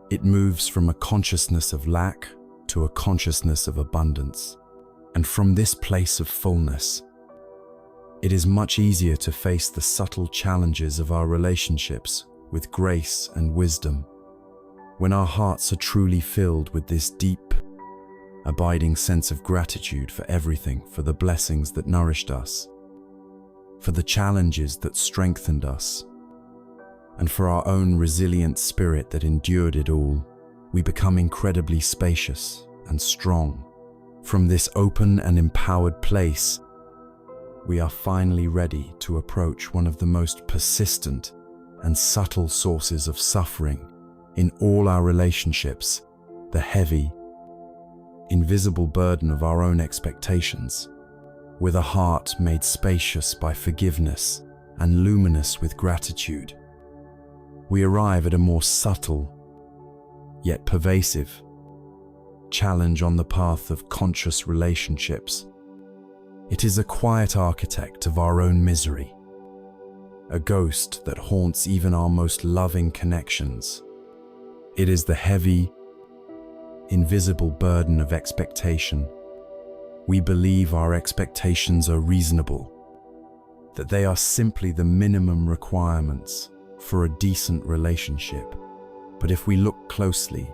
It moves from a consciousness of lack to a consciousness of abundance. And from this place of fullness, it is much easier to face the subtle challenges of our relationships with grace and wisdom. When our hearts are truly filled with this deep, abiding sense of gratitude for everything, for the blessings that nourished us, for the challenges that strengthened us, and for our own resilient spirit that endured it all, we become incredibly spacious and strong. From this open and empowered place, we are finally ready to approach one of the most persistent and subtle sources of suffering in all our relationships, the heavy, invisible burden of our own expectations. With a heart made spacious by forgiveness and luminous with gratitude, we arrive at a more subtle, yet pervasive, challenge on the path of conscious relationships. It is a quiet architect of our own misery, a ghost that haunts even our most loving connections. It is the heavy, invisible burden of expectation. We believe our expectations are reasonable, that they are simply the minimum requirements for a decent relationship. But if we look closely,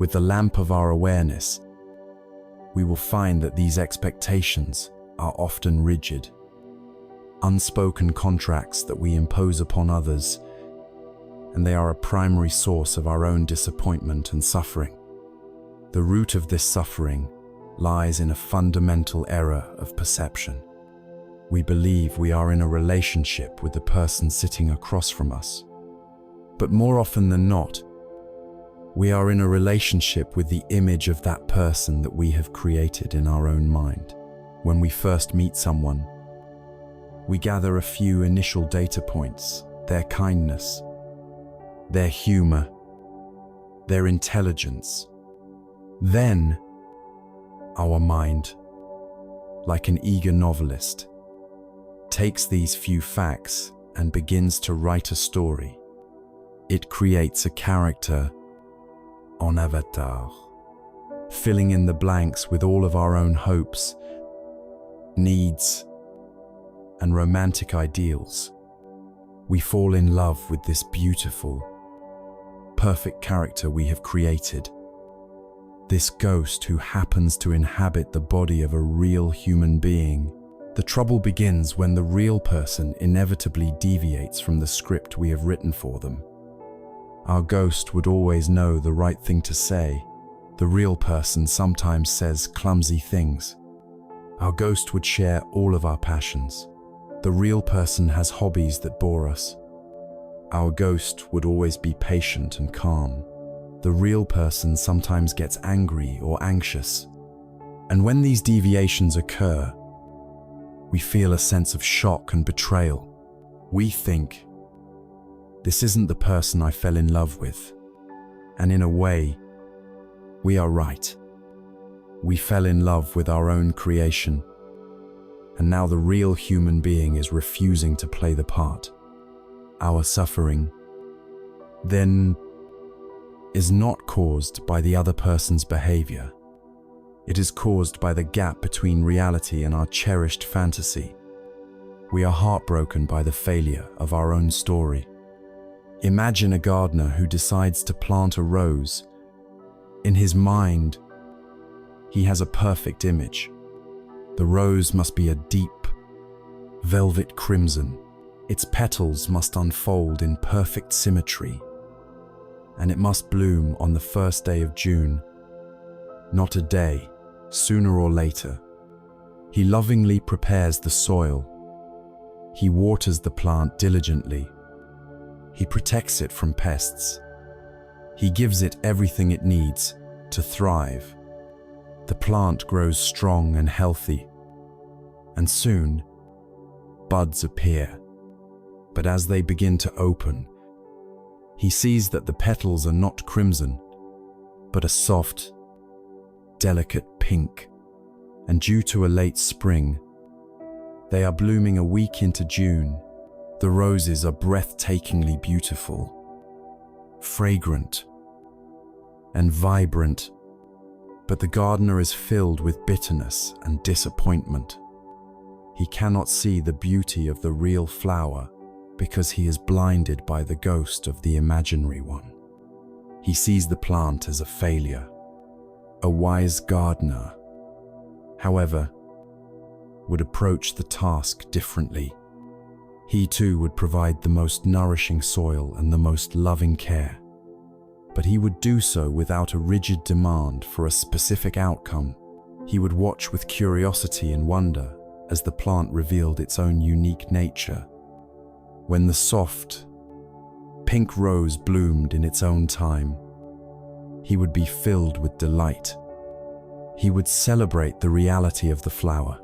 with the lamp of our awareness, we will find that these expectations are often rigid, unspoken contracts that we impose upon others, and they are a primary source of our own disappointment and suffering. The root of this suffering lies in a fundamental error of perception. We believe we are in a relationship with the person sitting across from us. But more often than not, we are in a relationship with the image of that person that we have created in our own mind. When we first meet someone, we gather a few initial data points: their kindness, their humor, their intelligence. Then, our mind, like an eager novelist, takes these few facts and begins to write a story. It creates a character en avatar, filling in the blanks with all of our own hopes, needs, and romantic ideals. We fall in love with this beautiful, perfect character we have created. This ghost who happens to inhabit the body of a real human being. The trouble begins when the real person inevitably deviates from the script we have written for them. Our ghost would always know the right thing to say. The real person sometimes says clumsy things. Our ghost would share all of our passions. The real person has hobbies that bore us. Our ghost would always be patient and calm. The real person sometimes gets angry or anxious. And when these deviations occur, we feel a sense of shock and betrayal. We think, this isn't the person I fell in love with. And in a way, we are right. We fell in love with our own creation. And now the real human being is refusing to play the part. Our suffering, then, is not caused by the other person's behavior. It is caused by the gap between reality and our cherished fantasy. We are heartbroken by the failure of our own story. Imagine a gardener who decides to plant a rose. In his mind, he has a perfect image. The rose must be a deep, velvet crimson. Its petals must unfold in perfect symmetry, and it must bloom on the first day of June. Not a day, sooner or later. He lovingly prepares the soil. He waters the plant diligently. He protects it from pests. He gives it everything it needs to thrive. The plant grows strong and healthy, and soon, buds appear. But as they begin to open, he sees that the petals are not crimson, but a soft, delicate pink. And due to a late spring, they are blooming a week into June. The roses are breathtakingly beautiful, fragrant, and vibrant. But the gardener is filled with bitterness and disappointment. He cannot see the beauty of the real flower because he is blinded by the ghost of the imaginary one. He sees the plant as a failure. A wise gardener, however, would approach the task differently. He too would provide the most nourishing soil and the most loving care. But he would do so without a rigid demand for a specific outcome. He would watch with curiosity and wonder as the plant revealed its own unique nature. When the soft, pink rose bloomed in its own time, he would be filled with delight. He would celebrate the reality of the flower,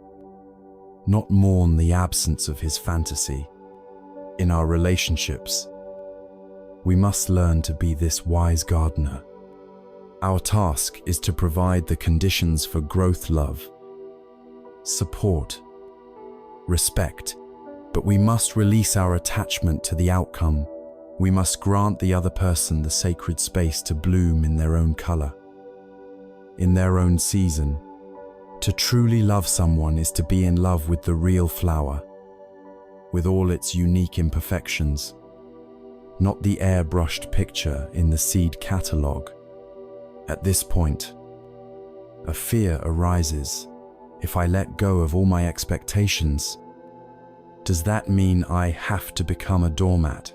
not mourn the absence of his fantasy. In our relationships, we must learn to be this wise gardener. Our task is to provide the conditions for growth, love, support, respect, but we must release our attachment to the outcome. We must grant the other person the sacred space to bloom in their own color, in their own season. To truly love someone is to be in love with the real flower, with all its unique imperfections, not the airbrushed picture in the seed catalog. At this point, a fear arises. If I let go of all my expectations, does that mean I have to become a doormat?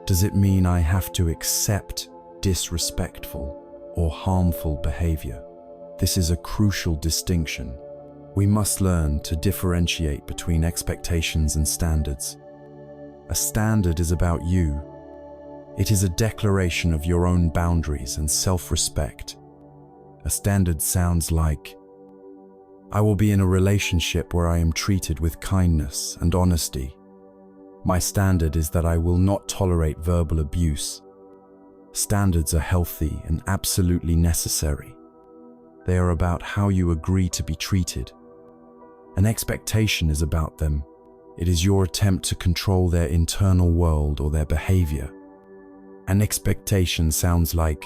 Does it mean I have to accept disrespectful or harmful behavior? This is a crucial distinction. We must learn to differentiate between expectations and standards. A standard is about you. It is a declaration of your own boundaries and self-respect. A standard sounds like, I will be in a relationship where I am treated with kindness and honesty. My standard is that I will not tolerate verbal abuse. Standards are healthy and absolutely necessary. They are about how you agree to be treated. An expectation is about them, It is your attempt to control their internal world or their behavior. An expectation sounds like,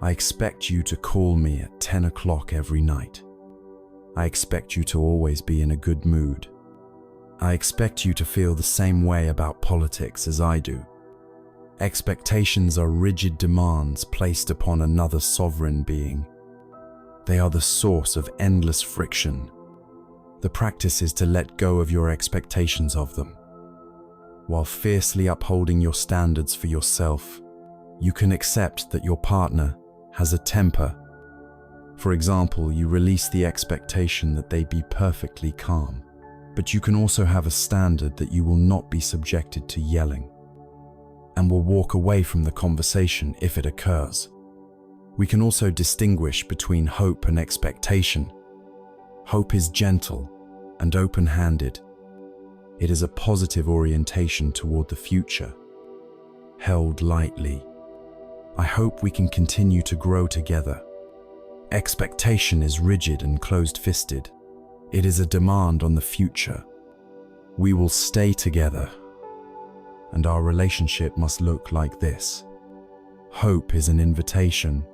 I expect you to call me at 10 o'clock every night. I expect you to always be in a good mood. I expect you to feel the same way about politics as I do. Expectations are rigid demands placed upon another sovereign being. They are the source of endless friction. The practice is to let go of your expectations of them. While fiercely upholding your standards for yourself, you can accept that your partner has a temper. For example, you release the expectation that they be perfectly calm, but you can also have a standard that you will not be subjected to yelling, and will walk away from the conversation if it occurs. We can also distinguish between hope and expectation. Hope is gentle and open-handed. It is a positive orientation toward the future, held lightly. I hope we can continue to grow together. Expectation is rigid and closed-fisted. It is a demand on the future. We will stay together, and our relationship must look like this. Hope is an invitation.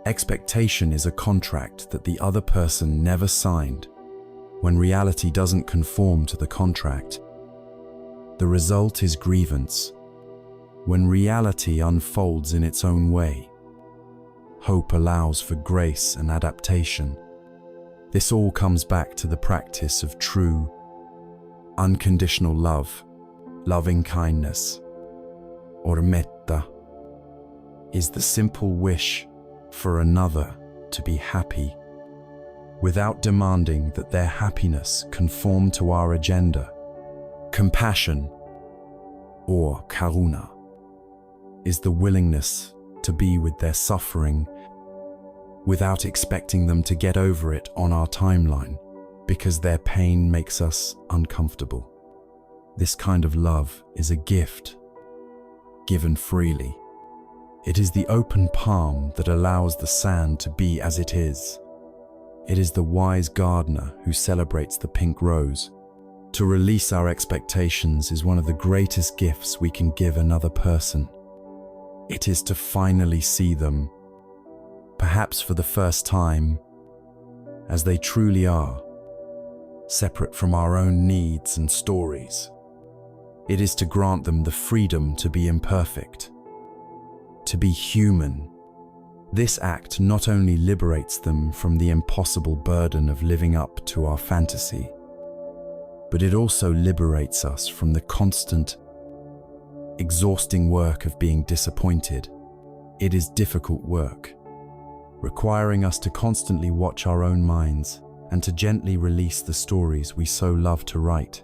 Expectation is a contract that the other person never signed. When reality doesn't conform to the contract, the result is grievance. When reality unfolds in its own way, hope allows for grace and adaptation. This all comes back to the practice of true, unconditional love. Loving kindness, or metta, is the simple wish for another to be happy, without demanding that their happiness conform to our agenda. Compassion, or karuna, is the willingness to be with their suffering without expecting them to get over it on our timeline, because their pain makes us uncomfortable. This kind of love is a gift, given freely. It is the open palm that allows the sand to be as it is. It is the wise gardener who celebrates the pink rose. To release our expectations is one of the greatest gifts we can give another person. It is to finally see them, perhaps for the first time, as they truly are, separate from our own needs and stories. It is to grant them the freedom to be imperfect, to be human. This act not only liberates them from the impossible burden of living up to our fantasy, but it also liberates us from the constant, exhausting work of being disappointed. It is difficult work, requiring us to constantly watch our own minds and to gently release the stories we so love to write.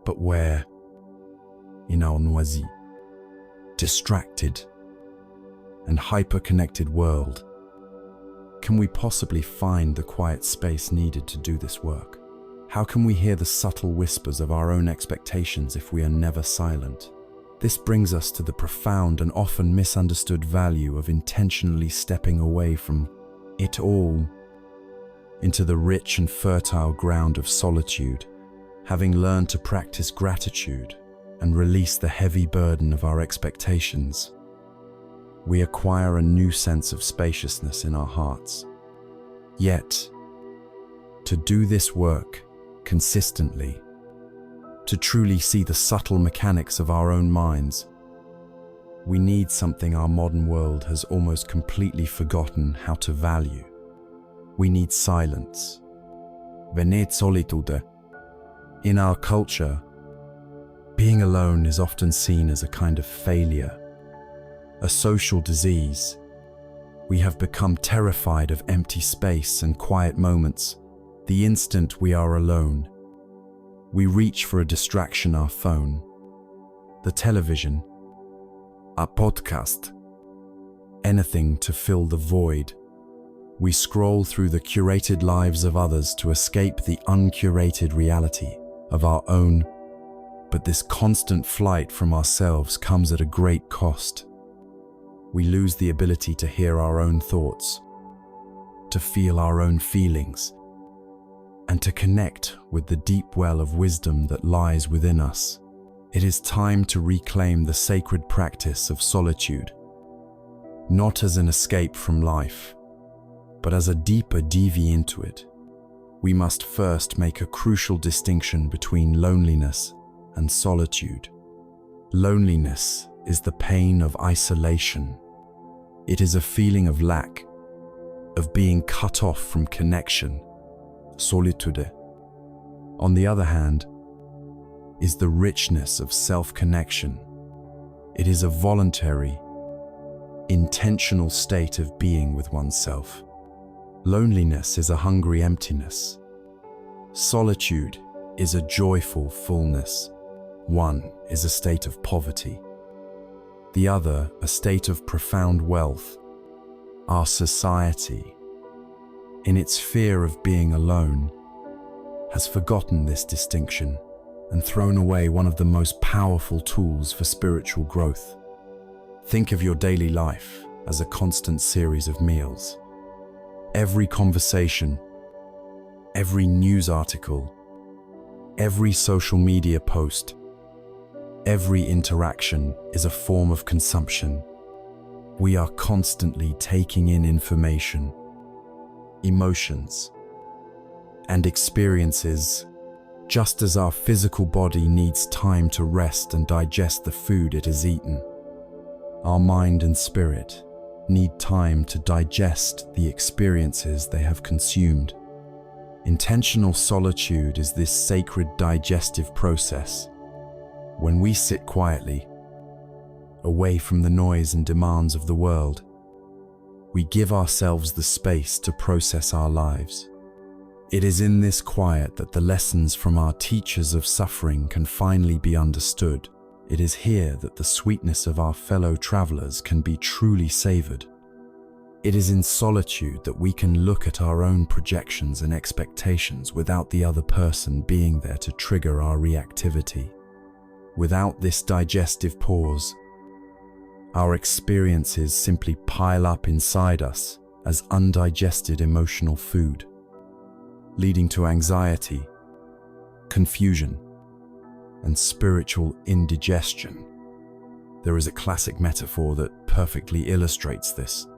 But where, in our noisy, distracted, and hyper-connected world, can we possibly find the quiet space needed to do this work? How can we hear the subtle whispers of our own expectations if we are never silent? This brings us to the profound and often misunderstood value of intentionally stepping away from it all into the rich and fertile ground of solitude, having learned to practice gratitude and release the heavy burden of our expectations. We acquire a new sense of spaciousness in our hearts. Yet, to do this work consistently, to truly see the subtle mechanics of our own minds, we need something our modern world has almost completely forgotten how to value. We need silence. Venit solitude. In our culture, being alone is often seen as a kind of failure, a social disease. We have become terrified of empty space and quiet moments. The instant we are alone, we reach for a distraction: our phone, the television, a podcast, anything to fill the void. We scroll through the curated lives of others to escape the uncurated reality of our own. But this constant flight from ourselves comes at a great cost. We lose the ability to hear our own thoughts, to feel our own feelings, and to connect with the deep well of wisdom that lies within us. It is time to reclaim the sacred practice of solitude, not as an escape from life, but as a deeper dive into it. We must first make a crucial distinction between loneliness and solitude. Loneliness is the pain of isolation. It is a feeling of lack, of being cut off from connection, solitude. On the other hand, is the richness of self-connection. It is a voluntary, intentional state of being with oneself. Loneliness is a hungry emptiness. Solitude is a joyful fullness. One is a state of poverty, the other a state of profound wealth. Our society, in its fear of being alone, has forgotten this distinction and thrown away one of the most powerful tools for spiritual growth. Think of your daily life as a constant series of meals. Every conversation, every news article, every social media post, every interaction is a form of consumption. We are constantly taking in information, emotions, and experiences, just as our physical body needs time to rest and digest the food it has eaten. Our mind and spirit need time to digest the experiences they have consumed. Intentional solitude is this sacred digestive process. When we sit quietly, away from the noise and demands of the world, we give ourselves the space to process our lives. It is in this quiet that the lessons from our teachers of suffering can finally be understood. It is here that the sweetness of our fellow travelers can be truly savored. It is in solitude that we can look at our own projections and expectations without the other person being there to trigger our reactivity. Without this digestive pause, our experiences simply pile up inside us as undigested emotional food, leading to anxiety, confusion, and spiritual indigestion. There is a classic metaphor that perfectly illustrates this.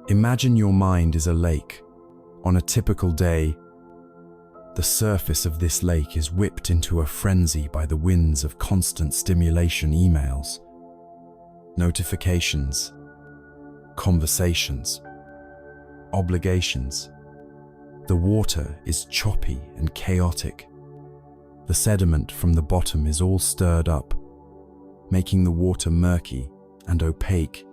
Imagine your mind is a lake. On a typical day, the surface of this lake is whipped into a frenzy by the winds of constant stimulation, emails, notifications, conversations, obligations. The water is choppy and chaotic. The sediment from the bottom is all stirred up, making the water murky and opaque.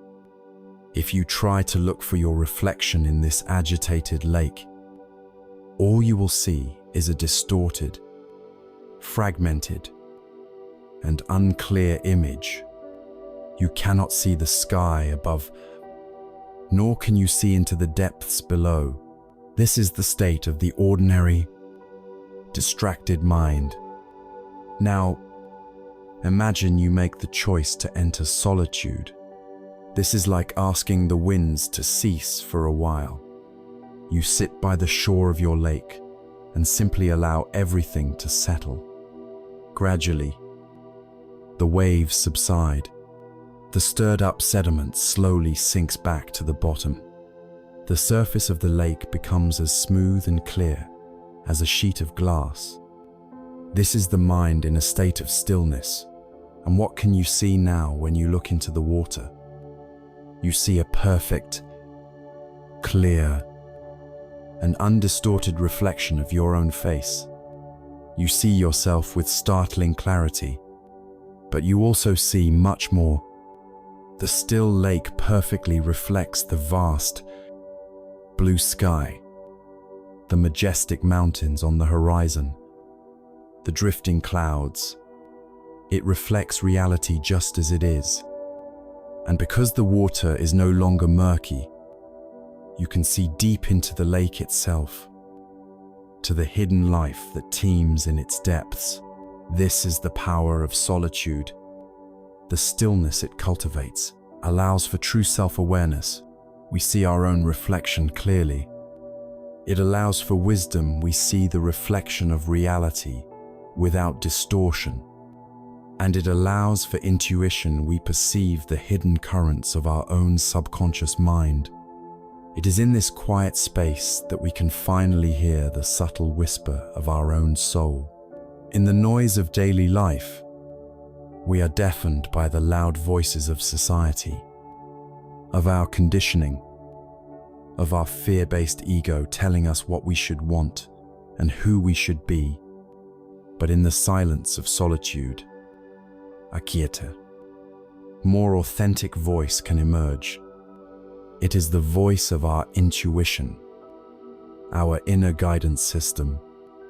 If you try to look for your reflection in this agitated lake, all you will see is a distorted, fragmented, and unclear image. You cannot see the sky above, nor can you see into the depths below. This is the state of the ordinary, distracted mind. Now, imagine you make the choice to enter solitude. This is like asking the winds to cease for a while. You sit by the shore of your lake and simply allow everything to settle. Gradually, the waves subside. The stirred-up sediment slowly sinks back to the bottom. The surface of the lake becomes as smooth and clear as a sheet of glass. This is the mind in a state of stillness. And what can you see now when you look into the water? You see a perfect, clear, and undistorted reflection of your own face. You see yourself with startling clarity, but you also see much more. The still lake perfectly reflects the vast, blue sky, the majestic mountains on the horizon, the drifting clouds. It reflects reality just as it is. And because the water is no longer murky, you can see deep into the lake itself, to the hidden life that teems in its depths. This is the power of solitude. The stillness it cultivates allows for true self-awareness. We see our own reflection clearly. It allows for wisdom. We see the reflection of reality without distortion. And it allows for intuition. We perceive the hidden currents of our own subconscious mind. It is in this quiet space that we can finally hear the subtle whisper of our own soul. In the noise of daily life, we are deafened by the loud voices of society, of our conditioning, of our fear-based ego telling us what we should want and who we should be. But in the silence of solitude, a quieter, more authentic voice can emerge. It is the voice of our intuition, our inner guidance system.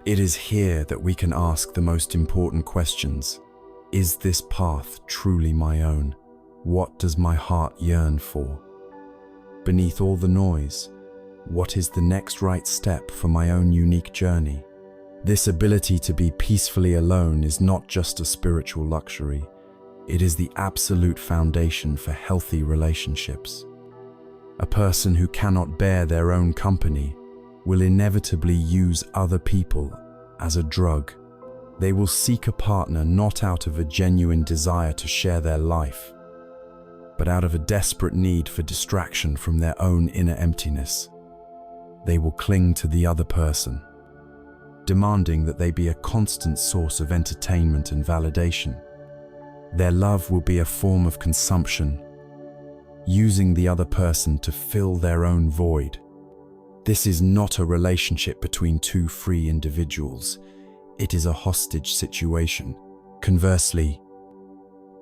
It is here that we can ask the most important questions. Is this path truly my own? What does my heart yearn for? Beneath all the noise, what is the next right step for my own unique journey? This ability to be peacefully alone is not just a spiritual luxury. It is the absolute foundation for healthy relationships. A person who cannot bear their own company will inevitably use other people as a drug. They will seek a partner not out of a genuine desire to share their life, but out of a desperate need for distraction from their own inner emptiness. They will cling to the other person, demanding that they be a constant source of entertainment and validation. Their love will be a form of consumption, using the other person to fill their own void. This is not a relationship between two free individuals. It is a hostage situation. Conversely,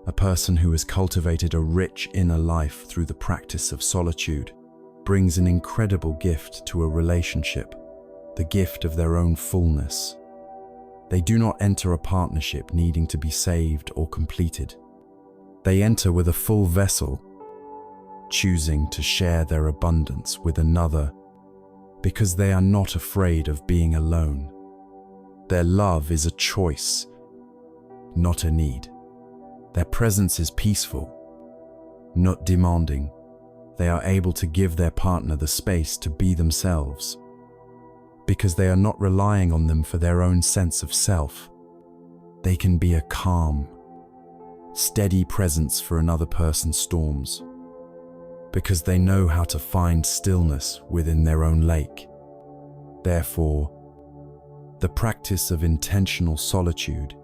a person who has cultivated a rich inner life through the practice of solitude brings an incredible gift to a relationship, the gift of their own fullness. They do not enter a partnership needing to be saved or completed. They enter with a full vessel, choosing to share their abundance with another because they are not afraid of being alone. Their love is a choice, not a need. Their presence is peaceful, not demanding. They are able to give their partner the space to be themselves, because they are not relying on them for their own sense of self. They can be a calm, steady presence for another person's storms, because they know how to find stillness within their own lake. Therefore, the practice of intentional solitude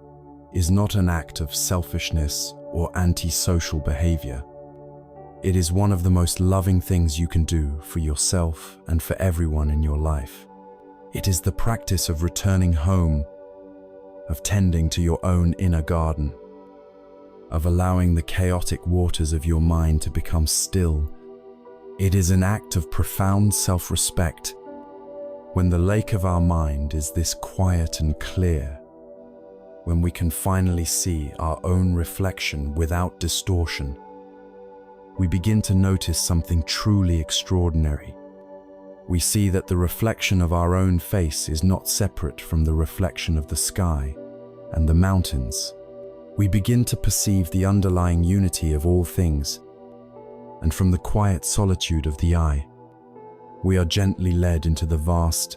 is not an act of selfishness or antisocial behavior. It is one of the most loving things you can do for yourself and for everyone in your life. It is the practice of returning home, of tending to your own inner garden, of allowing the chaotic waters of your mind to become still. It is an act of profound self-respect. When the lake of our mind is this quiet and clear, when we can finally see our own reflection without distortion, we begin to notice something truly extraordinary. We see that the reflection of our own face is not separate from the reflection of the sky and the mountains. We begin to perceive the underlying unity of all things, and from the quiet solitude of the eye, we are gently led into the vast,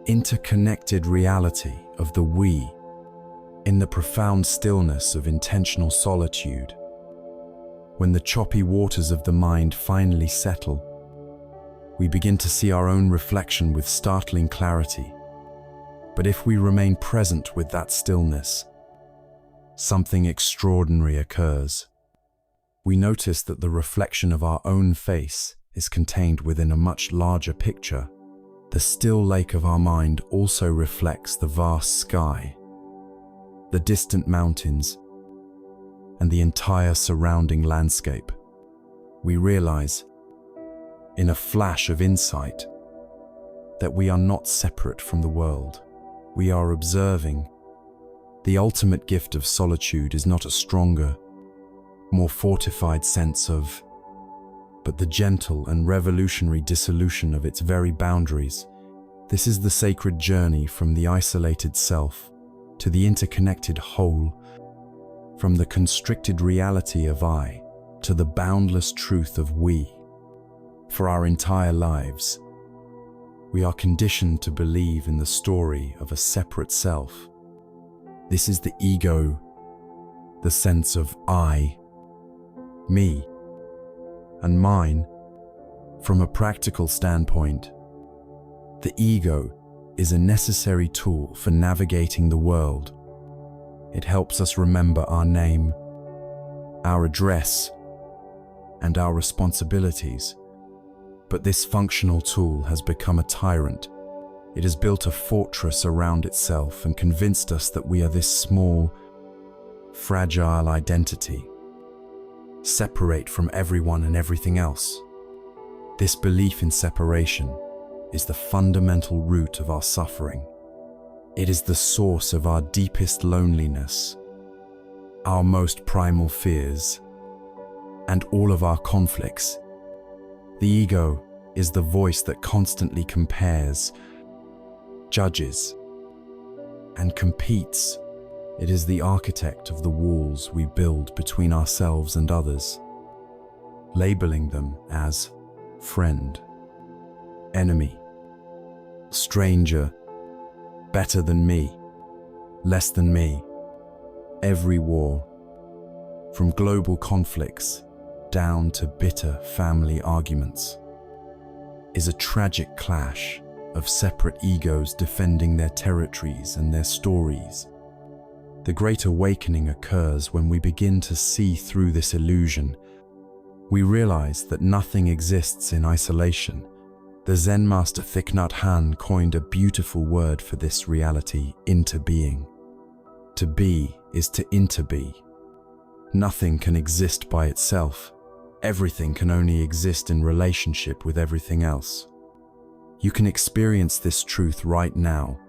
interconnected reality of the we. In the profound stillness of intentional solitude, when the choppy waters of the mind finally settle, we begin to see our own reflection with startling clarity. But if we remain present with that stillness, something extraordinary occurs. We notice that the reflection of our own face is contained within a much larger picture. The still lake of our mind also reflects the vast sky, the distant mountains, and the entire surrounding landscape. We realize, in a flash of insight, that we are not separate from the world. We are observing. The ultimate gift of solitude is not a stronger, more fortified sense of, but the gentle and revolutionary dissolution of its very boundaries. This is the sacred journey from the isolated self to the interconnected whole, from the constricted reality of I to the boundless truth of we. For our entire lives, We are conditioned to believe in the story of a separate self. This is the ego, the sense of I, me, and mine. From a practical standpoint, the ego is a necessary tool for navigating the world. It helps us remember our name, our address, and our responsibilities. But this functional tool has become a tyrant. It has built a fortress around itself and convinced us that we are this small, fragile identity, separate from everyone and everything else. This belief in separation is the fundamental root of our suffering. It is the source of our deepest loneliness, our most primal fears, and all of our conflicts. The ego is the voice that constantly compares, judges, and competes. It is the architect of the walls we build between ourselves and others, labeling them as friend, enemy, stranger, better than me, less than me. Every war, from global conflicts down to bitter family arguments, is a tragic clash of separate egos defending their territories and their stories. The Great Awakening occurs when we begin to see through this illusion. We realize that nothing exists in isolation. The Zen master Thich Nhat Hanh coined a beautiful word for this reality: interbeing. To be is to interbe. Nothing can exist by itself. Everything can only exist in relationship with everything else. You can experience this truth right now.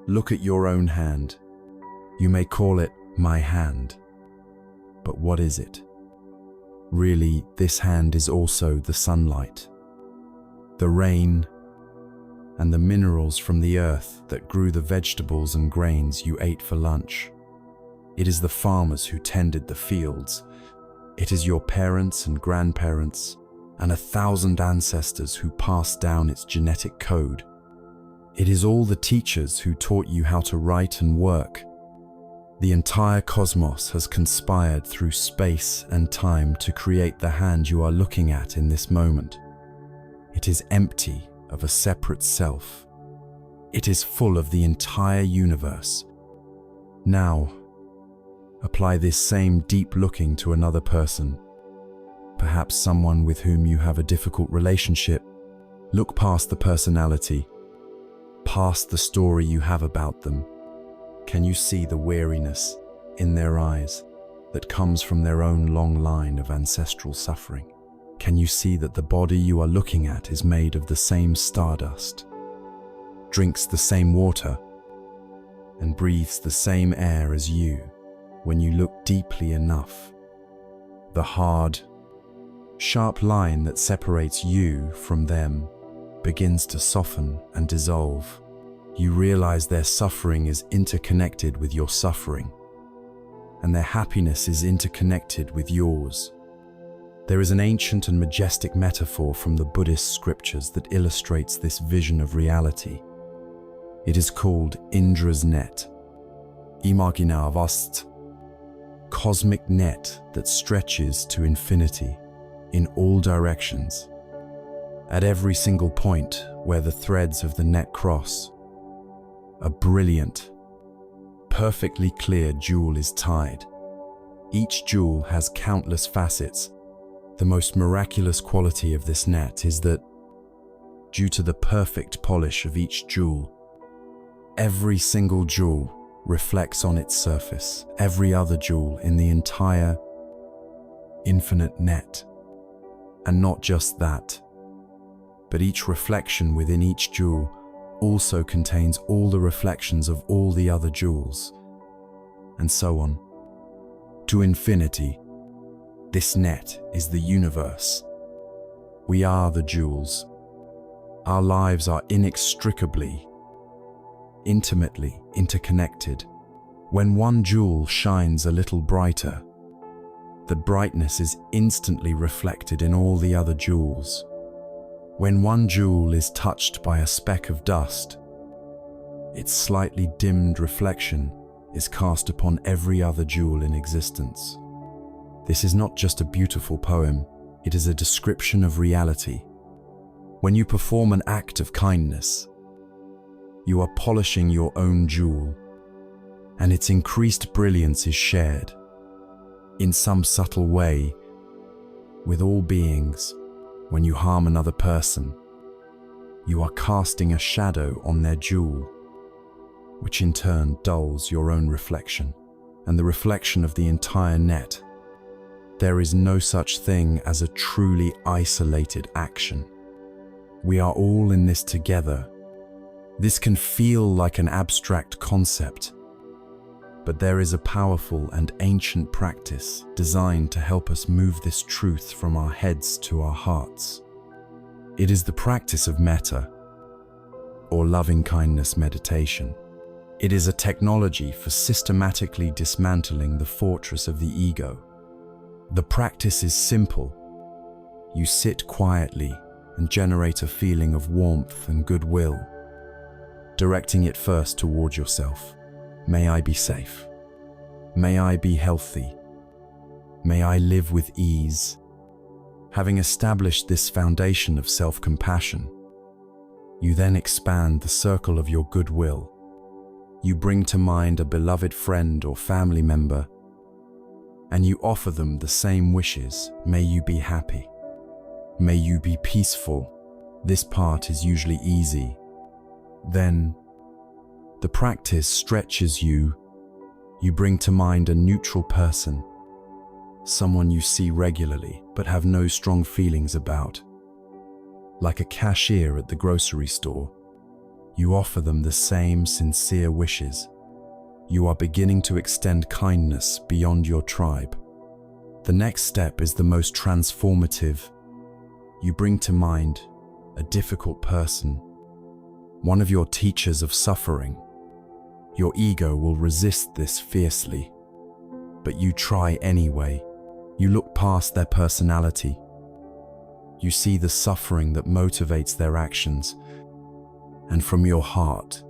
Look at your own hand. You may call it my hand. But what is it? Really, this hand is also the sunlight, the rain, and the minerals from the earth that grew the vegetables and grains you ate for lunch. It is the farmers who tended the fields. It is your parents and grandparents and 1,000 ancestors who passed down its genetic code. It is all the teachers who taught you how to write and work. The entire cosmos has conspired through space and time to create the hand you are looking at in this moment. It is empty of a separate self. It is full of the entire universe. Now, apply this same deep looking to another person, perhaps someone with whom you have a difficult relationship. Look past the personality, past the story you have about them. Can you see the weariness in their eyes that comes from their own long line of ancestral suffering? Can you see that the body you are looking at is made of the same stardust, drinks the same water, and breathes the same air as you? When you look deeply enough, the hard, sharp line that separates you from them begins to soften and dissolve. You realize their suffering is interconnected with your suffering, and their happiness is interconnected with yours. There is an ancient and majestic metaphor from the Buddhist scriptures that illustrates this vision of reality. It is called Indra's net, imaginavast, cosmic net that stretches to infinity in all directions. At every single point where the threads of the net cross, a brilliant, perfectly clear jewel is tied. Each jewel has countless facets. The most miraculous quality of this net is that, due to the perfect polish of each jewel, every single jewel reflects on its surface every other jewel in the entire infinite net. And not just that, but each reflection within each jewel also contains all the reflections of all the other jewels, and so on, to infinity. This net is the universe. We are the jewels. Our lives are inextricably, intimately interconnected. When one jewel shines a little brighter, the brightness is instantly reflected in all the other jewels. When one jewel is touched by a speck of dust, its slightly dimmed reflection is cast upon every other jewel in existence. This is not just a beautiful poem, it is a description of reality. When you perform an act of kindness, you are polishing your own jewel, and its increased brilliance is shared, in some subtle way, with all beings. When you harm another person, you are casting a shadow on their jewel, which in turn dulls your own reflection and the reflection of the entire net. There is no such thing as a truly isolated action. We are all in this together. This can feel like an abstract concept, but there is a powerful and ancient practice designed to help us move this truth from our heads to our hearts. It is the practice of metta, or loving-kindness meditation. It is a technology for systematically dismantling the fortress of the ego. The practice is simple. You sit quietly and generate a feeling of warmth and goodwill, directing it first toward yourself. May I be safe. May I be healthy. May I live with ease. Having established this foundation of self-compassion, you then expand the circle of your goodwill. You bring to mind a beloved friend or family member, and you offer them the same wishes. May you be happy. May you be peaceful. This part is usually easy. Then, the practice stretches you. You bring to mind a neutral person, someone you see regularly but have no strong feelings about. Like a cashier at the grocery store, you offer them the same sincere wishes. You are beginning to extend kindness beyond your tribe. The next step is the most transformative. You bring to mind a difficult person, one of your teachers of suffering. Your ego will resist this fiercely, but you try anyway. You look past their personality. You see the suffering that motivates their actions, and from your heart,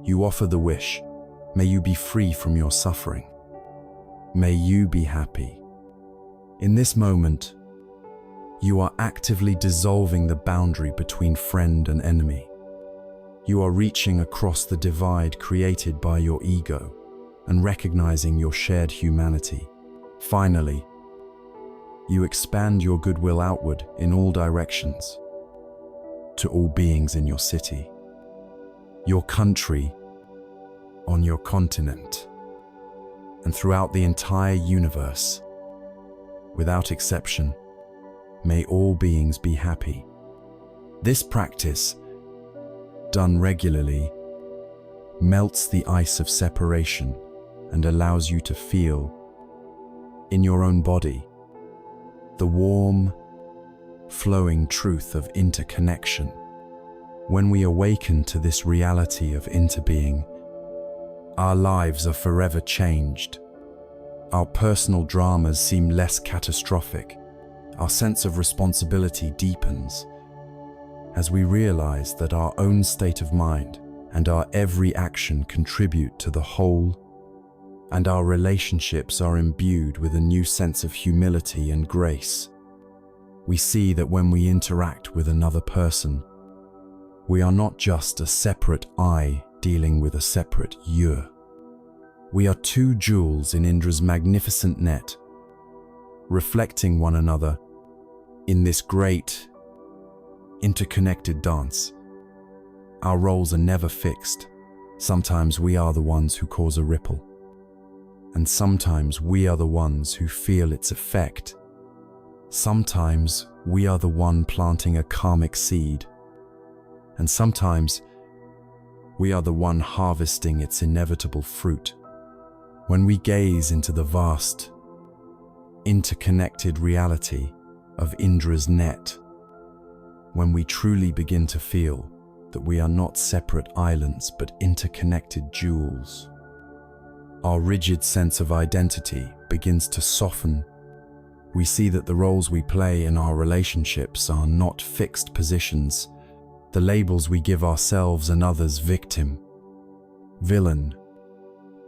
you offer the wish, may you be free from your suffering. May you be happy. In this moment, you are actively dissolving the boundary between friend and enemy. You are reaching across the divide created by your ego and recognizing your shared humanity. Finally, you expand your goodwill outward in all directions, to all beings in your city, your country, on your continent, and throughout the entire universe. Without exception, may all beings be happy. This practice, done regularly, melts the ice of separation and allows you to feel, in your own body, the warm, flowing truth of interconnection. When we awaken to this reality of interbeing, our lives are forever changed. Our personal dramas seem less catastrophic. Our sense of responsibility deepens as we realize that our own state of mind and our every action contribute to the whole, and our relationships are imbued with a new sense of humility and grace. We see that when we interact with another person, we are not just a separate I dealing with a separate you. We are two jewels in Indra's magnificent net, reflecting one another in this great, interconnected dance. Our roles are never fixed. Sometimes we are the ones who cause a ripple, and sometimes we are the ones who feel its effect. Sometimes we are the one planting a karmic seed, and sometimes we are the one harvesting its inevitable fruit. When we gaze into the vast, interconnected reality of Indra's net, when we truly begin to feel that we are not separate islands but interconnected jewels, our rigid sense of identity begins to soften We see that the roles we play in our relationships are not fixed positions, the labels we give ourselves and others: victim, villain,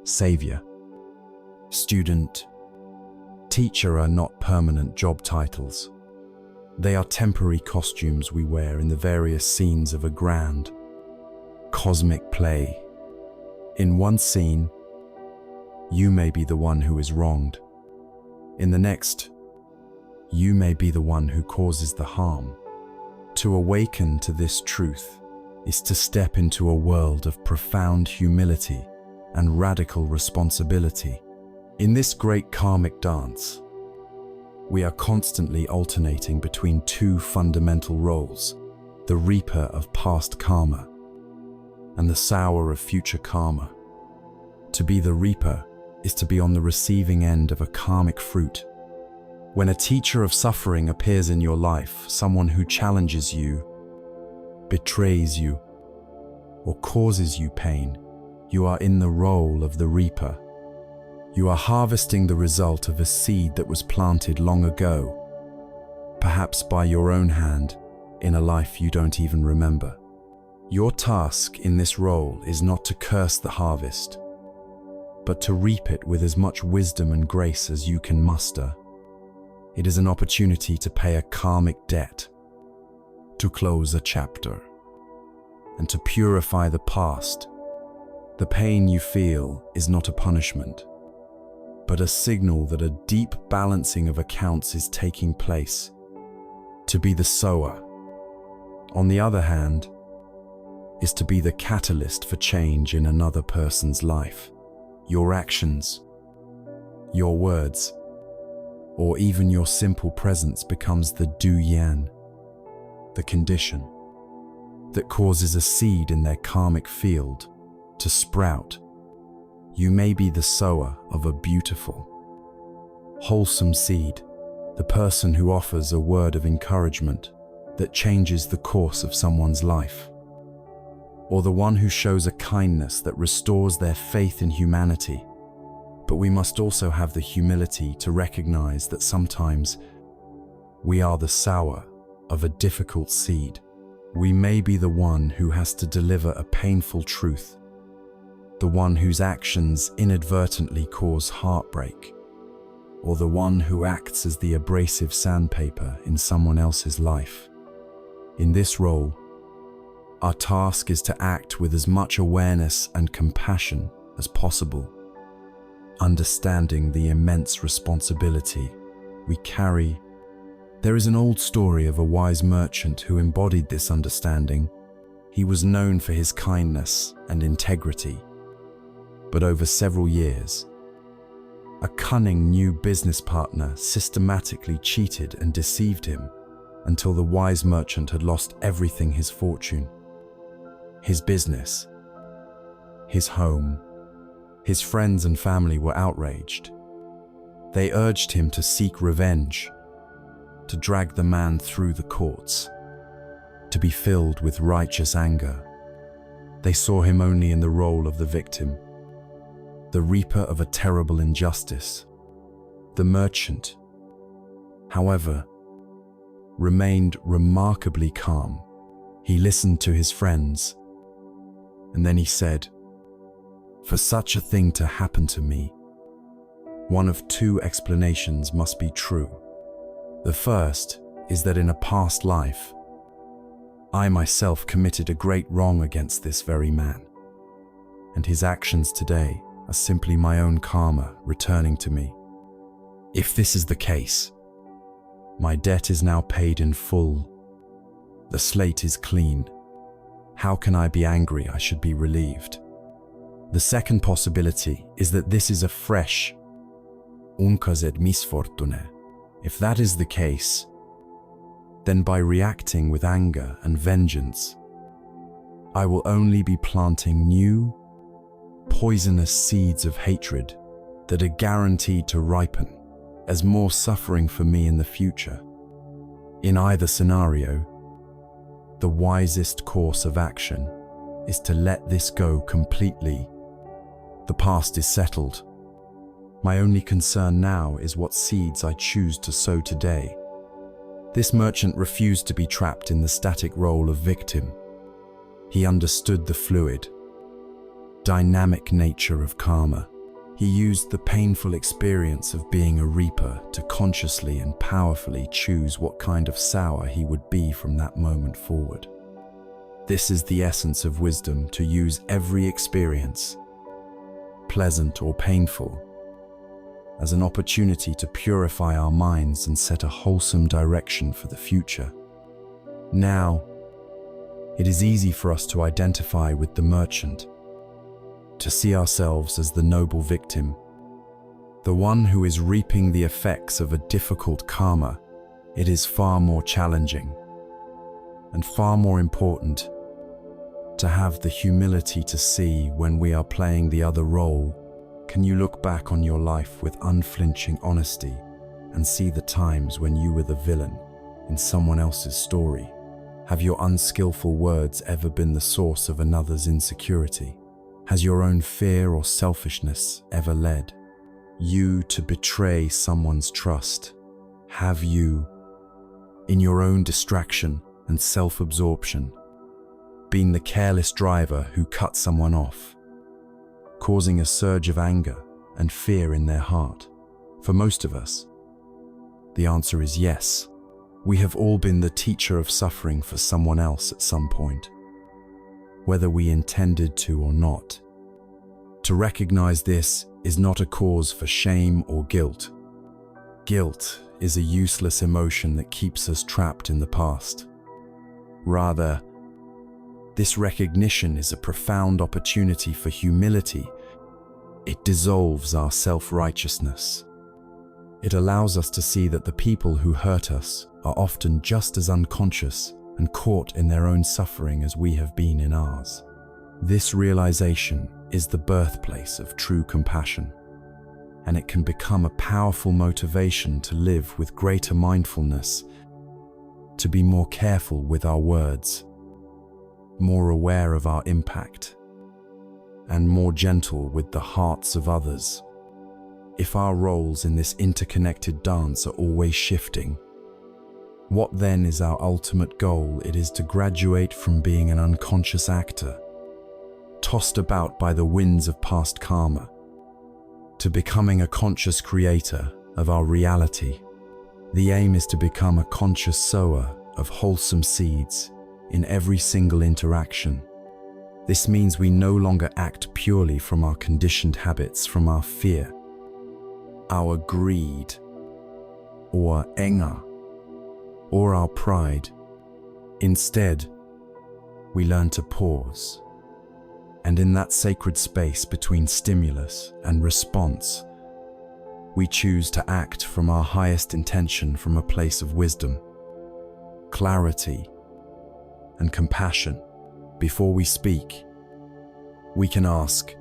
savior, student, teacher are not permanent job titles. They are temporary costumes we wear in the various scenes of a grand, cosmic play. In one scene, you may be the one who is wronged. In the next, you may be the one who causes the harm. To awaken to this truth is to step into a world of profound humility and radical responsibility. In this great karmic dance, we are constantly alternating between two fundamental roles: the reaper of past karma and the sower of future karma. To be the reaper is to be on the receiving end of a karmic fruit. When a teacher of suffering appears in your life, someone who challenges you, betrays you, or causes you pain, you are in the role of the reaper. You are harvesting the result of a seed that was planted long ago, perhaps by your own hand, in a life you don't even remember. Your task in this role is not to curse the harvest, but to reap it with as much wisdom and grace as you can muster. It is an opportunity to pay a karmic debt, to close a chapter, and to purify the past. The pain you feel is not a punishment, but a signal that a deep balancing of accounts is taking place. To be the sower, on the other hand, is to be the catalyst for change in another person's life. Your actions, your words, or even your simple presence becomes the du-yan, the condition that causes a seed in their karmic field to sprout. You may be the sower of a beautiful, wholesome seed, the person who offers a word of encouragement that changes the course of someone's life, or the one who shows a kindness that restores their faith in humanity. But we must also have the humility to recognize that sometimes we are the sower of a difficult seed. We may be the one who has to deliver a painful truth, the one whose actions inadvertently cause heartbreak, or the one who acts as the abrasive sandpaper in someone else's life. In this role, our task is to act with as much awareness and compassion as possible, understanding the immense responsibility we carry. There is an old story of a wise merchant who embodied this understanding. He was known for his kindness and integrity, but over several years, a cunning new business partner systematically cheated and deceived him until the wise merchant had lost everything: his fortune, his business, his home. His friends and family were outraged. They urged him to seek revenge, to drag the man through the courts, to be filled with righteous anger. They saw him only in the role of the victim, the reaper of a terrible injustice. The merchant, however, remained remarkably calm. He listened to his friends, and then he said, "For such a thing to happen to me, one of two explanations must be true. The first is that in a past life, I myself committed a great wrong against this very man, and his actions today are simply my own karma returning to me. If this is the case, my debt is now paid in full. The slate is clean. How can I be angry? I should be relieved." The second possibility is that this is a fresh uncas et misfortune. If that is the case, then by reacting with anger and vengeance, I will only be planting new, poisonous seeds of hatred that are guaranteed to ripen as more suffering for me in the future. In either scenario, the wisest course of action is to let this go completely. The past is settled. My only concern now is what seeds I choose to sow today. This merchant refused to be trapped in the static role of victim. He understood the fluid, dynamic nature of karma. He used the painful experience of being a reaper to consciously and powerfully choose what kind of sower he would be from that moment forward. This is the essence of wisdom, to use every experience, pleasant or painful, as an opportunity to purify our minds and set a wholesome direction for the future. Now, it is easy for us to identify with the merchant, to see ourselves as the noble victim, the one who is reaping the effects of a difficult karma. It is far more challenging and far more important to have the humility to see when we are playing the other role. Can you look back on your life with unflinching honesty and see the times when you were the villain in someone else's story? Have your unskillful words ever been the source of another's insecurity? Has your own fear or selfishness ever led you to betray someone's trust? Have you, in your own distraction and self-absorption, been the careless driver who cut someone off, causing a surge of anger and fear in their heart? For most of us, the answer is yes. We have all been the teacher of suffering for someone else at some point, whether we intended to or not. To recognize this is not a cause for shame or guilt. Guilt is a useless emotion that keeps us trapped in the past. Rather, this recognition is a profound opportunity for humility. It dissolves our self-righteousness. It allows us to see that the people who hurt us are often just as unconscious and caught in their own suffering as we have been in ours. This realization is the birthplace of true compassion, and it can become a powerful motivation to live with greater mindfulness, to be more careful with our words, more aware of our impact, and more gentle with the hearts of others. If our roles in this interconnected dance are always shifting, what then is our ultimate goal? It is to graduate from being an unconscious actor, tossed about by the winds of past karma, to becoming a conscious creator of our reality. The aim is to become a conscious sower of wholesome seeds in every single interaction. This means we no longer act purely from our conditioned habits, from our fear, our greed, or anger, or our pride. Instead, we learn to pause, and in that sacred space between stimulus and response, we choose to act from our highest intention, from a place of wisdom, clarity, and compassion. Before we speak, we can ask,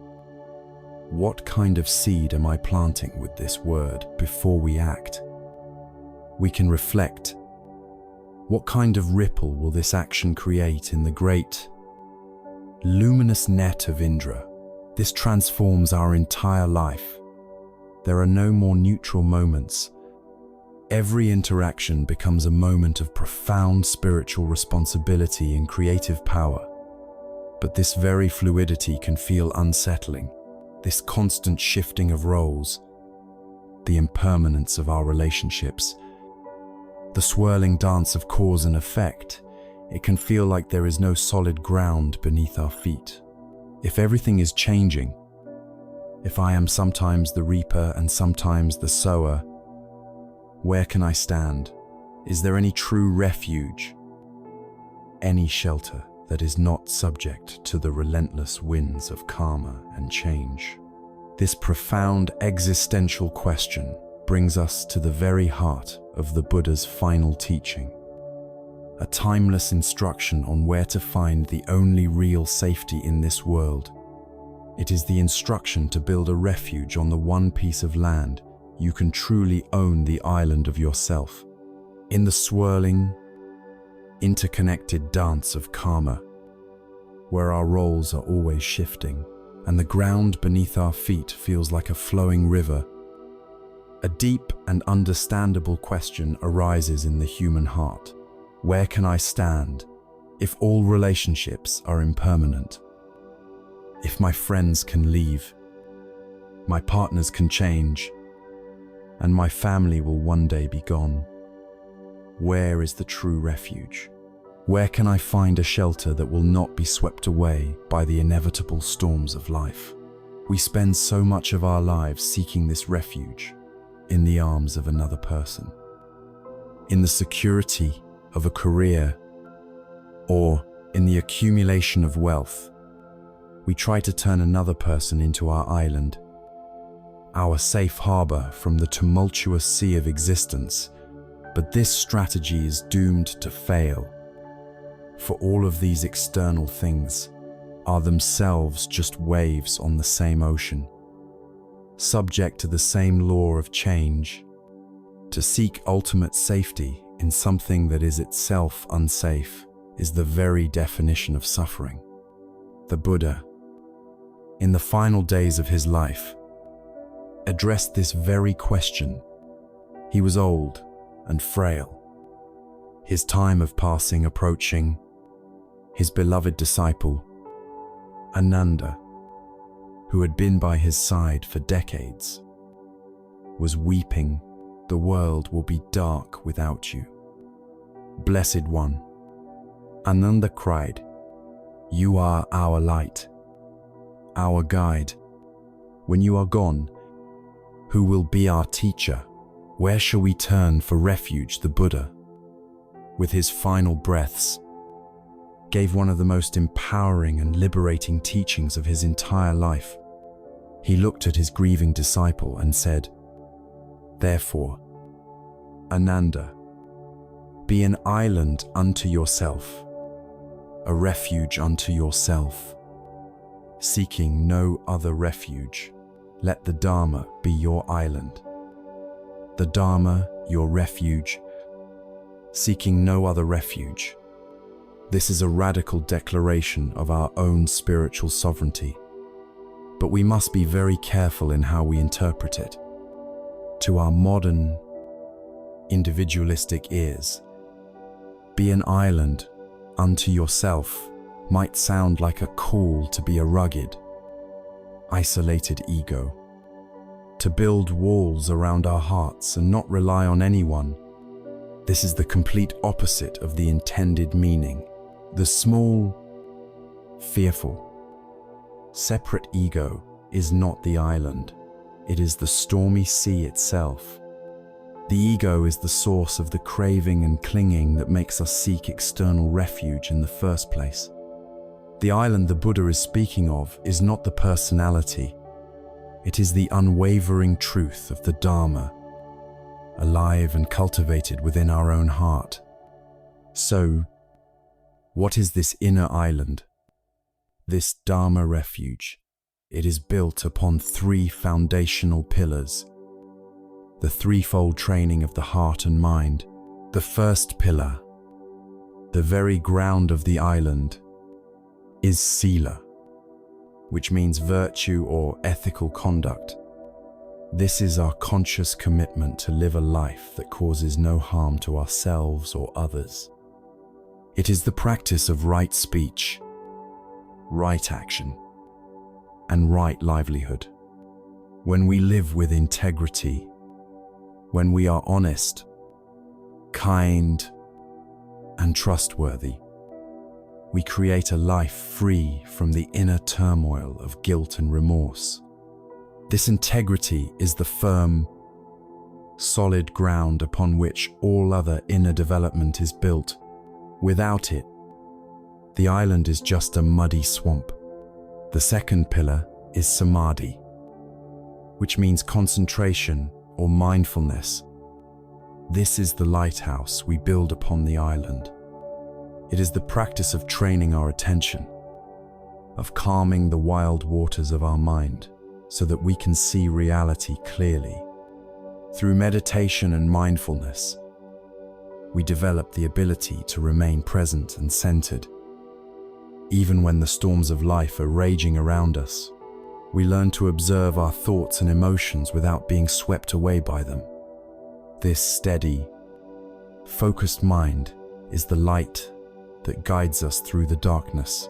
what kind of seed am I planting with this word? Before we act, we can reflect, what kind of ripple will this action create in the great, luminous net of Indra? This transforms our entire life. There are no more neutral moments. Every interaction becomes a moment of profound spiritual responsibility and creative power. But this very fluidity can feel unsettling. This constant shifting of roles, the impermanence of our relationships, the swirling dance of cause and effect, it can feel like there is no solid ground beneath our feet. If everything is changing, if I am sometimes the reaper and sometimes the sower, where can I stand? Is there any true refuge, any shelter that is not subject to the relentless winds of karma and change? This profound existential question brings us to the very heart of the Buddha's final teaching, a timeless instruction on where to find the only real safety in this world. It is the instruction to build a refuge on the one piece of land you can truly own, the island of yourself. In the swirling, interconnected dance of karma, where our roles are always shifting, and the ground beneath our feet feels like a flowing river A deep and understandable question arises in the human heart. Where can I stand if all relationships are impermanent? If my friends can leave, my partners can change, and my family will one day be gone? Where is the true refuge? Where can I find a shelter that will not be swept away by the inevitable storms of life? We spend so much of our lives seeking this refuge in the arms of another person, in the security of a career, or in the accumulation of wealth. We try to turn another person into our island, our safe harbor from the tumultuous sea of existence. But this strategy is doomed to fail, for all of these external things are themselves just waves on the same ocean, subject to the same law of change. To seek ultimate safety in something that is itself unsafe is the very definition of suffering. The Buddha, in the final days of his life, addressed this very question. He was old and frail, his time of passing approaching. His beloved disciple, Ananda, who had been by his side for decades, was weeping. The world will be dark without you. Blessed One, Ananda cried, you are our light, our guide. When you are gone, who will be our teacher? Where shall we turn for refuge? The Buddha, with his final breaths, gave one of the most empowering and liberating teachings of his entire life. He looked at his grieving disciple and said, therefore, Ananda, be an island unto yourself, a refuge unto yourself, seeking no other refuge. Let the Dharma be your island, the Dharma your refuge, seeking no other refuge. This is a radical declaration of our own spiritual sovereignty, but we must be very careful in how we interpret it. To our modern, individualistic ears, be an island unto yourself might sound like a call to be a rugged, isolated ego, to build walls around our hearts and not rely on anyone. This is the complete opposite of the intended meaning. The small, fearful, separate ego is not the island. It is the stormy sea itself. The ego is the source of the craving and clinging that makes us seek external refuge in the first place. The island the Buddha is speaking of is not the personality. It is the unwavering truth of the Dharma, alive and cultivated within our own heart. So, what is this inner island? This Dharma refuge? It is built upon three foundational pillars. The threefold training of the heart and mind. The first pillar, the very ground of the island, is Sila, which means virtue or ethical conduct. This is our conscious commitment to live a life that causes no harm to ourselves or others. It is the practice of right speech, right action, and right livelihood. When we live with integrity, when we are honest, kind, and trustworthy, we create a life free from the inner turmoil of guilt and remorse. This integrity is the firm, solid ground upon which all other inner development is built. Without it, the island is just a muddy swamp. The second pillar is Samadhi, which means concentration or mindfulness. This is the lighthouse we build upon the island. It is the practice of training our attention, of calming the wild waters of our mind so that we can see reality clearly. Through meditation and mindfulness, we develop the ability to remain present and centered. Even when the storms of life are raging around us, We learn to observe our thoughts and emotions without being swept away by them. This steady, focused mind is the light that guides us through the darkness.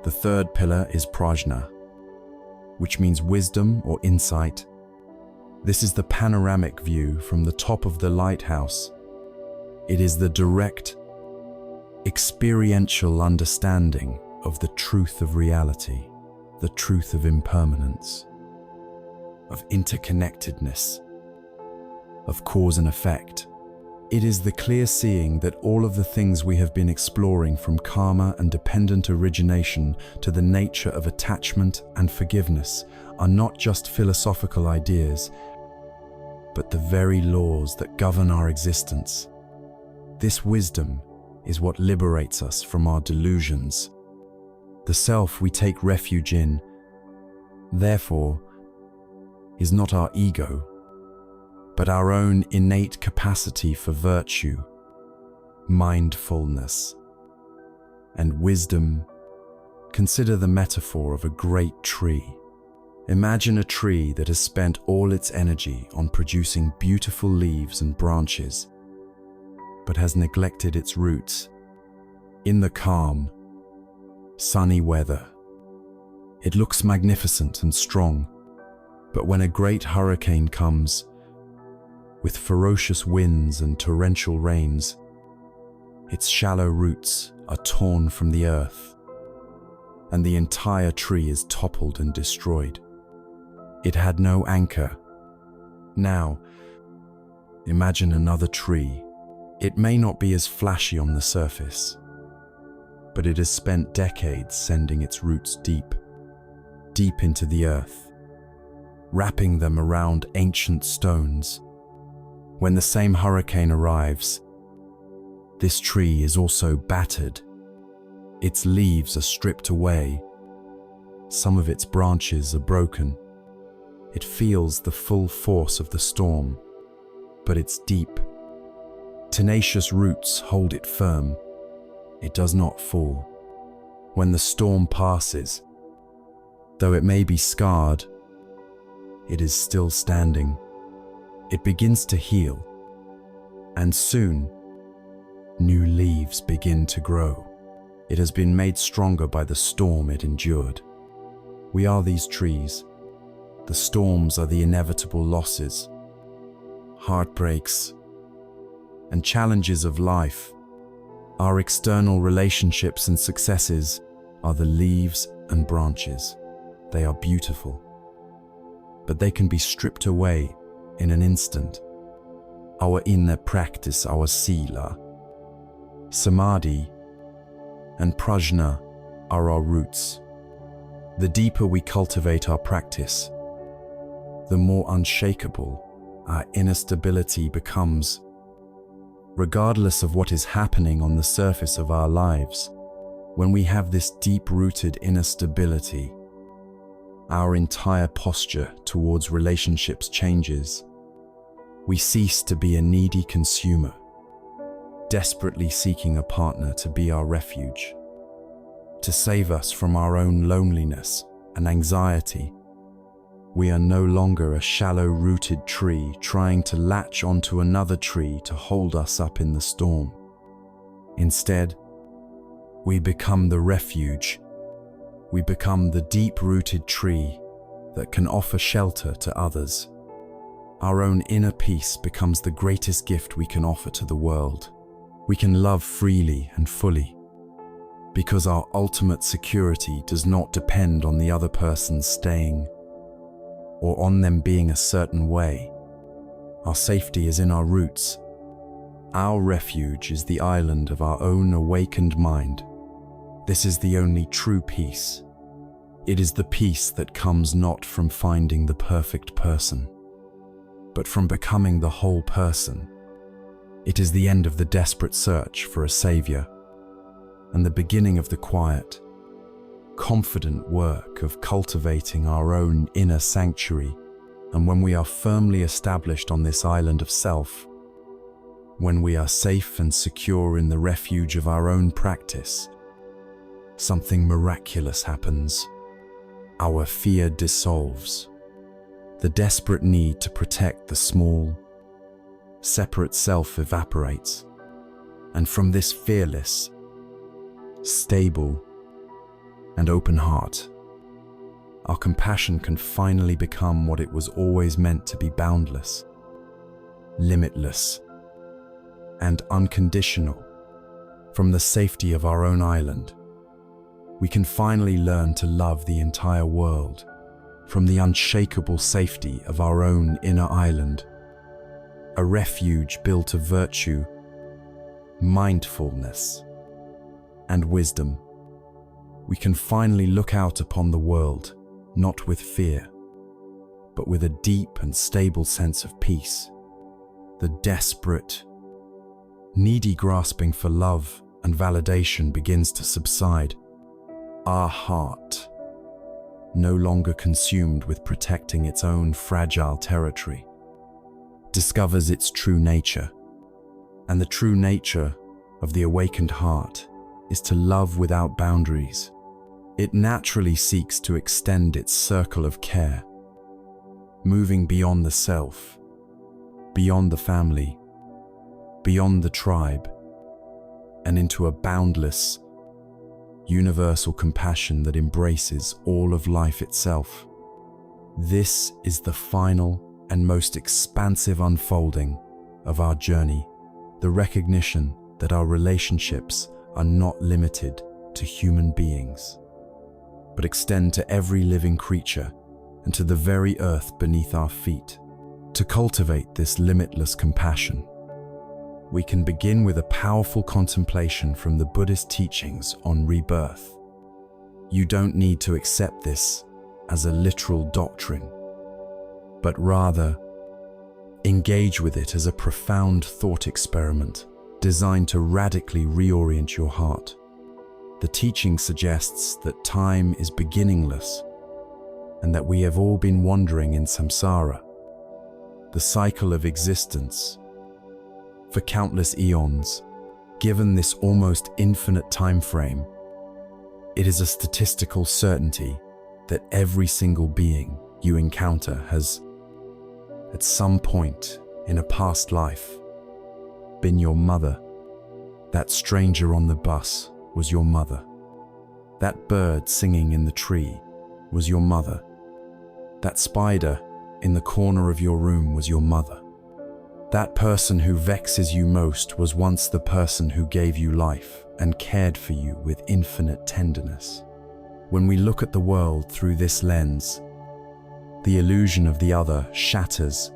The third pillar is prajna, which means wisdom or insight. This is the panoramic view from the top of the lighthouse. It is the direct, experiential understanding of the truth of reality, the truth of impermanence, of interconnectedness, of cause and effect. It is the clear seeing that all of the things we have been exploring, from karma and dependent origination to the nature of attachment and forgiveness, are not just philosophical ideas, but the very laws that govern our existence. This wisdom is what liberates us from our delusions. The self we take refuge in, therefore, is not our ego, but our own innate capacity for virtue, mindfulness, and wisdom. Consider the metaphor of a great tree. Imagine a tree that has spent all its energy on producing beautiful leaves and branches, but has neglected its roots. In the calm, sunny weather, it looks magnificent and strong, but when a great hurricane comes, with ferocious winds and torrential rains, its shallow roots are torn from the earth, and the entire tree is toppled and destroyed. It had no anchor. Now, imagine another tree. It may not be as flashy on the surface, but it has spent decades sending its roots deep, deep into the earth, wrapping them around ancient stones. When the same hurricane arrives, this tree is also battered. Its leaves are stripped away. Some of its branches are broken. It feels the full force of the storm, but its deep, tenacious roots hold it firm. It does not fall. When the storm passes, though it may be scarred, it is still standing. It begins to heal, and soon, new leaves begin to grow. It has been made stronger by the storm it endured. We are these trees. The storms are the inevitable losses, heartbreaks, and challenges of life. Our external relationships and successes are the leaves and branches. They are beautiful, but they can be stripped away in an instant. Our inner practice, our sila, samadhi, and prajna are our roots. The deeper we cultivate our practice, the more unshakable our inner stability becomes. Regardless of what is happening on the surface of our lives, when we have this deep-rooted inner stability, our entire posture towards relationships changes. We cease to be a needy consumer, desperately seeking a partner to be our refuge, to save us from our own loneliness and anxiety. We are no longer a shallow-rooted tree trying to latch onto another tree to hold us up in the storm. Instead, we become the refuge. We become the deep-rooted tree that can offer shelter to others. Our own inner peace becomes the greatest gift we can offer to the world. We can love freely and fully, because our ultimate security does not depend on the other person staying or on them being a certain way. Our safety is in our roots. Our refuge is the island of our own awakened mind. This is the only true peace. It is the peace that comes not from finding the perfect person, but from becoming the whole person. It is the end of the desperate search for a savior, and the beginning of the quiet, confident work of cultivating our own inner sanctuary. And when we are firmly established on this island of self, when we are safe and secure in the refuge of our own practice, something miraculous happens. our fear dissolves. The desperate need to protect the small, separate self evaporates. And from this fearless, stable, and open heart, our compassion can finally become what it was always meant to be: boundless, limitless, and unconditional. From the safety of our own island, we can finally learn to love the entire world. From the unshakable safety of our own inner island, a refuge built of virtue, mindfulness, and wisdom, we can finally look out upon the world, not with fear, but with a deep and stable sense of peace. The desperate, needy grasping for love and validation begins to subside. Our heart, no longer consumed with protecting its own fragile territory, discovers its true nature. And the true nature of the awakened heart is to love without boundaries. It naturally seeks to extend its circle of care, moving beyond the self, beyond the family, beyond the tribe, and into a boundless, universal compassion that embraces all of life itself. This is the final and most expansive unfolding of our journey, the recognition that our relationships are not limited to human beings, but extend to every living creature and to the very earth beneath our feet. To cultivate this limitless compassion, we can begin with a powerful contemplation from the Buddhist teachings on rebirth. You don't need to accept this as a literal doctrine, but rather engage with it as a profound thought experiment designed to radically reorient your heart. The teaching suggests that time is beginningless and that we have all been wandering in samsara, the cycle of existence, for countless eons. Given this almost infinite time frame, it is a statistical certainty that every single being you encounter has, at some point in a past life, been your mother. That stranger on the bus was your mother. That bird singing in the tree was your mother. That spider in the corner of your room was your mother. That person who vexes you most was once the person who gave you life and cared for you with infinite tenderness. When we look at the world through this lens, the illusion of the other shatters.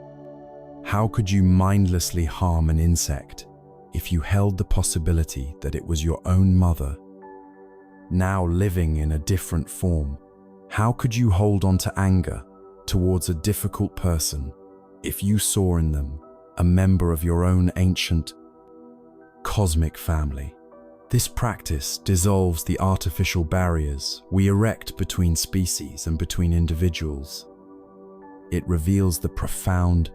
How could you mindlessly harm an insect if you held the possibility that it was your own mother, now living in a different form? How could you hold on to anger towards a difficult person if you saw in them a member of your own ancient, cosmic family? This practice dissolves the artificial barriers we erect between species and between individuals. It reveals the profound,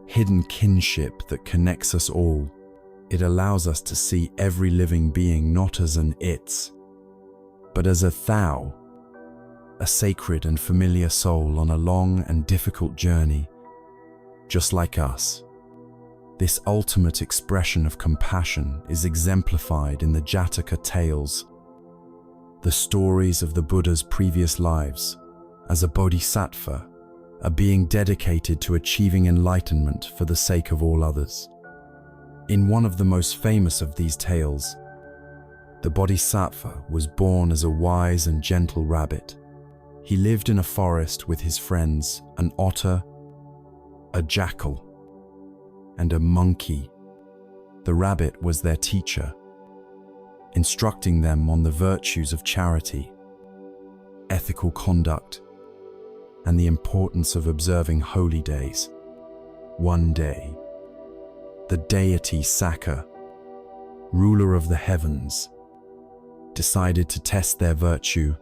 hidden kinship that connects us all. It allows us to see every living being not as an its, but as a thou, a sacred and familiar soul on a long and difficult journey, just like us. This ultimate expression of compassion is exemplified in the Jataka tales, the stories of the Buddha's previous lives as a bodhisattva, a being dedicated to achieving enlightenment for the sake of all others. In one of the most famous of these tales, the bodhisattva was born as a wise and gentle rabbit. He lived in a forest with his friends, an otter, a jackal, and a monkey. The rabbit was their teacher, instructing them on the virtues of charity, ethical conduct, and the importance of observing holy days. One day, the deity Saka, ruler of the heavens, decided to test their virtue.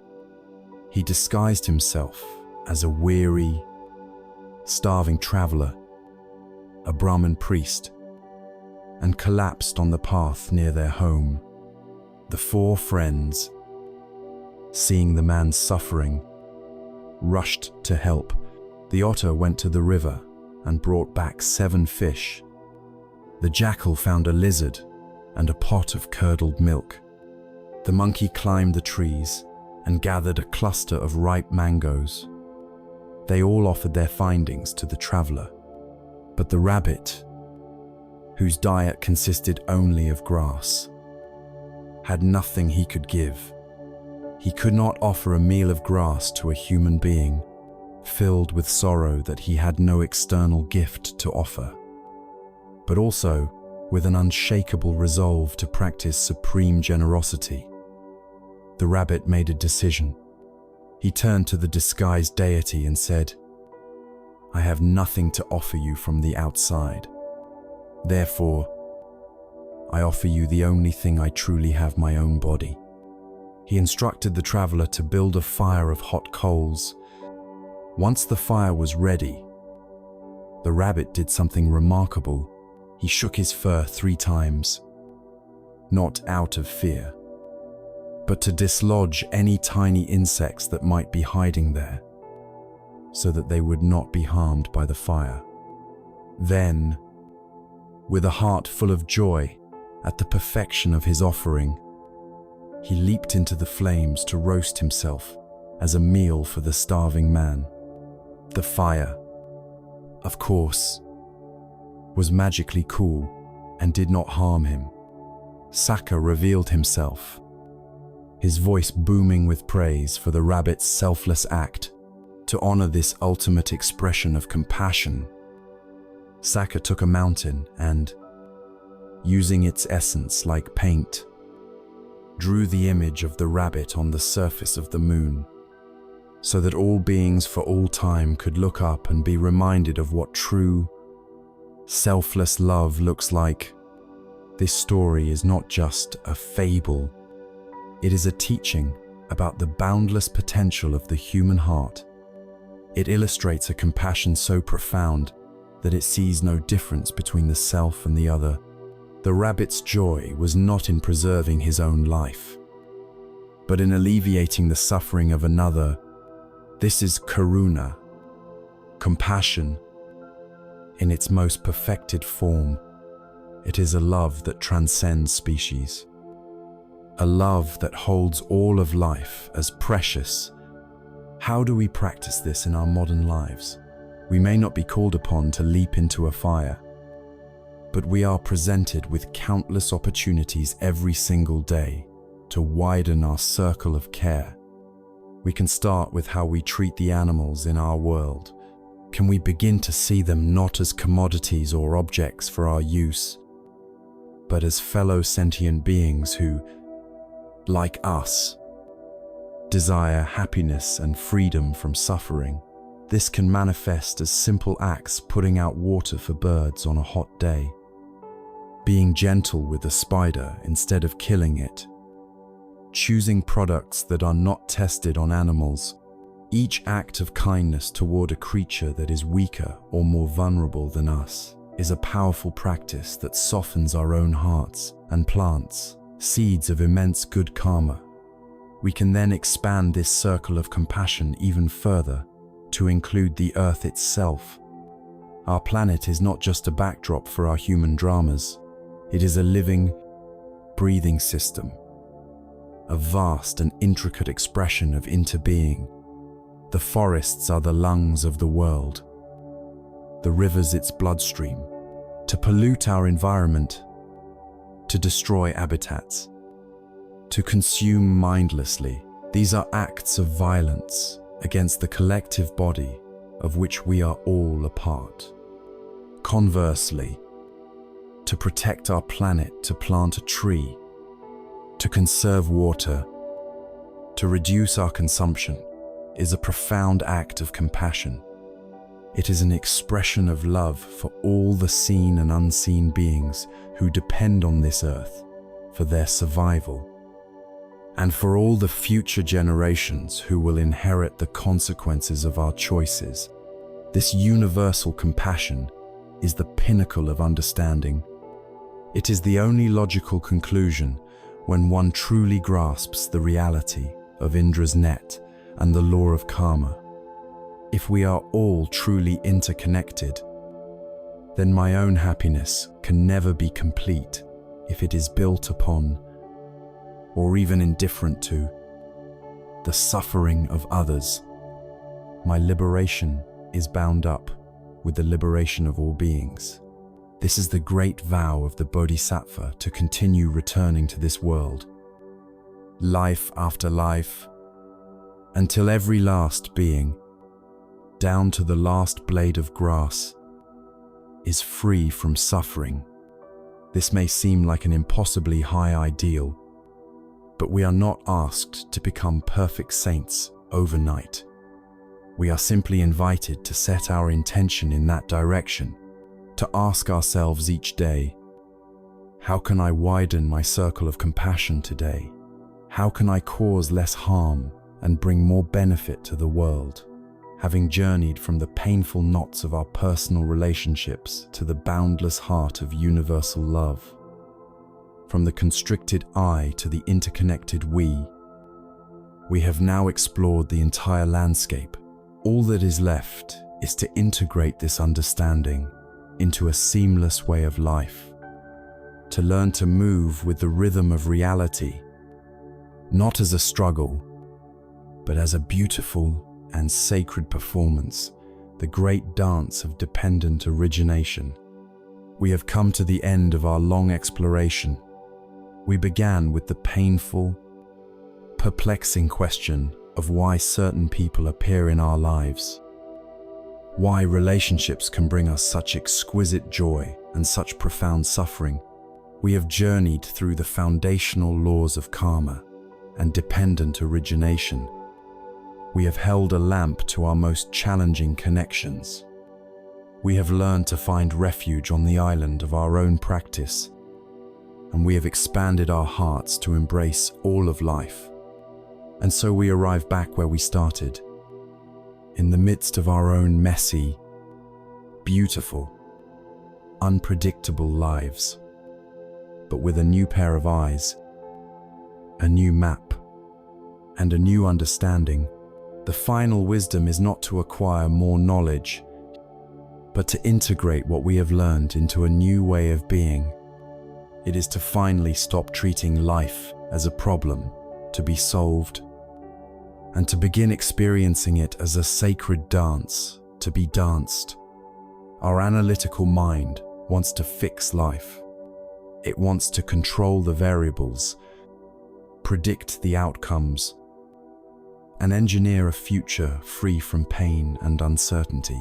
He disguised himself as a weary, starving traveler, a Brahmin priest, and collapsed on the path near their home. The four friends, seeing the man's suffering, rushed to help. The otter went to the river and brought back 7 fish. The jackal found a lizard and a pot of curdled milk. The monkey climbed the trees and gathered a cluster of ripe mangoes. They all offered their findings to the traveler, but the rabbit, whose diet consisted only of grass, had nothing he could give. He could not offer a meal of grass to a human being, filled with sorrow that he had no external gift to offer, but also with an unshakable resolve to practice supreme generosity. The rabbit made a decision. He turned to the disguised deity and said, "I have nothing to offer you from the outside. Therefore, I offer you the only thing I truly have, my own body." He instructed the traveler to build a fire of hot coals. Once the fire was ready, the rabbit did something remarkable. He shook his fur 3 times, not out of fear, but to dislodge any tiny insects that might be hiding there, so that they would not be harmed by the fire. Then, with a heart full of joy at the perfection of his offering, he leaped into the flames to roast himself as a meal for the starving man. The fire, of course, was magically cool and did not harm him. Saka revealed himself, his voice booming with praise for the rabbit's selfless act. To honor this ultimate expression of compassion, Saka took a mountain and, using its essence like paint, drew the image of the rabbit on the surface of the moon, so that all beings for all time could look up and be reminded of what true, selfless love looks like. This story is not just a fable. It is a teaching about the boundless potential of the human heart. It illustrates a compassion so profound that it sees no difference between the self and the other. The rabbit's joy was not in preserving his own life, but in alleviating the suffering of another. This is karuna, compassion, in its most perfected form. It is a love that transcends species, a love that holds all of life as precious. How do we practice this in our modern lives? We may not be called upon to leap into a fire, but we are presented with countless opportunities every single day to widen our circle of care. We can start with how we treat the animals in our world. Can we begin to see them not as commodities or objects for our use, but as fellow sentient beings who, like us, desire happiness and freedom from suffering? This can manifest as simple acts putting out water for birds on a hot day, being gentle with a spider instead of killing it, choosing products that are not tested on animals. Each act of kindness toward a creature that is weaker or more vulnerable than us is a powerful practice that softens our own hearts and plants seeds of immense good karma. We can then expand this circle of compassion even further to include the earth itself. Our planet is not just a backdrop for our human dramas. It is a living, breathing system, a vast and intricate expression of interbeing. The forests are the lungs of the world, the rivers its bloodstream. To pollute our environment, to destroy habitats, to consume mindlessly, these are acts of violence against the collective body of which we are all a part. Conversely, to protect our planet, to plant a tree, to conserve water, to reduce our consumption, is a profound act of compassion. It is an expression of love for all the seen and unseen beings who depend on this earth for their survival, and for all the future generations who will inherit the consequences of our choices. This universal compassion is the pinnacle of understanding. It is the only logical conclusion when one truly grasps the reality of Indra's net and the law of karma. If we are all truly interconnected, then my own happiness can never be complete if it is built upon, or even indifferent to, the suffering of others. My liberation is bound up with the liberation of all beings. This is the great vow of the Bodhisattva, to continue returning to this world, life after life, until every last being, down to the last blade of grass, is free from suffering. This may seem like an impossibly high ideal, but we are not asked to become perfect saints overnight. We are simply invited to set our intention in that direction, to ask ourselves each day, how can I widen my circle of compassion today? How can I cause less harm and bring more benefit to the world? Having journeyed from the painful knots of our personal relationships to the boundless heart of universal love, from the constricted I to the interconnected we have now explored the entire landscape. All that is left is to integrate this understanding into a seamless way of life, to learn to move with the rhythm of reality, not as a struggle, but as a beautiful and sacred performance, the great dance of dependent origination. We have come to the end of our long exploration. We began with the painful, perplexing question of why certain people appear in our lives, why relationships can bring us such exquisite joy and such profound suffering. We have journeyed through the foundational laws of karma and dependent origination. We have held a lamp to our most challenging connections. We have learned to find refuge on the island of our own practice, and we have expanded our hearts to embrace all of life. And so we arrive back where we started, in the midst of our own messy, beautiful, unpredictable lives, but with a new pair of eyes, a new map, and a new understanding. The final wisdom is not to acquire more knowledge, but to integrate what we have learned into a new way of being. It is to finally stop treating life as a problem to be solved, and to begin experiencing it as a sacred dance to be danced. Our analytical mind wants to fix life. It wants to control the variables, predict the outcomes, and engineer a future free from pain and uncertainty.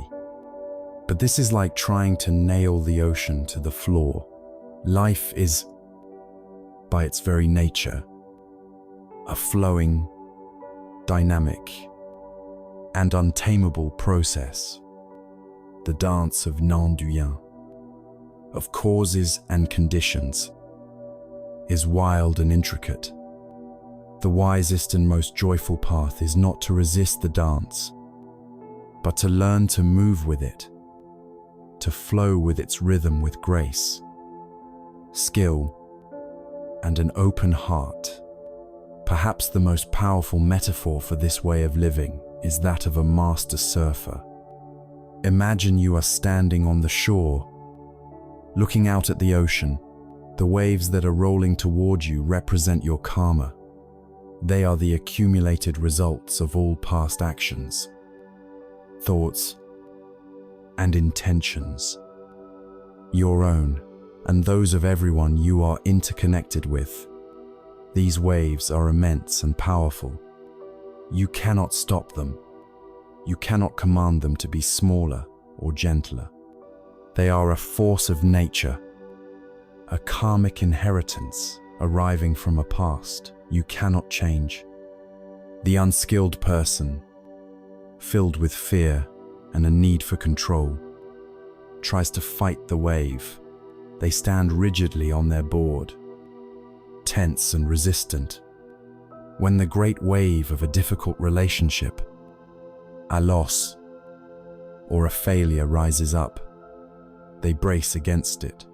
But this is like trying to nail the ocean to the floor. Life is, by its very nature, a flowing, dynamic, and untamable process. The dance of non-duality, of causes and conditions, is wild and intricate. The wisest and most joyful path is not to resist the dance, but to learn to move with it, to flow with its rhythm with grace, skill, and an open heart. Perhaps the most powerful metaphor for this way of living is that of a master surfer. Imagine you are standing on the shore, looking out at the ocean. The waves that are rolling toward you represent your karma. They are the accumulated results of all past actions, thoughts, and intentions. Your own and those of everyone you are interconnected with. These waves are immense and powerful. You cannot stop them. You cannot command them to be smaller or gentler. They are a force of nature, a karmic inheritance arriving from a past you cannot change. The unskilled person, filled with fear and a need for control, tries to fight the wave. They stand rigidly on their board, tense and resistant. When the great wave of a difficult relationship, a loss, or a failure rises up, they brace against it.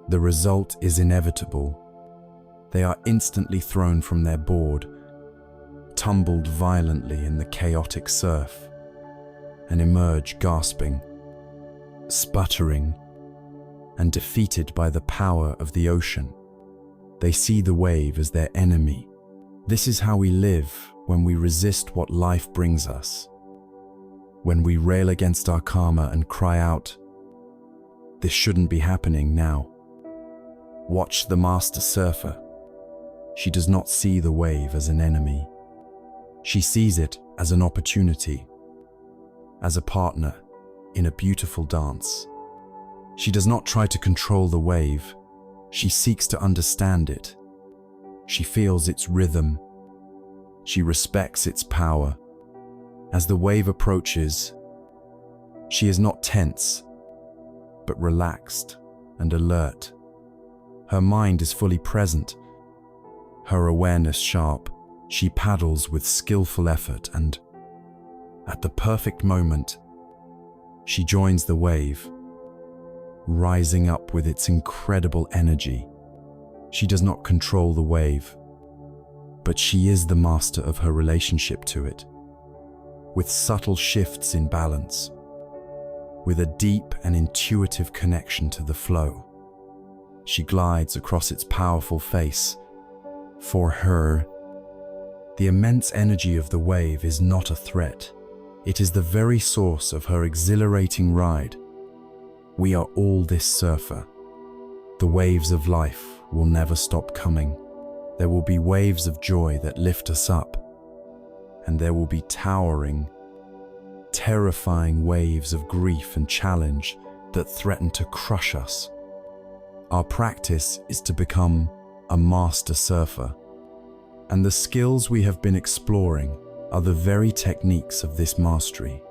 The result is inevitable. They are instantly thrown from their board, tumbled violently in the chaotic surf. and emerge gasping, sputtering, and defeated by the power of the ocean. They see the wave as their enemy. This is how we live when we resist what life brings us. When we rail against our karma and cry out, "This shouldn't be happening now." Watch the master surfer. She does not see the wave as an enemy. She sees it as an opportunity, as a partner in a beautiful dance. She does not try to control the wave. She seeks to understand it. She feels its rhythm. She respects its power. As the wave approaches, she is not tense, but relaxed and alert. Her mind is fully present, her awareness sharp. She paddles with skillful effort, and at the perfect moment, she joins the wave, rising up with its incredible energy. She does not control the wave, but she is the master of her relationship to it. With subtle shifts in balance, with a deep and intuitive connection to the flow, she glides across its powerful face. For her, the immense energy of the wave is not a threat. It is the very source of her exhilarating ride. We are all this surfer. The waves of life will never stop coming. There will be waves of joy that lift us up, and there will be towering, terrifying waves of grief and challenge that threaten to crush us. Our practice is to become a master surfer, and the skills we have been exploring are the very techniques of this mastery.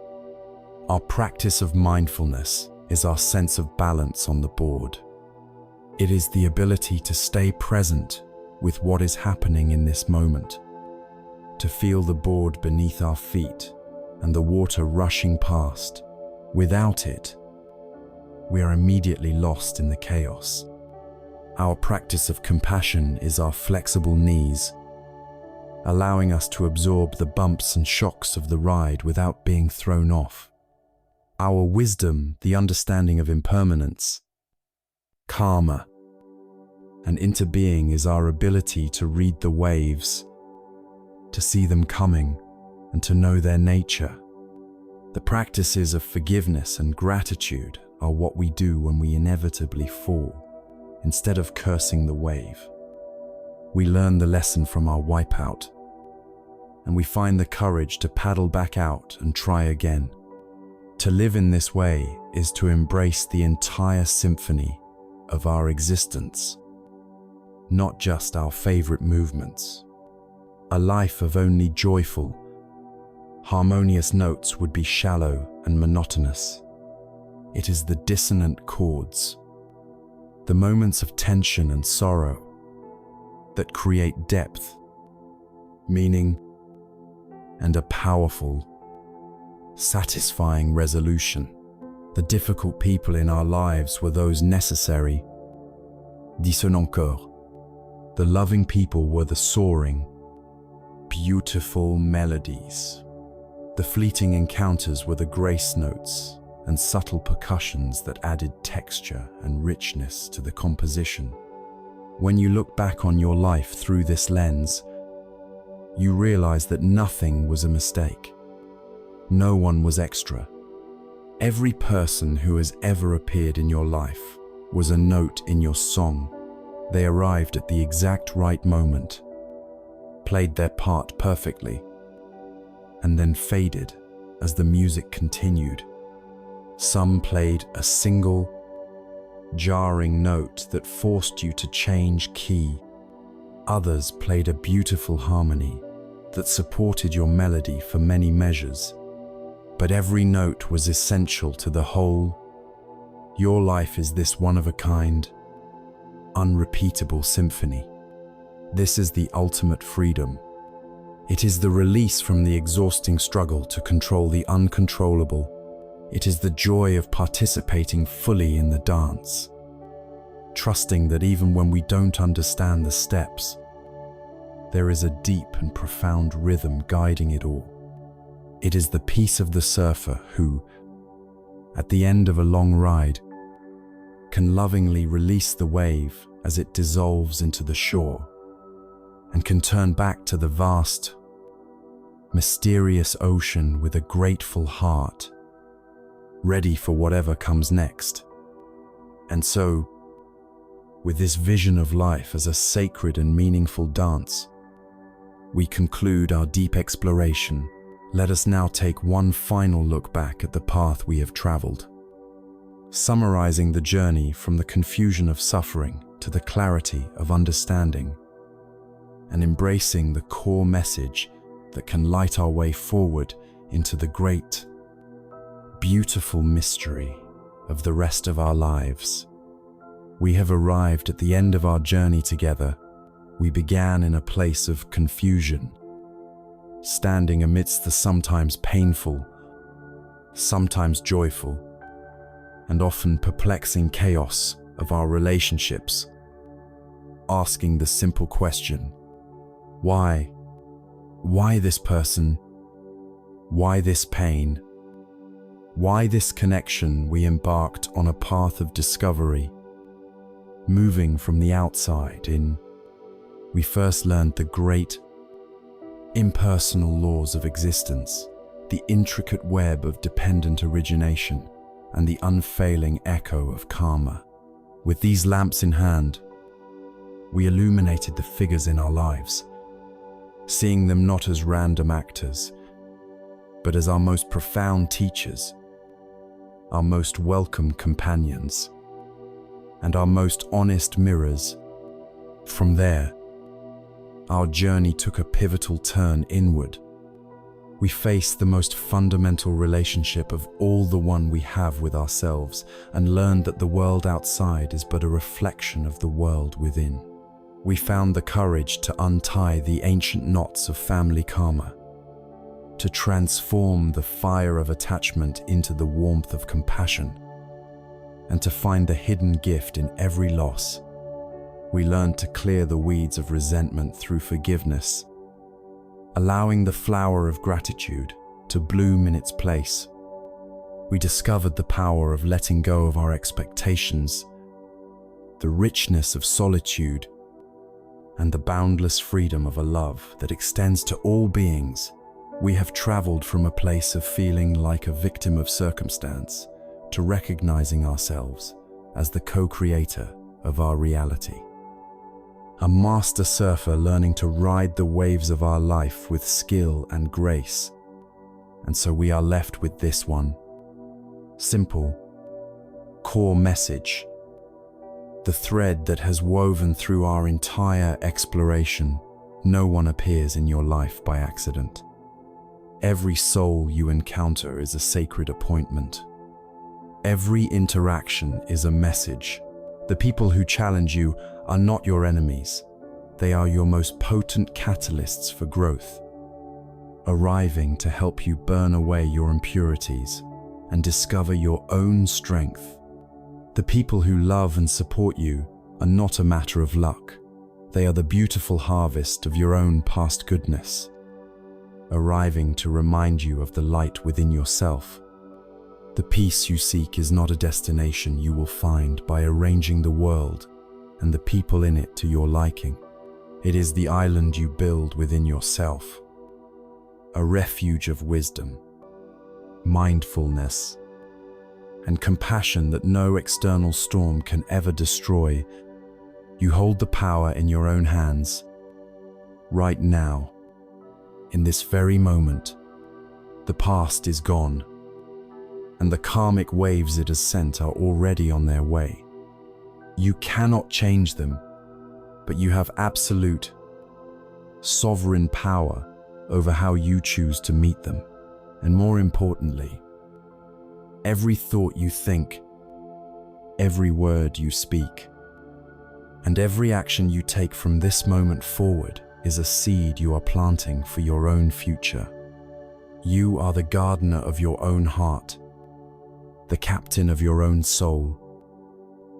Our practice of mindfulness is our sense of balance on the board. It is the ability to stay present with what is happening in this moment, to feel the board beneath our feet and the water rushing past. Without it, we are immediately lost in the chaos. Our practice of compassion is our flexible knees, allowing us to absorb the bumps and shocks of the ride without being thrown off. Our wisdom, the understanding of impermanence, karma, and interbeing is our ability to read the waves, to see them coming, and to know their nature. The practices of forgiveness and gratitude are what we do when we inevitably fall. Instead of cursing the wave, we learn the lesson from our wipeout, and we find the courage to paddle back out and try again. To live in this way is to embrace the entire symphony of our existence, not just our favorite movements. A life of only joyful, harmonious notes would be shallow and monotonous. It is the dissonant chords, the moments of tension and sorrow, that create depth, meaning, and a powerful, satisfying resolution. The difficult people in our lives were those necessary. Dissonant encore. The loving people were the soaring, beautiful melodies. The fleeting encounters were the grace notes and subtle percussions that added texture and richness to the composition. When you look back on your life through this lens, you realize that nothing was a mistake. No one was extra. Every person who has ever appeared in your life was a note in your song. They arrived at the exact right moment, played their part perfectly, and then faded as the music continued. Some played a single, jarring note that forced you to change key. Others played a beautiful harmony that supported your melody for many measures. But every note was essential to the whole. Your life is this one-of-a-kind, unrepeatable symphony. This is the ultimate freedom. It is the release from the exhausting struggle to control the uncontrollable. It is the joy of participating fully in the dance, trusting that even when we don't understand the steps, there is a deep and profound rhythm guiding it all. It is the peace of the surfer who, at the end of a long ride, can lovingly release the wave as it dissolves into the shore and can turn back to the vast, mysterious ocean with a grateful heart, ready for whatever comes next. And so, with this vision of life as a sacred and meaningful dance, we conclude our deep exploration. Let us now take one final look back at the path we have traveled, summarizing the journey from the confusion of suffering to the clarity of understanding, and embracing the core message that can light our way forward into the great, beautiful mystery of the rest of our lives. We have arrived at the end of our journey together. We began in a place of confusion, standing amidst the sometimes painful, sometimes joyful, and often perplexing chaos of our relationships, asking the simple question, why? Why this person? Why this pain? Why this connection? We embarked on a path of discovery, moving from the outside in. We first learned the great, impersonal laws of existence, the intricate web of dependent origination, and the unfailing echo of karma. With these lamps in hand, we illuminated the figures in our lives, seeing them not as random actors, but as our most profound teachers, our most welcome companions, and our most honest mirrors. From there, our journey took a pivotal turn inward. We faced the most fundamental relationship of all, the one we have with ourselves, and learned that the world outside is but a reflection of the world within. We found the courage to untie the ancient knots of family karma, to transform the fire of attachment into the warmth of compassion, and to find the hidden gift in every loss. We learned to clear the weeds of resentment through forgiveness, allowing the flower of gratitude to bloom in its place. We discovered the power of letting go of our expectations, the richness of solitude, and the boundless freedom of a love that extends to all beings. We have traveled from a place of feeling like a victim of circumstance to recognizing ourselves as the co-creator of our reality. A master surfer learning to ride the waves of our life with skill and grace. And so we are left with this one simple, core message, the thread that has woven through our entire exploration. No one appears in your life by accident. Every soul you encounter is a sacred appointment. Every interaction is a message. The people who challenge you are not your enemies. They are your most potent catalysts for growth, arriving to help you burn away your impurities and discover your own strength. The people who love and support you are not a matter of luck. They are the beautiful harvest of your own past goodness, arriving to remind you of the light within yourself. The peace you seek is not a destination you will find by arranging the world and the people in it to your liking. It is the island you build within yourself, a refuge of wisdom, mindfulness, and compassion that no external storm can ever destroy. You hold the power in your own hands, right now, in this very moment. The past is gone, and the karmic waves it has sent are already on their way. You cannot change them, but you have absolute, sovereign power over how you choose to meet them. And more importantly, every thought you think, every word you speak, and every action you take from this moment forward is a seed you are planting for your own future. You are the gardener of your own heart, the captain of your own soul,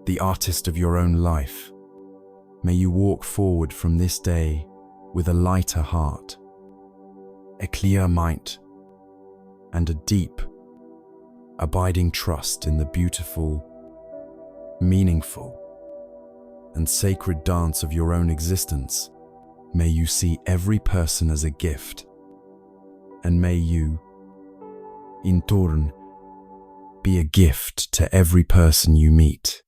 the artist of your own life. May you walk forward from this day with a lighter heart, a clear mind, and a deep, abiding trust in the beautiful, meaningful, and sacred dance of your own existence. May you see every person as a gift, and may you, in turn, be a gift to every person you meet.